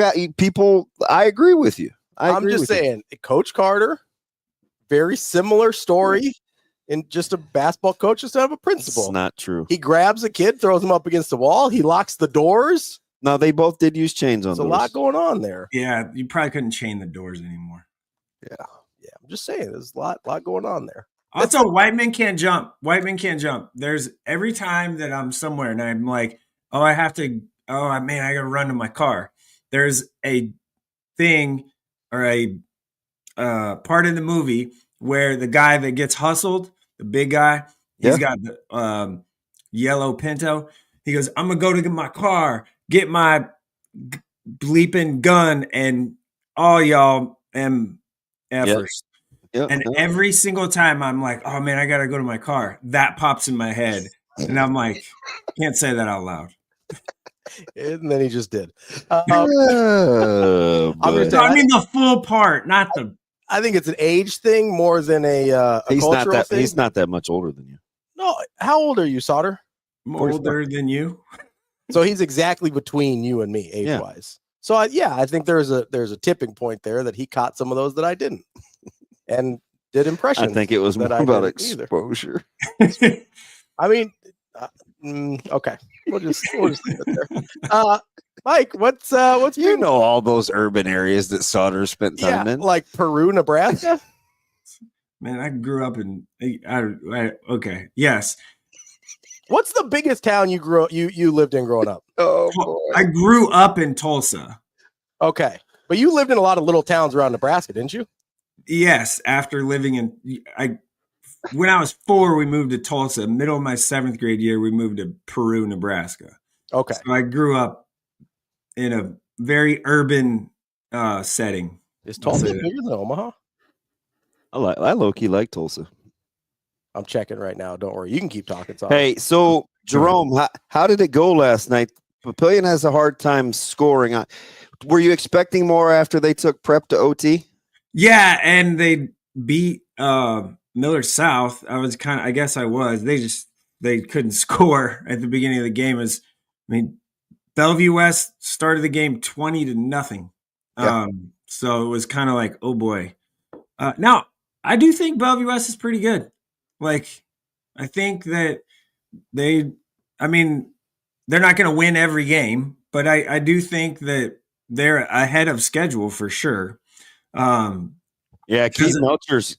I agree with you. I'm just saying, Coach Carter, very similar story. And just a basketball coach instead of a principal. It's not true. He grabs a kid, throws him up against the wall. He locks the doors. No, they both did use chains on There's doors. a lot going on there. Yeah, you probably couldn't chain the doors anymore. Yeah. I'm just saying, there's a lot going on there. Also, white men can't jump. White men can't jump. There's every time that I'm somewhere and I'm like, I got to run to my car. There's a thing or a part in the movie where the guy that gets hustled, the big guy, he's got the yellow Pinto. He goes, "I'm going to go to get my car, get my bleeping gun, and all y'all MFers." And every single time I'm like, "Oh, man, I got to go to my car." That pops in my head. And I'm like, can't say that out loud. And then he just did. I mean the full part, not the... I think it's an age thing more than a cultural thing. He's not that much older than you. No, how old are you, Sautter? I'm older than you. So he's exactly between you and me, age-wise. So I think there's a tipping point there that he caught some of those that I didn't, and did impressions. I think it was more about exposure. I mean, okay, we'll just leave it there. Mike, what's you know all those urban areas that Sautter spent time in, like Peru, Nebraska? Man, I grew up in. Okay, yes. What's the biggest town you lived in growing up? Oh boy, I grew up in Tulsa. Okay, but you lived in a lot of little towns around Nebraska, didn't you? Yes. After living when I was 4, we moved to Tulsa. Middle of my 7th grade year, we moved to Peru, Nebraska. Okay, so I grew up in a very urban setting. Is Tulsa bigger than Omaha? I low-key like Tulsa. I'm checking right now. Don't worry. You can keep talking. Hey, so Jerome, how did it go last night? Papillion has a hard time scoring. Were you expecting more after they took prep to OT? Yeah, and they beat Miller South. I guess I was. They couldn't score at the beginning of the game. Bellevue West started the game 20-0. Yeah. So it was kind of like, oh boy. Now I do think Bellevue West is pretty good. I think that they're not going to win every game, but I do think that they're ahead of schedule for sure. Keith Melchers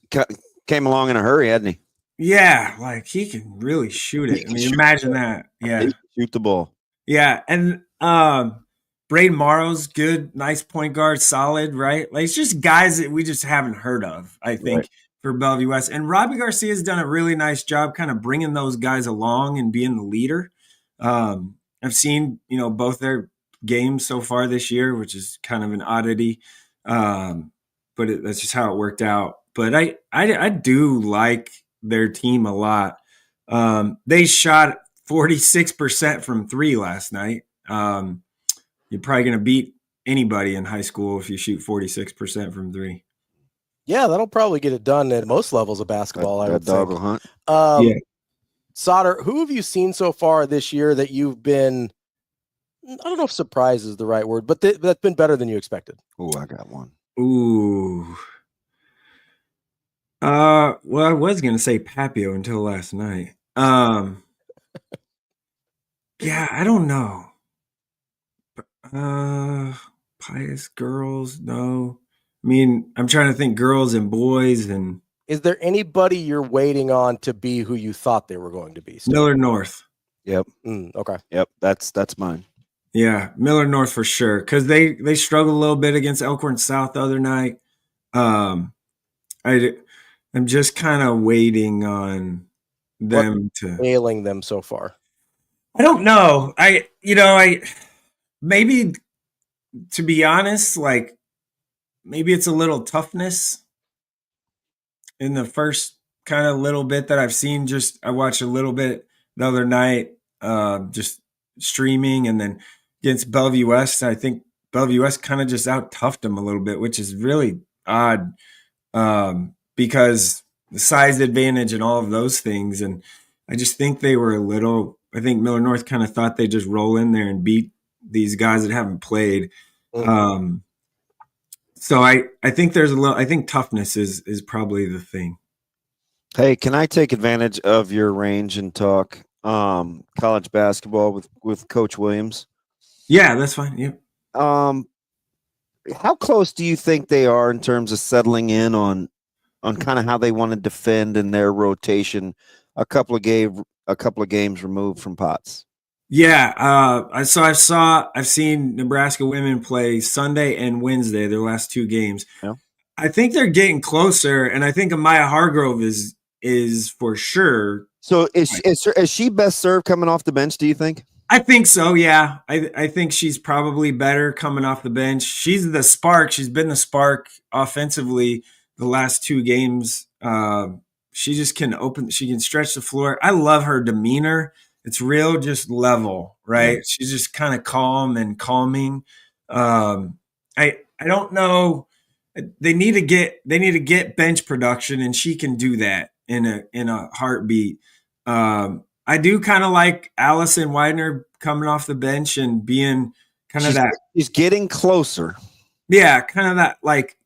came along in a hurry, hadn't he? Yeah, he can really shoot it. Imagine that. Yeah, shoot the ball. Yeah, and Braden Morrow's good, nice point guard, solid, right? It's just guys that we just haven't heard of, I think. Right. For Bellevue West. And Robbie Garcia's done a really nice job kind of bringing ththose guys along and being the leader. I've seen, both their games so far this year, which is kind of an oddity. But that's just how it worked out. But I do like their team a lot. They shot 46% from 3 last night. You're probably going to beat anybody in high school if you shoot 46% from 3. Yeah, that'll probably get it done at most levels of basketball. I would dog think. Will hunt. Yeah. Sautter, who have you seen so far this year that you've been? I don't know if surprise is the right word, but that's been better than you expected. Oh, I got one. Ooh. Well, I was gonna say Papio until last night. Yeah, I don't know. Pious girls, no. I mean, I'm trying to think girls and boys. And is there anybody you're waiting on to be who you thought they were going to be? Still? Miller North. Yep. Okay. Yep. That's mine. Yeah, Miller North for sure, because they struggled a little bit against Elkhorn South the other night. I'm just kind of waiting on them to failing them so far. I don't know. Maybe, to be honest, like maybe it's a little toughness in the first kind of little bit that I've seen. Just I watched a little bit the other night, just streaming, and then against Bellevue West, I think Bellevue West kind of just out-toughed them a little bit, which is really odd because the size advantage and all of those things. And I just think they were I think Miller North kind of thought they'd just roll in there and beat these guys that haven't played. So I think I think toughness is probably the thing. Hey, can I take advantage of your range and talk college basketball with Coach Williams? Yeah, that's fine. Yeah. How close do you think they are in terms of settling in on kind of how they want to defend in their rotation? A couple of games removed from Potts. Yeah, I've seen Nebraska women play Sunday and Wednesday, their last two games. Yeah. I think they're getting closer, and I think Amaya Hargrove is for sure. So is she best served coming off the bench, do you think? I think so, yeah. I think she's probably better coming off the bench. She's the spark. She's been the spark offensively the last two games. She just she can stretch the floor. I love her demeanor. It's real, just level, right? Yeah. She's just kind of calm and calming. I don't know. They need to get bench production, and she can do that in a heartbeat. I do kind of like Allison Widener coming off the bench and being kind of that. She's getting closer. Yeah, kind of that, like,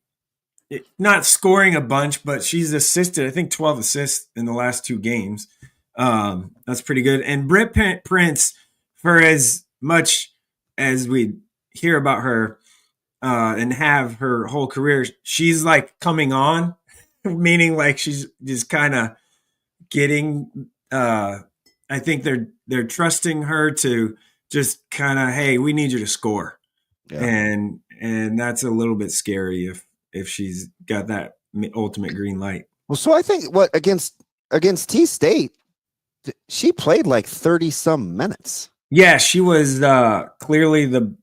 not scoring a bunch, but she's assisted, I think 12 assists in the last two games. That's pretty good. And Britt Prince, for as much as we hear about her and have her whole career, she's like coming on, meaning like she's just kind of getting I think they're trusting her to just kind of, hey, we need you to score. Yeah. And that's a little bit scary if she's got that ultimate green light. Well, so I think against T-State, she played like 30 some minutes. Yeah, she was clearly the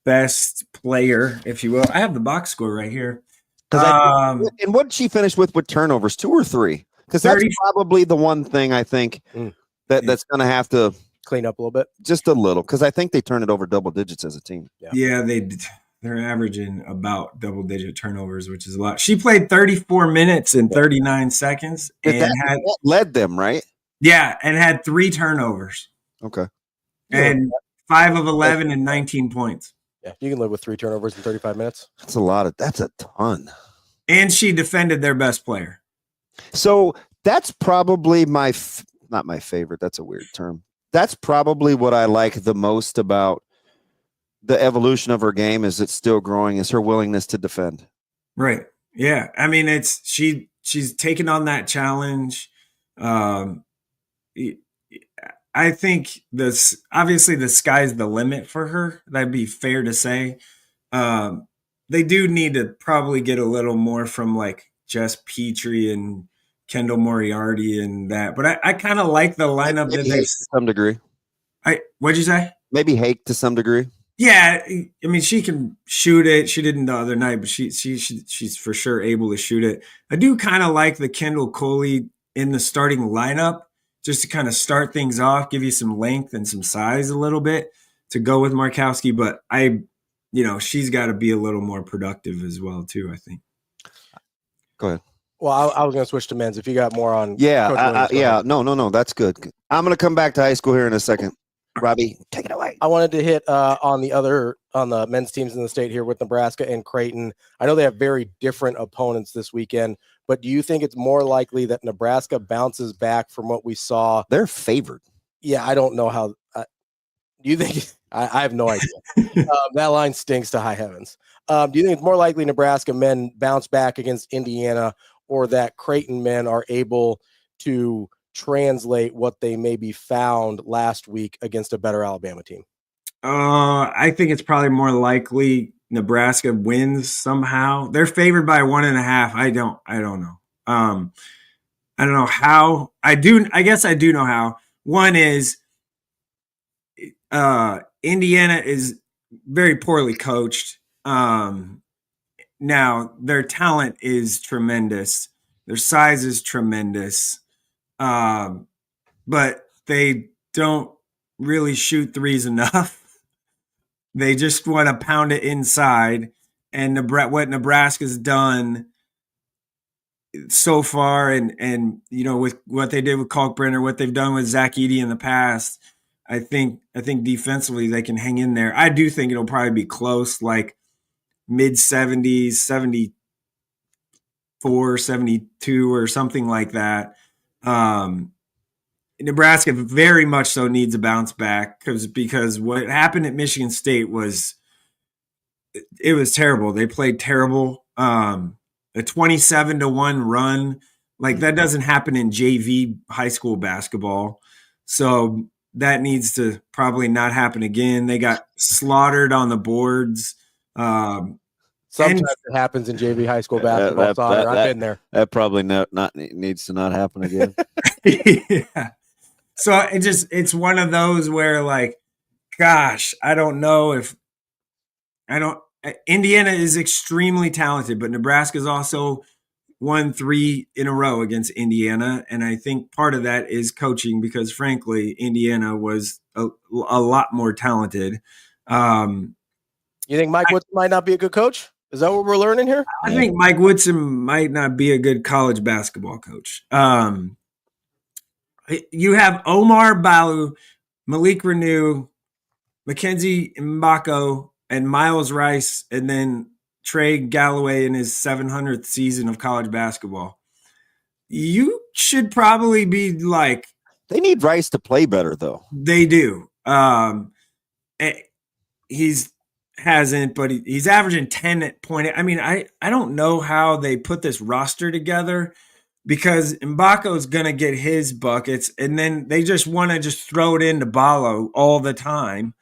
best player, if you will. I have the box score right here. And what did she finish with turnovers, 2 or 3? Because that's probably the one thing I think that's going to have to clean up a little bit, just a little, because I think they turn it over double digits as a team. Yeah, they're averaging about double-digit turnovers, which is a lot. She played 34 minutes and 39 seconds, and that led them, right? Yeah, and had 3 turnovers. Okay, and 5 of 11 and 19 points. Yeah, you can live with 3 turnovers in 35 minutes. That's a ton. And she defended their best player. So that's probably not my favorite. That's a weird term. That's probably what I like the most about the evolution of her game, is it's still growing, is her willingness to defend. Right. Yeah. I mean, she's taken on that challenge. I think obviously the sky's the limit for her. That'd be fair to say. They do need to probably get a little more from like Jess Petrie and Kendall Moriarty and that. But I kind of like the lineup that they, to some degree. What'd you say? Maybe Hake to some degree. Yeah, I mean, she can shoot it. She didn't the other night, but she's for sure able to shoot it. I do kind of like the Kendall Coley in the starting lineup, just to kind of start things off, give you some length and some size a little bit to go with Markowski. But she's got to be a little more productive as well too, I think. Go ahead. Well, I was going to switch to men's. If you got more on, no, that's good. I'm going to come back to high school here in a second. Robbie, take it away. I wanted to hit on the men's teams in the state here with Nebraska and Creighton. I know they have very different opponents this weekend, but do you think it's more likely that Nebraska bounces back from what we saw? They're favored. Yeah, I don't know how. Do you think I have no idea. That line stinks to high heavens. Do you think it's more likely Nebraska men bounce back against Indiana, or that Creighton men are able to translate what they maybe found last week against a better Alabama team? I think it's probably more likely Nebraska wins somehow. They're favored by 1.5. I don't know. I don't know how. I guess I do know how. One is Indiana is very poorly coached. Now their talent is tremendous. Their size is tremendous. But they don't really shoot threes enough. They just want to pound it inside. And what Nebraska's done so far, and with what they did with Kalkbrenner, what they've done with Zach Edey in the past, I think defensively they can hang in there. I do think it'll probably be close, like mid-70s, 74, 72 or something like that. Nebraska very much so needs a bounce back because what happened at Michigan State was terrible. They played terrible. A 27-1 run, like that doesn't happen in JV high school basketball. So that needs to probably not happen again. They got slaughtered on the boards. Sometimes it happens in JV high school basketball. Sautter. I've been there. That probably not needs to not happen again. Yeah. So it's one of those where, like, gosh, I don't know if Indiana is extremely talented, but Nebraska's also won 3 in a row against Indiana. And I think part of that is coaching because, frankly, Indiana was a lot more talented. You think Mike Woodson might not be a good coach? Is that what we're learning here? I think Mike Woodson might not be a good college basketball coach. You have Omar Balu, Malik Renew, Mackenzie Mbako, and Miles Rice, and then Trey Galloway in his 700th season of college basketball. You should probably be like... They need Rice to play better, though. They do. He's hasn't, but he's averaging 10 at point. I mean, I don't know how they put this roster together because Mbako's going to get his buckets, and then they just want to just throw it into Balo all the time.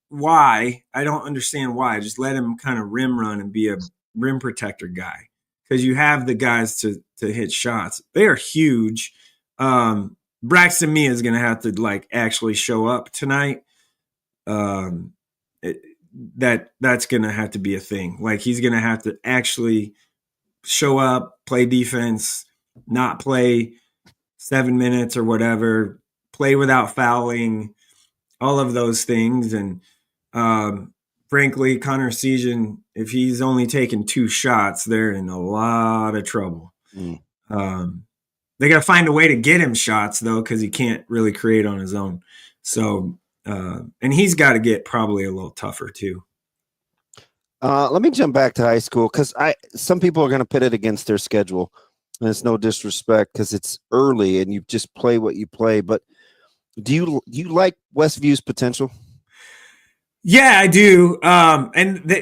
Why? I don't understand why. Just let him kind of rim run and be a rim protector guy because you have the guys to hit shots. They are huge. Braxton Mia is going to have to like actually show up tonight. That's going to have to be a thing. Like he's going to have to actually show up, play defense, not play 7 minutes or whatever, play without fouling, all of those things. And frankly, Connor Season, if he's only taken 2 shots, they're in a lot of trouble. They got to find a way to get him shots, though, because he can't really create on his own. So, and he's got to get probably a little tougher, too. Let me jump back to high school because some people are going to pit it against their schedule. And it's no disrespect because it's early and you just play what you play. But do you like Westview's potential? Yeah, I do.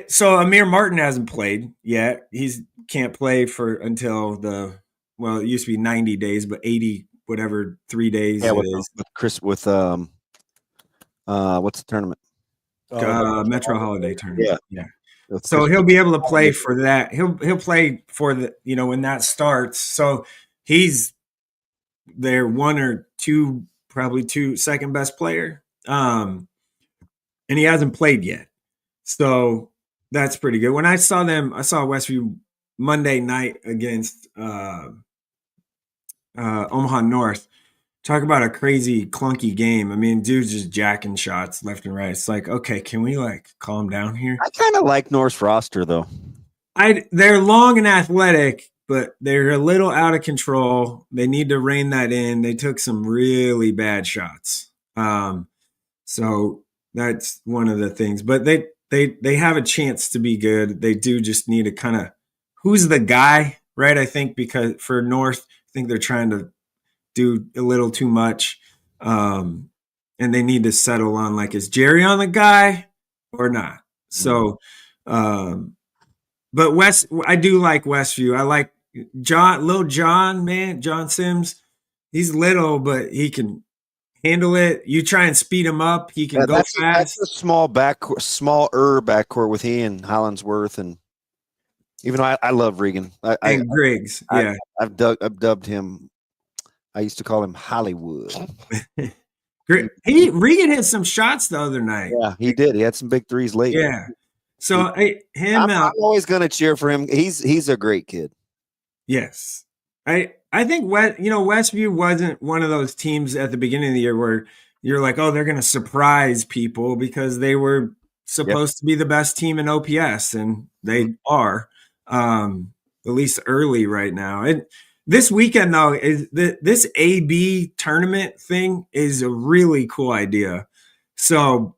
So Amir Martin hasn't played yet. He's can't play until it used to be 90 days, but 80, whatever, 3 days. Yeah, it with is. Chris, what's the tournament? Metro Holiday Tournament. Yeah. So he'll be able to play for that. He'll play for when that starts. So he's their 1 or 2, probably 2 second best player. And he hasn't played yet. So that's pretty good. When I saw Westview Monday night against Omaha North. Talk about a crazy, clunky game. I mean, dude's just jacking shots left and right. It's like, okay, can we calm down here? I kind of like North's roster, though. They're long and athletic, but they're a little out of control. They need to rein that in. They took some really bad shots. So that's one of the things. But they have a chance to be good. They do just need to kind of – who's the guy, right? I think because for North, I think they're trying to do a little too much. and they need to settle on, like, is Jerry on the guy or not? So, but I do like Westview. I like Little John, man, John Sims. He's little, but he can handle it. You try and speed him up, he can go fast. That's a smaller backcourt with he and Hollingsworth, and even though I love Regan and Griggs. Yeah, I've dubbed him. I used to call him Hollywood. Regan hit some shots the other night. Yeah, he did. He had some big threes late. Yeah. So I'm always going to cheer for him. He's a great kid. Yes. I think Westview wasn't one of those teams at the beginning of the year where you're like, oh, they're going to surprise people, because they were supposed to be the best team in OPS, and they are, at least early right now. This weekend, though, is this AB tournament thing is a really cool idea. So,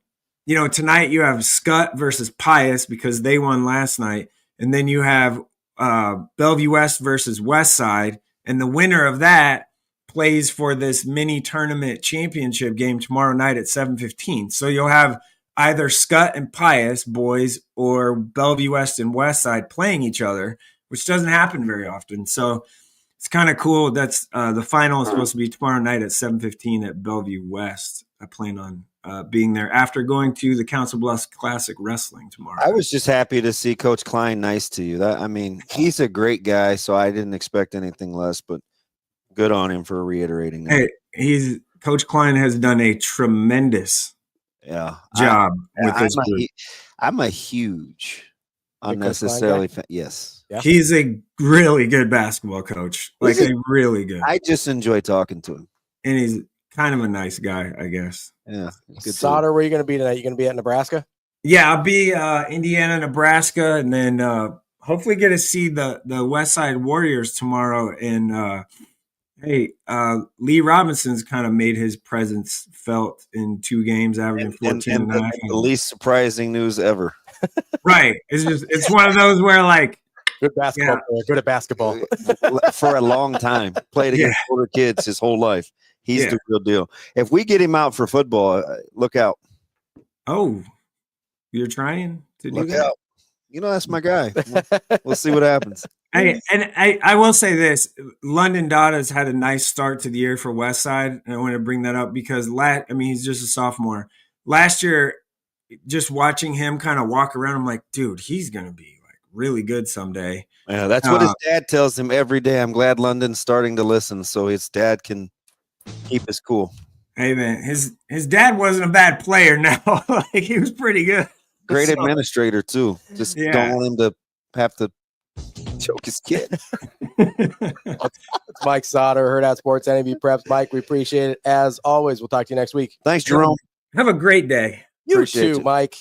tonight you have Scott versus Pius because they won last night. And then you have Bellevue West versus Westside. And the winner of that plays for this mini tournament championship game tomorrow night at 7:15. So you'll have either Scott and Pius boys or Bellevue West and Westside playing each other, which doesn't happen very often. So it's kind of cool. That's the final is supposed to be tomorrow night at 7:15 at Bellevue West. I plan on being there after going to the Council Bluffs Classic Wrestling tomorrow. I was just happy to see Coach Klein nice to you. He's a great guy, so I didn't expect anything less, but good on him for reiterating that. Hey, Coach Klein has done a tremendous job with this group. I'm a huge unnecessarily fan. Yes. Yeah. He's a really good basketball coach. Really good. I just enjoy talking to him. And he's kind of a nice guy, I guess. Yeah. Sautter, where are you going to be tonight? You going to be at Nebraska? Yeah, I'll be Indiana, Nebraska, and then hopefully get to see the West Side Warriors tomorrow. And Lee Robinson's kind of made his presence felt in 2 games, averaging 14 and a half. The least surprising news ever. Right. It's one of those where, like, good basketball player, good at basketball. For a long time. Played against older kids his whole life. He's the real deal. If we get him out for football, look out. Oh, you're trying to do look that? Out. That's my guy. We'll see what happens. I will say this. London Dada's had a nice start to the year for Westside, and I want to bring that up because he's just a sophomore. Last year, just watching him kind of walk around, I'm like, dude, he's going to be really good someday. Yeah, that's what his dad tells him every day. I'm glad London's starting to listen so his dad can keep his cool. Hey, man, his dad wasn't a bad player now. He was pretty good. Great administrator, too. Just don't want him to have to choke his kid. It's Mike Sautter, Hurrdat Sports, NAB Preps. Mike, we appreciate it. As always, we'll talk to you next week. Thanks, Jerome. Have a great day. You too, Mike.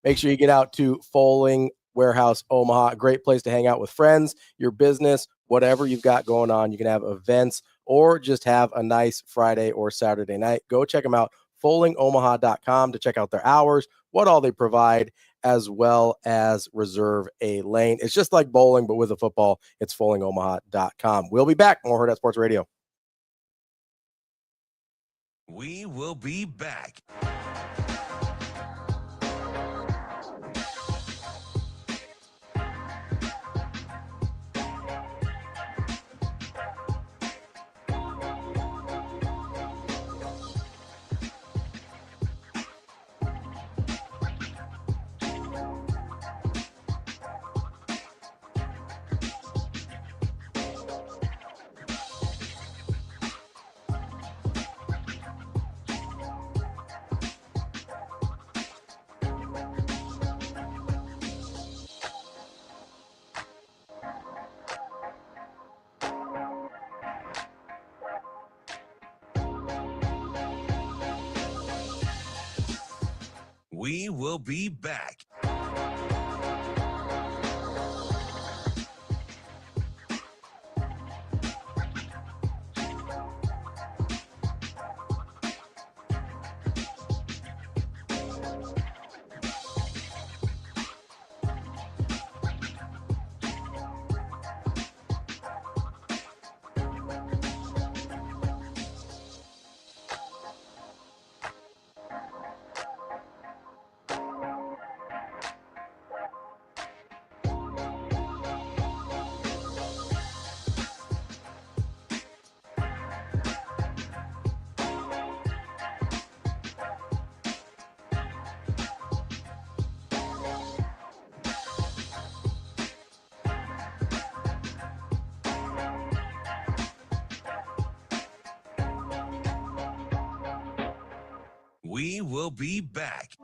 Make sure you get out to Foaling Warehouse, Omaha. A great place to hang out with friends, your business, whatever you've got going on. You can have events or just have a nice Friday or Saturday night. Go check them out, foalingomaha.com, to check out their hours, what all they provide, as well as reserve a lane. It's just like bowling, but with a football. It's foalingomaha.com. We'll be back. More Hurrdat Sports Radio. We will be back. We will be back. We will be back.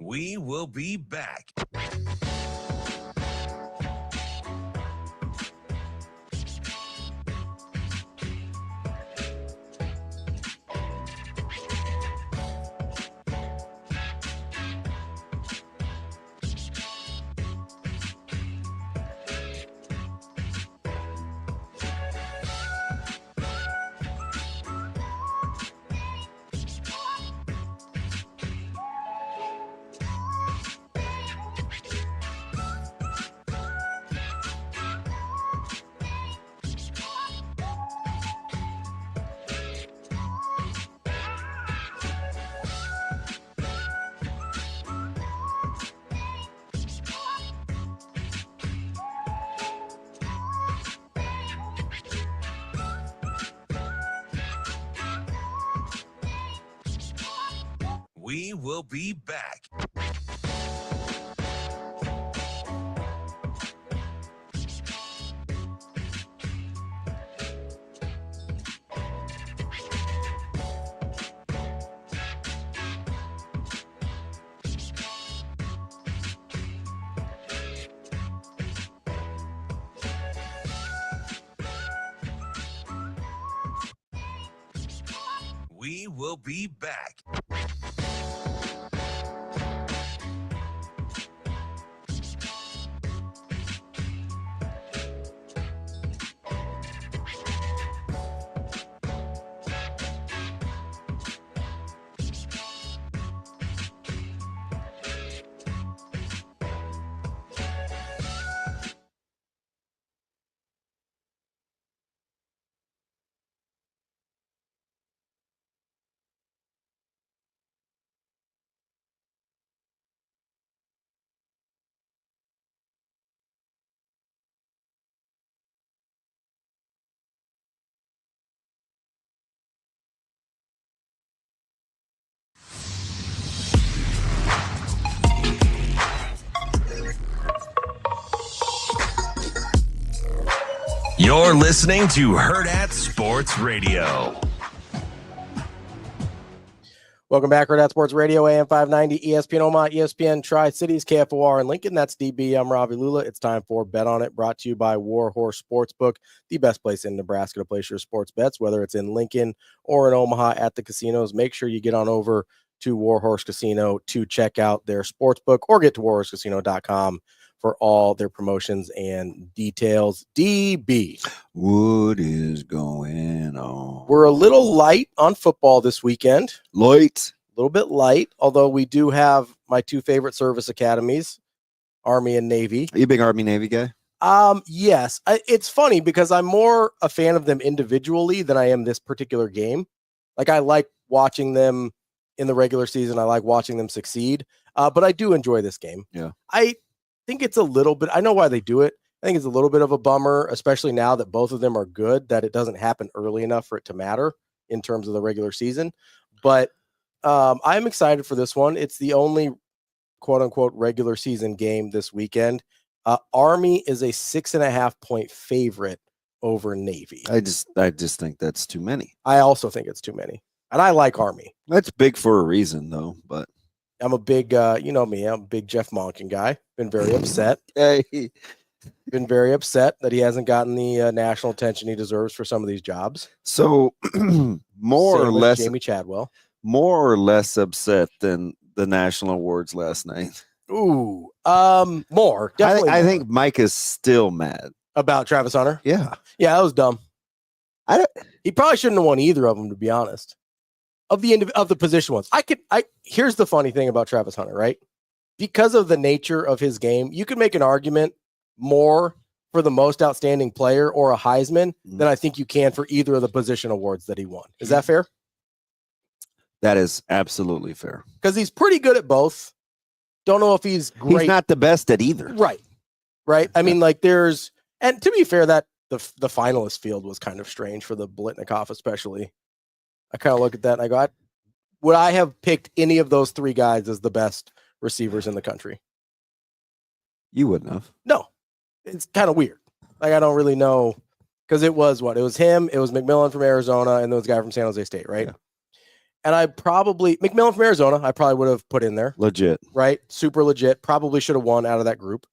We will be back. We will be back. We will be back. You're listening to Hurrdat Sports Radio. Welcome back, Hurrdat Sports Radio, AM 590, ESPN Omaha, ESPN Tri-Cities, KFOR in Lincoln. That's DB. I'm Ravi Lulla. It's time for Bet On It, brought to you by Warhorse Sportsbook, the best place in Nebraska to place your sports bets, whether it's in Lincoln or in Omaha at the casinos. Make sure you get on over to Warhorse Casino to check out their sportsbook or get to warhorsecasino.com for all their promotions and details. DB. What is going on? We're a little light on football this weekend. Light. A little bit light, although we do have my two favorite service academies, Army and Navy. Are you a big Army Navy guy? Yes. It's funny because I'm more a fan of them individually than I am this particular game. Like, I like watching them in the regular season. I like watching them succeed. But I do enjoy this game. Yeah. I think it's a little bit, I know why they do it. I think it's a little bit of a bummer, especially now that both of them are good, that it doesn't happen early enough for it to matter in terms of the regular season. But I'm excited for this one. It's the only quote unquote regular season game this weekend. Army is a 6.5 point favorite over Navy. I just think that's too many. I also think it's too many. And I like Army. That's big for a reason, though. But I'm a big, you know me, I'm a big Jeff Monken guy. Been very upset. Hey. Been very upset that he hasn't gotten the national attention he deserves for some of these jobs. So more Same or with less, Jamie Chadwell. More or less upset than the national awards last night. Ooh, more. Definitely I more. think Mike is still mad. About Travis Hunter? Yeah. Yeah, that was dumb. He probably shouldn't have won either of them, to be honest. Of the position ones. Here's the funny thing about Travis Hunter, right? Because of the nature of his game, you could make an argument more for the most outstanding player or a Heisman than I think you can for either of the position awards that he won. Is that fair? That is absolutely fair. Because he's pretty good at both. Don't know if he's great. He's not the best at either. Right. I mean, like and to be fair, that the finalist field was kind of strange for the Blitnikoff, especially. I kind of look at that and I go, would I have picked any of those three guys as the best receivers in the country? You wouldn't have. No. It's kind of weird. Like, I don't really know. Because it was what? It was him, it was McMillan from Arizona, and there was a guy from San Jose State, right? Yeah. And McMillan from Arizona, I probably would have put in there. Legit. Right? Super legit. Probably should have won out of that group.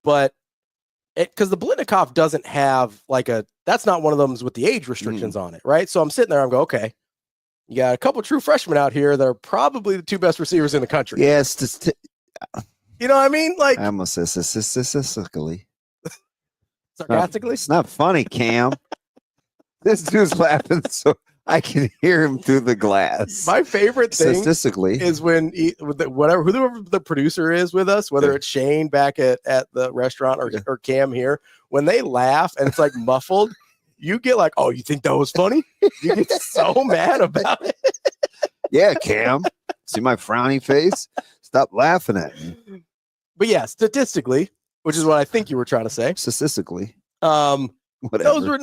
But because the Blitnikoff doesn't have that's not one of them with the age restrictions on it, right? So I'm sitting there, I'm going, okay, you got a couple true freshmen out here that are probably the two best receivers in the country. Yes. You know what I mean? Like, I almost said statistically. Sarcastically? It's not funny, Cam. This dude's laughing so I can hear him through the glass. My favorite thing statistically is when whoever the producer is with us, whether it's Shane back at the restaurant or Cam here, when they laugh and it's like muffled, you get like, oh, you think that was funny? You get so mad about it. Yeah, Cam. See my frowny face? Stop laughing at me. But yeah, statistically, which is what I think you were trying to say. Statistically. Whatever. Those were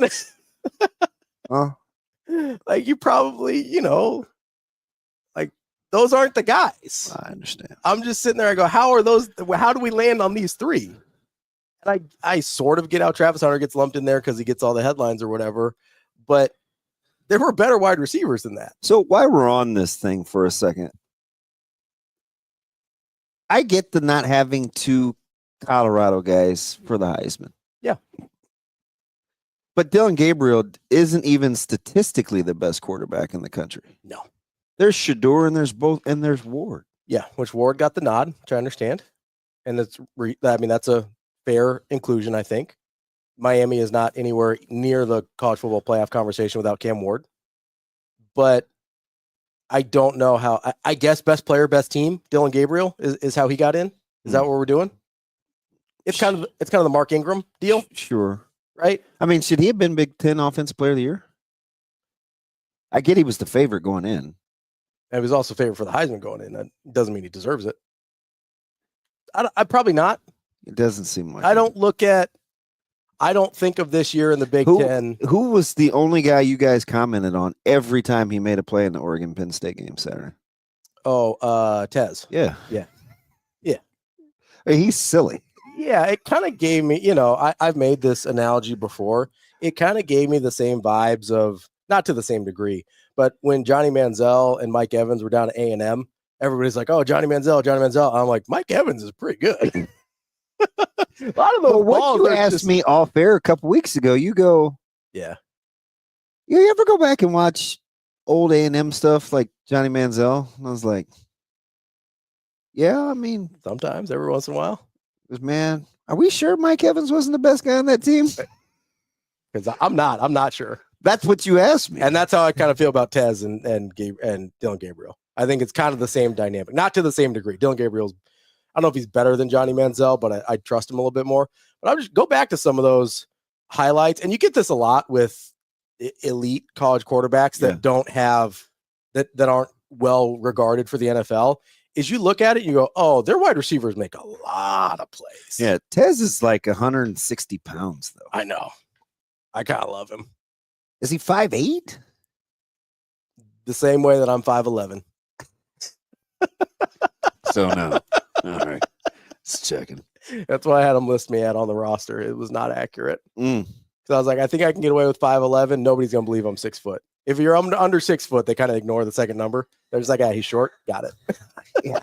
like you probably, like those aren't the guys. I understand. I'm just sitting there. I go, how do we land on these three? And I sort of get how Travis Hunter gets lumped in there because he gets all the headlines or whatever, but there were better wide receivers than that. So while we're on this thing for a second, I get the not having two Colorado guys for the Heisman. Yeah. But Dillon Gabriel isn't even statistically the best quarterback in the country. No. There's Shador and there's Ward. Yeah, which Ward got the nod, which I understand. And that's a fair inclusion, I think. Miami is not anywhere near the college football playoff conversation without Cam Ward. But I don't know how. I guess best player, best team, Dillon Gabriel is how he got in. Is that what we're doing? It's kind of the Mark Ingram deal. Sure. Right? I mean, should he have been Big Ten Offensive Player of the Year? I get he was the favorite going in. And he was also favored for the Heisman going in. That doesn't mean he deserves it. I probably not. It doesn't seem like I don't think of this year in the Big Ten. Who was the only guy you guys commented on every time he made a play in the Oregon Penn State game Saturday? Oh, Tez. Yeah. Yeah. I mean, he's silly. Yeah, it kind of gave me, I've made this analogy before. It kind of gave me the same vibes of, not to the same degree, but when Johnny Manziel and Mike Evans were down at A&M, everybody's like, oh, Johnny Manziel. I'm like, Mike Evans is pretty good. A lot of those balls. What you asked me off air a couple weeks ago, you go, yeah. You ever go back and watch old A&M stuff like Johnny Manziel? And I was like, yeah, I mean, sometimes, every once in a while. Man, are we sure Mike Evans wasn't the best guy on that team? Because I'm not sure. That's what you asked me. And that's how I kind of feel about Tez and Dillon Gabriel. I think it's kind of the same dynamic. Not to the same degree. Dillon Gabriel's, I don't know if he's better than Johnny Manziel, but I trust him a little bit more. But I'll just go back to some of those highlights. And you get this a lot with elite college quarterbacks that don't have, that aren't well regarded for the NFL. Is you look at it, you go, oh, their wide receivers make a lot of plays. Yeah, Tez is like 160 pounds, though. I know. I kind of love him. Is he 5'8"? The same way that I'm 5'11". So no. All right. Just checking. That's why I had him list me on the roster. It was not accurate. Because I was like, I think I can get away with 5'11". Nobody's going to believe I'm 6 foot. If you're under 6 foot, they kind of ignore the second number. They're just like, he's short. Got it. Yeah,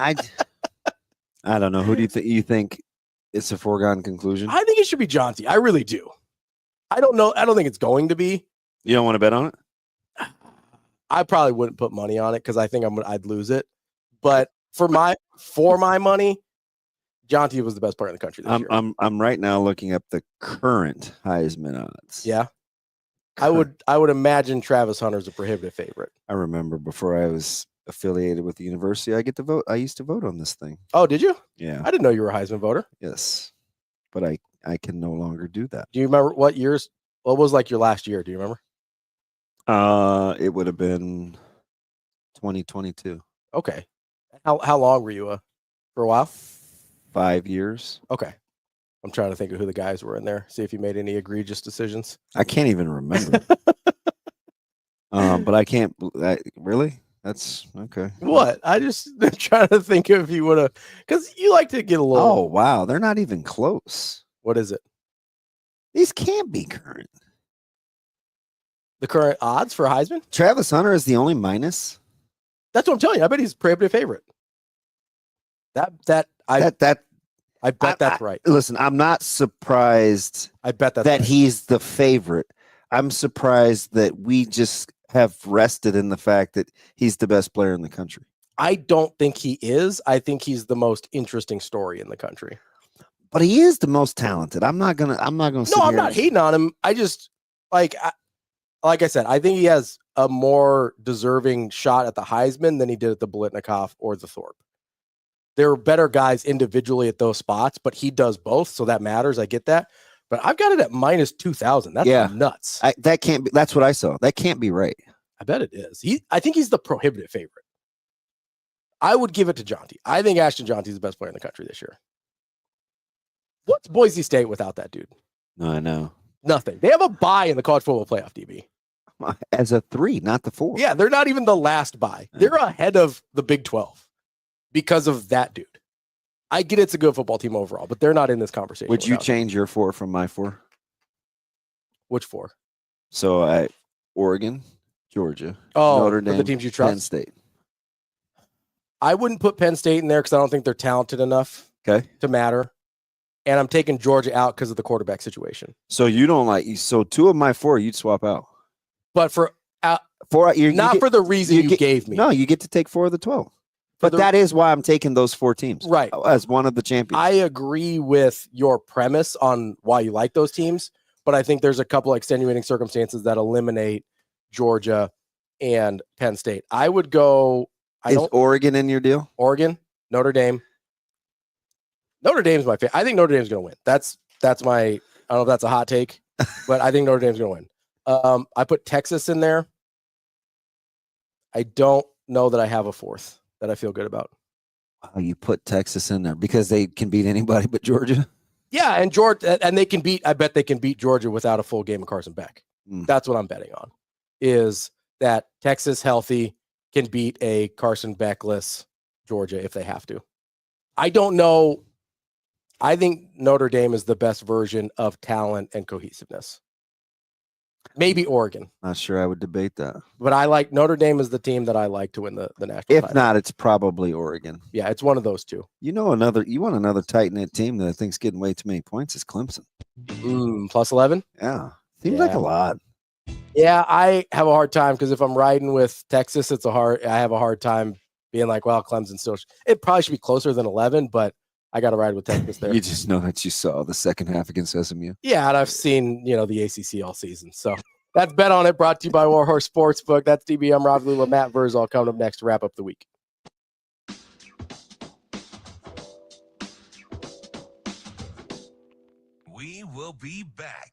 I don't know. Who do you think it's a foregone conclusion? I think it should be Jonty. I really do. I don't know. I don't think it's going to be. You don't want to bet on it? I probably wouldn't put money on it because I think I'd lose it. But for my money, Jonty was the best player in the country this year. I'm right now looking up the current Heisman odds. Yeah. I would imagine Travis Hunter's a prohibitive favorite. I remember before I was affiliated with the university, I get to vote. I used to vote on this thing. Oh, did you? Yeah. I didn't know you were a Heisman voter. Yes. But I can no longer do that. Do you remember what was like your last year? Do you remember? It would have been 2022. Okay. How long were you for a while? 5 years. Okay. I'm trying to think of who the guys were in there. See if you made any egregious decisions. I can't even remember. But I can't. Really? That's okay. What? I just trying to think if you would have, because you like to get a little. Oh wow, they're not even close. What is it? These can't be current. The current odds for Heisman? Travis Hunter is the only minus. That's what I'm telling you. I bet he's a prohibitive favorite. I bet that's right. Listen, I'm not surprised. I bet that he's the favorite. I'm surprised that we just have rested in the fact that he's the best player in the country. I don't think he is. I think he's the most interesting story in the country. But he is the most talented. I'm not gonna. No, I'm not hating on him. I just like I said, I think he has a more deserving shot at the Heisman than he did at the Biletnikoff or the Thorpe. There are better guys individually at those spots, but he does both, so that matters. I get that. But I've got it at minus 2,000. That's nuts. That can't be. That's what I saw. That can't be right. I bet it is. I think he's the prohibitive favorite. I would give it to Jonty. I think Ashton Jonty's the best player in the country this year. What's Boise State without that dude? No, I know. Nothing. They have a bye in the college football playoff, DB. As a 3, not the 4. Yeah, they're not even the last bye. They're ahead of the Big 12 because of that dude. I get it's a good football team overall, but they're not in this conversation. Would you change your 4 from my 4? Which 4? So Oregon, Georgia, Notre Dame, the teams you trust. Penn State. I wouldn't put Penn State in there because I don't think they're talented enough to matter. And I'm taking Georgia out because of the quarterback situation. So you don't like. So 2 of my 4 you'd swap out. But for 4, not for the reason you gave me. No, you get to take 4 of the 12. But that is why I'm taking those 4 teams. Right. As one of the champions. I agree with your premise on why you like those teams, but I think there's a couple extenuating circumstances that eliminate Georgia and Penn State. I would go. Is Oregon in your deal? Oregon, Notre Dame. Notre Dame's my favorite. I think Notre Dame's going to win. That's my. I don't know if that's a hot take, but I think Notre Dame's going to win. I put Texas in there. I don't know that I have a 4th that I feel good about. Oh, you put Texas in there because they can beat anybody but Georgia? Yeah, and Georgia, and they can beat. I bet they can beat Georgia without a full game of Carson Beck. That's what I'm betting on. Is that Texas healthy can beat a Carson Beckless Georgia if they have to. I don't know. I think Notre Dame is the best version of talent and cohesiveness. Maybe Oregon. Not sure I would debate that. But I like Notre Dame is the team that I like to win the national title. If not, it's probably Oregon. Yeah, it's one of those 2. You want another tight-knit team that I think's getting way too many points is Clemson. Plus 11? Yeah. Seems like a lot. Yeah, I have a hard time because if I'm riding with Texas, I have a hard time being like, well, Clemson still it probably should be closer than 11, but I got to ride with Texas there. You just know that you saw the second half against SMU. Yeah, and I've seen, the ACC all season. So that's Bet On It, brought to you by Warhorse Sportsbook. That's DB. I'm Ravi, Lulla, Matt Vrzal coming up next to wrap up the week. We will be back.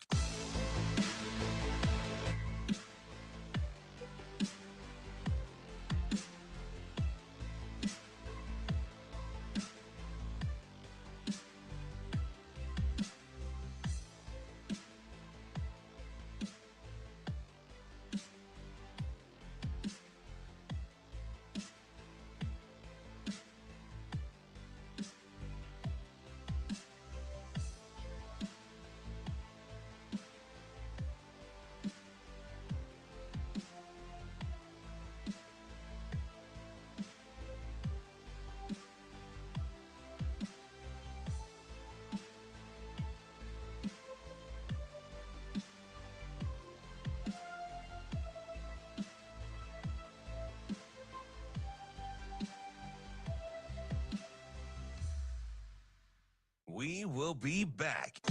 will be back.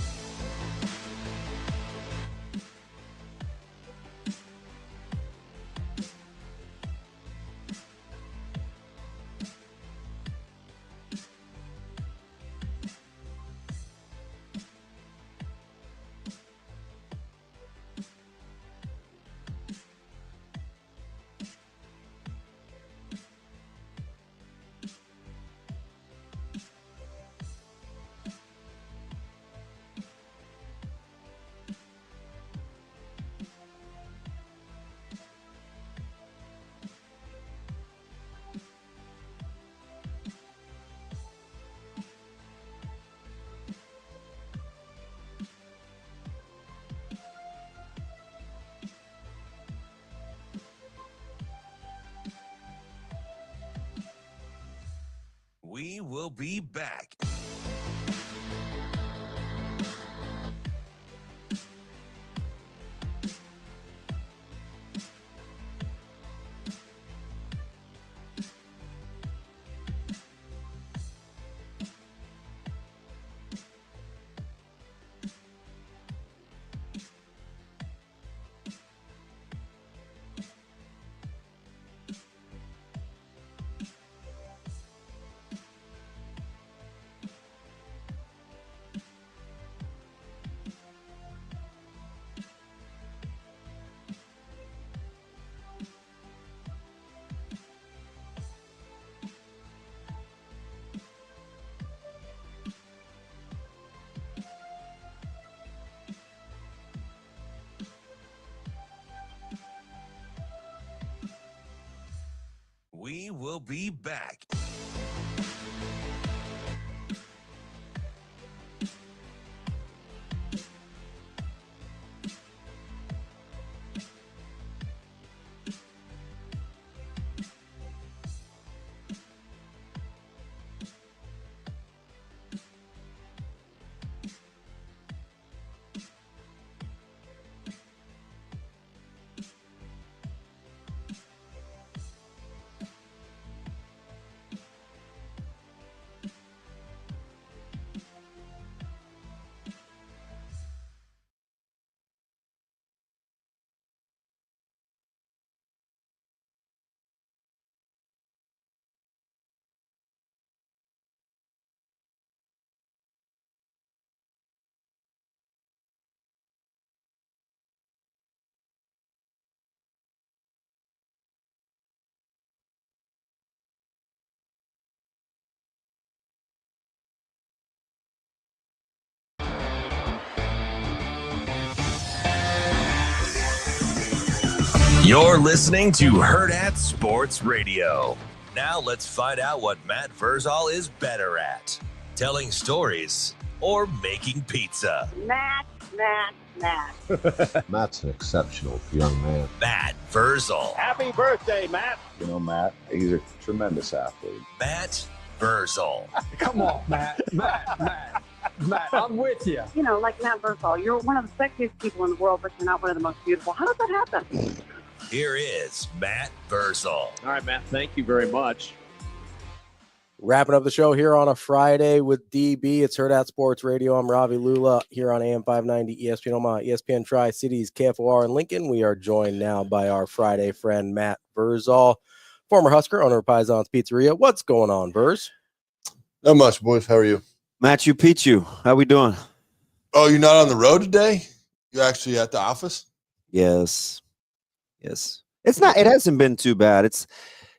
We will be back. We will be back. You're listening to Hurrdat Sports Radio. Now let's find out what Matt Vrzal is better at. Telling stories or making pizza. Matt. Matt's an exceptional young man. Matt Vrzal. Happy birthday, Matt. You know, Matt, he's a tremendous athlete. Matt Vrzal. Come on, Matt, I'm with you. You know, like Matt Vrzal, you're one of the sexiest people in the world, but you're not one of the most beautiful. How does that happen? Here is Matt Vrzal. All right, Matt, thank you very much. Wrapping up the show here on a Friday with DB. It's Hurrdat Sports Radio. I'm Ravi Lulla here on AM 590 ESPN Omaha, ESPN Tri-Cities, KFOR in Lincoln. We are joined now by our Friday friend, Matt Vrzal, former Husker, owner of Paisan's Pizzeria. What's going on, Verz? Not much, boys. How are you? Machu Picchu. How we doing? Oh, you're not on the road today? You're actually at the office? Yes. It hasn't been too bad.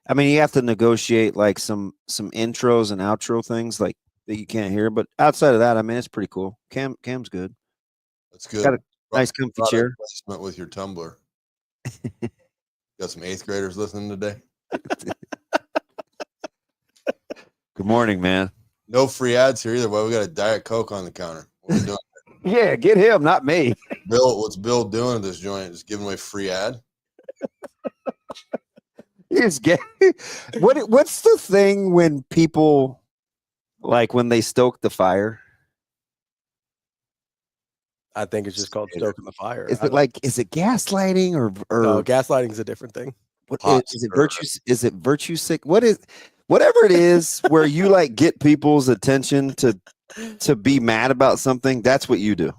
I mean, you have to negotiate like some intros and outro things like that you can't hear, but outside of that, I mean, it's pretty cool. Cam's good. That's good. Got a nice comfy chair. Placement with your tumbler. Got some 8th graders listening today. Good morning, man. No free ads here either. Well, we got a Diet Coke on the counter. What are we doing? Yeah, get him, not me. What's Bill doing at this joint? Just giving away free ad? What's the thing when people, like, when they stoke the fire? I think it's just called stoking the fire. Is it gaslighting or no? Gaslighting is a different thing. Is it virtue? Is it virtue sick? Whatever it is, where you like get people's attention to to be mad about something, that's what you do.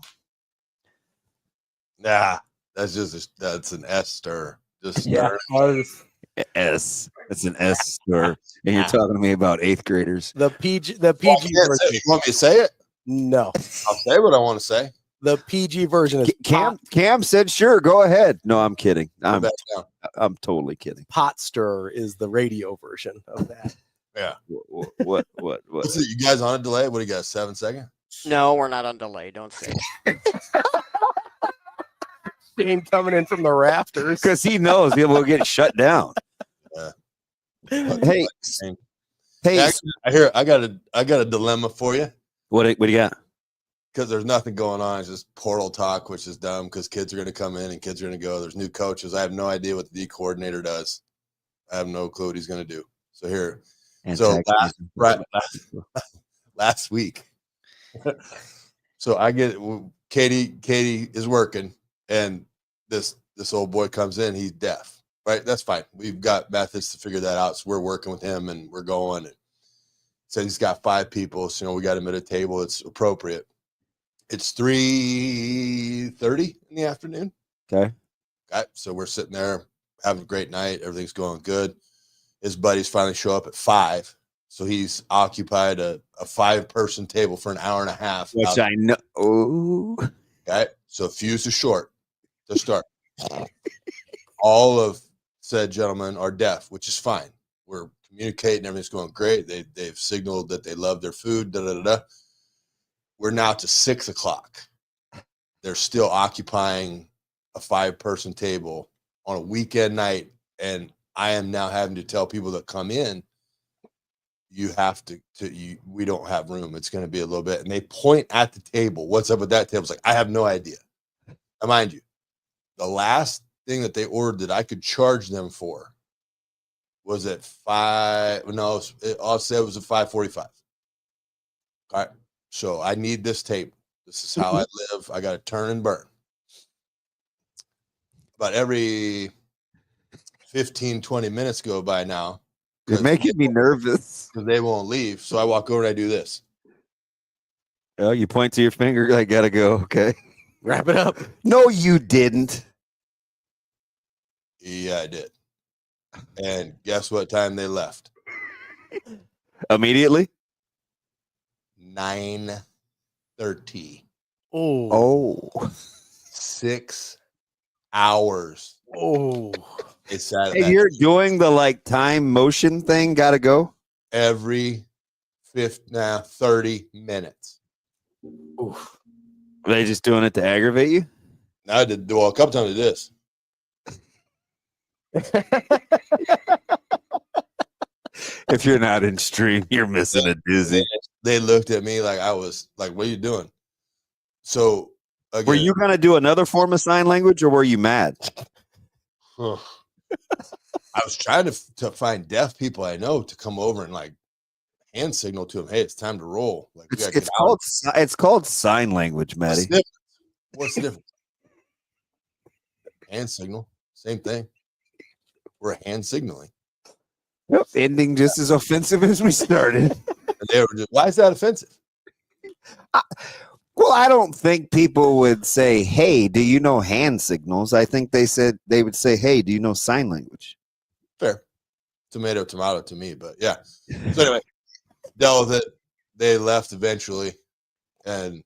Nah, that's an S stir. Just Yeah, S. That's an S stir. And you're talking to me about 8th graders. the PG Well, I version. can't say it. You want me to say it? No, I'll say what I want to say. the PG version is Cam said, "Sure, go ahead." No, I'm kidding. Back down. I'm totally kidding. pot stir is the radio version of that. Yeah. What? What's it? You guys on a delay? What do you got? 7 seconds? No, we're not on delay. Don't say it. Shane coming in from the rafters Because he knows he will get shut down. Yeah. Hey, Actually, I got a dilemma for you. What do you got? Because there's nothing going on. It's just portal talk, which is dumb because kids are going to come in and kids are going to go. There's new coaches. I have no idea what the D coordinator does. I have no clue what he's going to do. So here. So last week. So I get Katie is working and this old boy comes in. He's deaf. Right. That's fine. We've got methods to figure that out. So we're working with him and we're going. And so he's got 5 people. So, we got him at a table. It's appropriate. It's 3:30 in the afternoon. Okay. So we're sitting there having a great night. Everything's going good. His buddies finally show up at 5. So he's occupied a 5-person table for an hour and a half. Which I know. Oh. Okay. So fuse is short to start. All of said gentlemen are deaf, which is fine. We're communicating. Everything's going great. They've signaled that they love their food. We're now to 6 o'clock. They're still occupying a 5-person table on a weekend night. And I am now having to tell people that come in, you have we don't have room. It's going to be a little bit. And they point at the table. What's up with that table? It's like, I have no idea. Now, mind you, the last thing that they ordered that I could charge them for was at 5. No, I'll say it was at 5:45. All right. So I need this table. This is how I live. I got to turn and burn. About every 15, 20 minutes go by now. You're making me nervous. Because they won't leave. So I walk over and I do this. Oh, you point to your finger. I got to go. Okay. Wrap it up. No, you didn't. Yeah, I did. And guess what time they left? Immediately? 9:30. Oh. 6 hours. Oh. It's sad. Hey, you're doing the time motion thing. Got to go every 30 minutes. Oof. Are they just doing it to aggravate you? No, I did. Well, a couple times I did this. If you're not in stream, you're missing a doozy. They looked at me like I was like, "What are you doing?" So, again, were you gonna do another form of sign language, or were you mad? I was trying to find deaf people I know to come over and hand signal to them. Hey, it's time to roll. It's called sign language, Matty. What's the difference? Hand signal, same thing. We're hand signaling. Yep. Ending just as offensive as we started. And they were just, why is that offensive? Well, I don't think people would say, "Hey, do you know hand signals?" I think they would say, "Hey, do you know sign language?" Fair. Tomato to me, but yeah. So anyway, dealt with it. They left eventually. And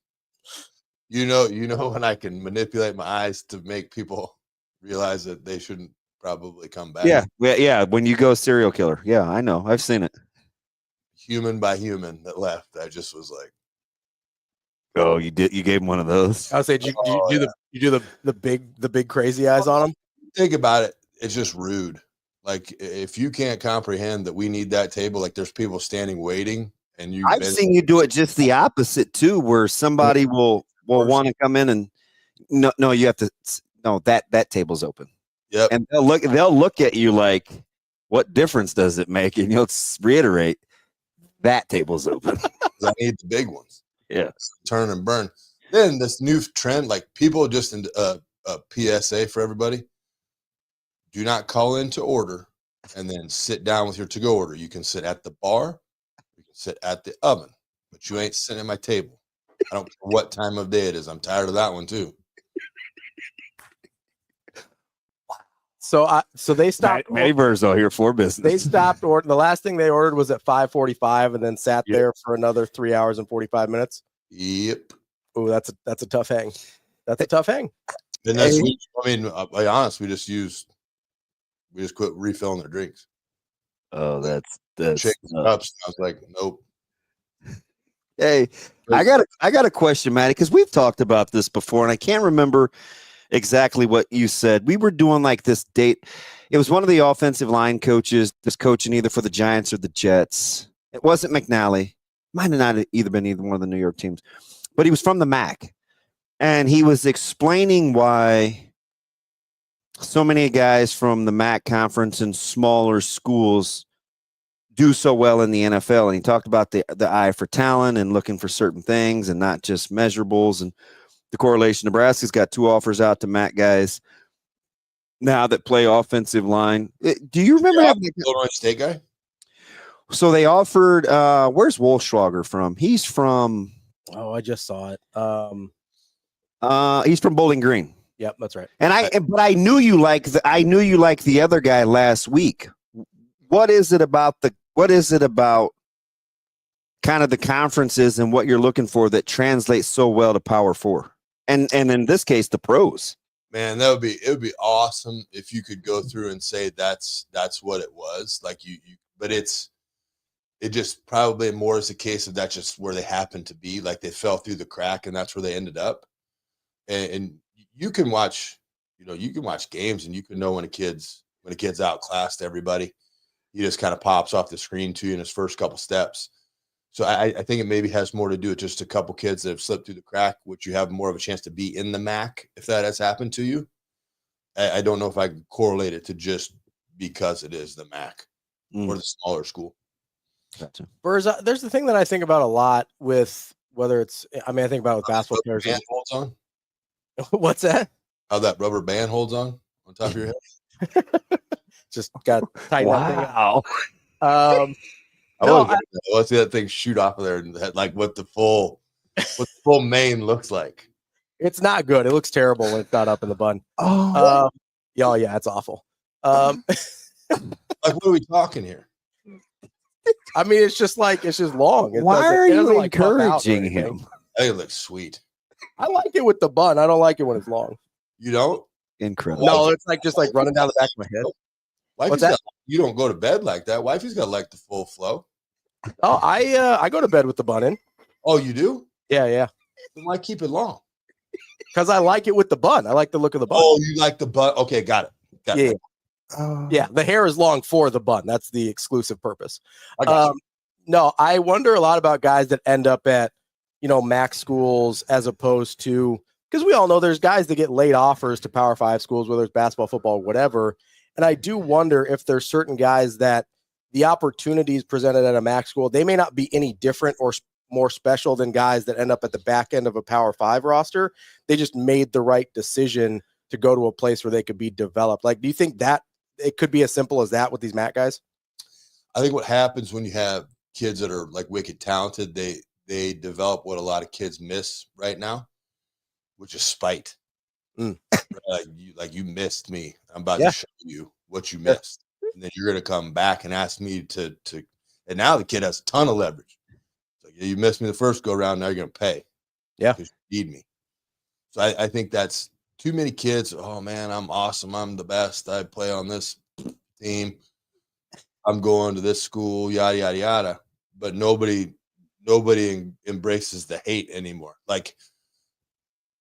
you know when I can manipulate my eyes to make people realize that they shouldn't probably come back. Yeah. When you go serial killer. Yeah, I know. I've seen it. Human by human that left. I just was like, oh, you did. You gave him one of those. I would say, you do the big crazy eyes on him. Think about it. It's just rude. Like if you can't comprehend that we need that table, like there's people standing waiting, and I've seen you do it just the opposite too, where somebody will want to come in and no, you have to that table's open. Yep. And they'll look at you like, what difference does it make? And you'll reiterate, that table's open. I need the big ones. Yeah. Turn and burn. Then this new trend, like people just in a PSA for everybody. Do not call in to order and then sit down with your to-go order. You can sit at the bar. You can sit at the oven. but you ain't sitting at my table. I don't care what time of day it is. I'm tired of that one too. So they stopped. Matty Vrzal here for business. They stopped ordering. The last thing they ordered was at 5:45, and then sat there for another 3 hours and 45 minutes. Yep. Oh, that's a tough hang. That's a tough hang. And that's, I'll be honest, we just quit refilling their drinks. Oh, that's shaking cups. I was like, nope. Hey, I got a question, Matty, because we've talked about this before, and I can't remember exactly what you said. We were doing like this date. It was one of the offensive line coaches that's coaching either for the Giants or the Jets. It wasn't McNally. Might have not either been either one of the New York teams, but he was from the MAC, and he was explaining why so many guys from the MAC conference and smaller schools do so well in the NFL. And he talked about the eye for talent and looking for certain things and not just measurables. And the correlation, Nebraska's got 2 offers out to MAC guys now that play offensive line. Do you remember having Illinois State guy? So they offered, where's Wolfschlager from? He's from, I just saw it. He's from Bowling Green. Yep, that's right. And I knew you like the other guy last week. What is it about kind of the conferences and what you're looking for that translates so well to Power 4? And in this case, the pros. Man, it would be awesome if you could go through and say that's what it was. Like but it just probably more is the case of that's just where they happened to be. Like they fell through the crack and that's where they ended up. And you can watch games and you can know when a kid's outclassed everybody. He just kind of pops off the screen to you in his first couple steps. So I think it maybe has more to do with just a couple kids that have slipped through the crack, which you have more of a chance to be in the MAC if that has happened to you. I don't know if I can correlate it to just because it is the MAC or the smaller school. Gotcha. Vrzal, there's the thing that I think about a lot with whether it's, I think about it with basketball players. Band holds on. What's that? How that rubber band holds on top of your head. Just got tightened up. Wow. Let's see that thing shoot off of there and like what the full mane looks like. It's not good. It looks terrible when it's not up in the bun. Yeah, it's awful. Like what are we talking here? It's just long. Why are you encouraging him? It looks sweet. I like it with the bun. I don't like it when it's long. You don't? Incredible. No, it's just running down the back of my head. What's that? You don't go to bed like that. Wifey's got like the full flow. Oh, I go to bed with the bun in. Oh, you do? Yeah. Then why keep it long? Because I like it with the bun. I like the look of the bun. Oh, you like the bun? Okay, got it. Yeah, the hair is long for the bun. That's the exclusive purpose. No, I wonder a lot about guys that end up at, MAC schools as opposed to, because we all know there's guys that get late offers to Power 5 schools, whether it's basketball, football, whatever. And I do wonder if there's certain guys that the opportunities presented at a MAC school, they may not be any different or more special than guys that end up at the back end of a Power 5 roster. They just made the right decision to go to a place where they could be developed. Like, do you think that it could be as simple as that with these MAC guys? I think what happens when you have kids that are like wicked talented, they develop what a lot of kids miss right now, which is spite. Like you missed me. I'm about to show you what you missed. And then you're going to come back and ask me to, and now the kid has a ton of leverage. It's like, you missed me the first go around. Now you're going to pay. Yeah. Because you need me. So I think that's too many kids. Oh man, I'm awesome. I'm the best. I play on this team. I'm going to this school, yada, yada, yada. But nobody embraces the hate anymore. Like,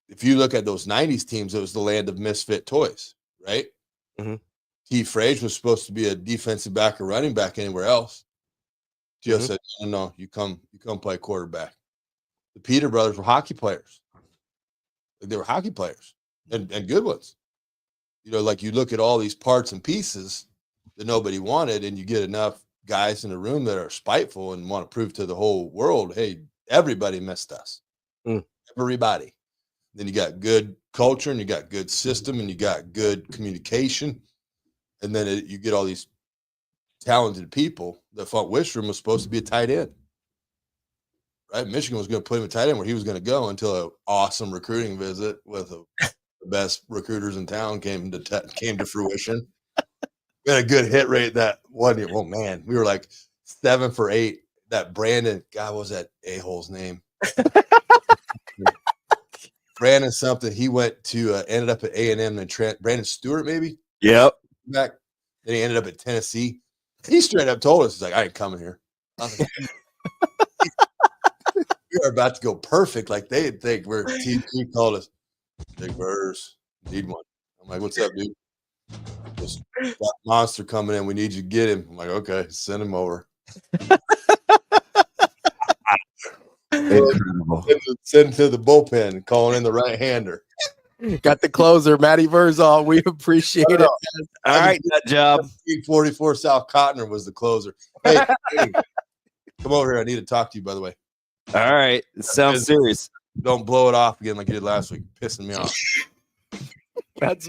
if you look at those 90s teams, it was the land of misfit toys, right? Mm-hmm. T. Frage was supposed to be a defensive back or running back anywhere else. Gio said, no, you come play quarterback. The Peter brothers were hockey players. They were hockey players and good ones. Like you look at all these parts and pieces that nobody wanted, and you get enough guys in the room that are spiteful and want to prove to the whole world, hey, everybody missed us. Everybody. Then you got good culture and you got good system and you got good communication. And then you get all these talented people that thought Wistrom was supposed to be a tight end. right? Michigan was going to put him at tight end where he was going to go until an awesome recruiting visit with the best recruiters in town came to fruition. We had a good hit rate that one year. Oh man, we were like 7 for 8. That Brandon, God, what was that a-hole's name? Brandon something. He went to ended up at A&M and Brandon Stewart, maybe. Yep. Back. Then he ended up at Tennessee. He straight up told us, he's like, I ain't coming here. I was like, we are about to go perfect. Like they think we're he called us. Big Verghese, need one. I'm like, what's up, dude? Just got monster coming in. We need you to get him. I'm like, okay, send him over. Send him to the bullpen, calling in the right-hander. Got the closer, Matty Vrzal. We appreciate it. All right, that job. 44 South Cottoner was the closer. Hey, come over here. I need to talk to you, by the way. All right. It sounds serious. Don't blow it off again like you did last week. Pissing me off. That's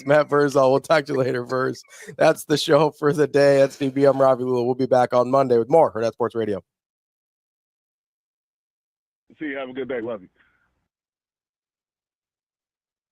Matt Vrzal. We'll talk to you later, Verz. That's the show for the day. That's DB. I'm Ravi. We'll be back on Monday with more Hurrdat Sports Radio. See you. Have a good day. Love you.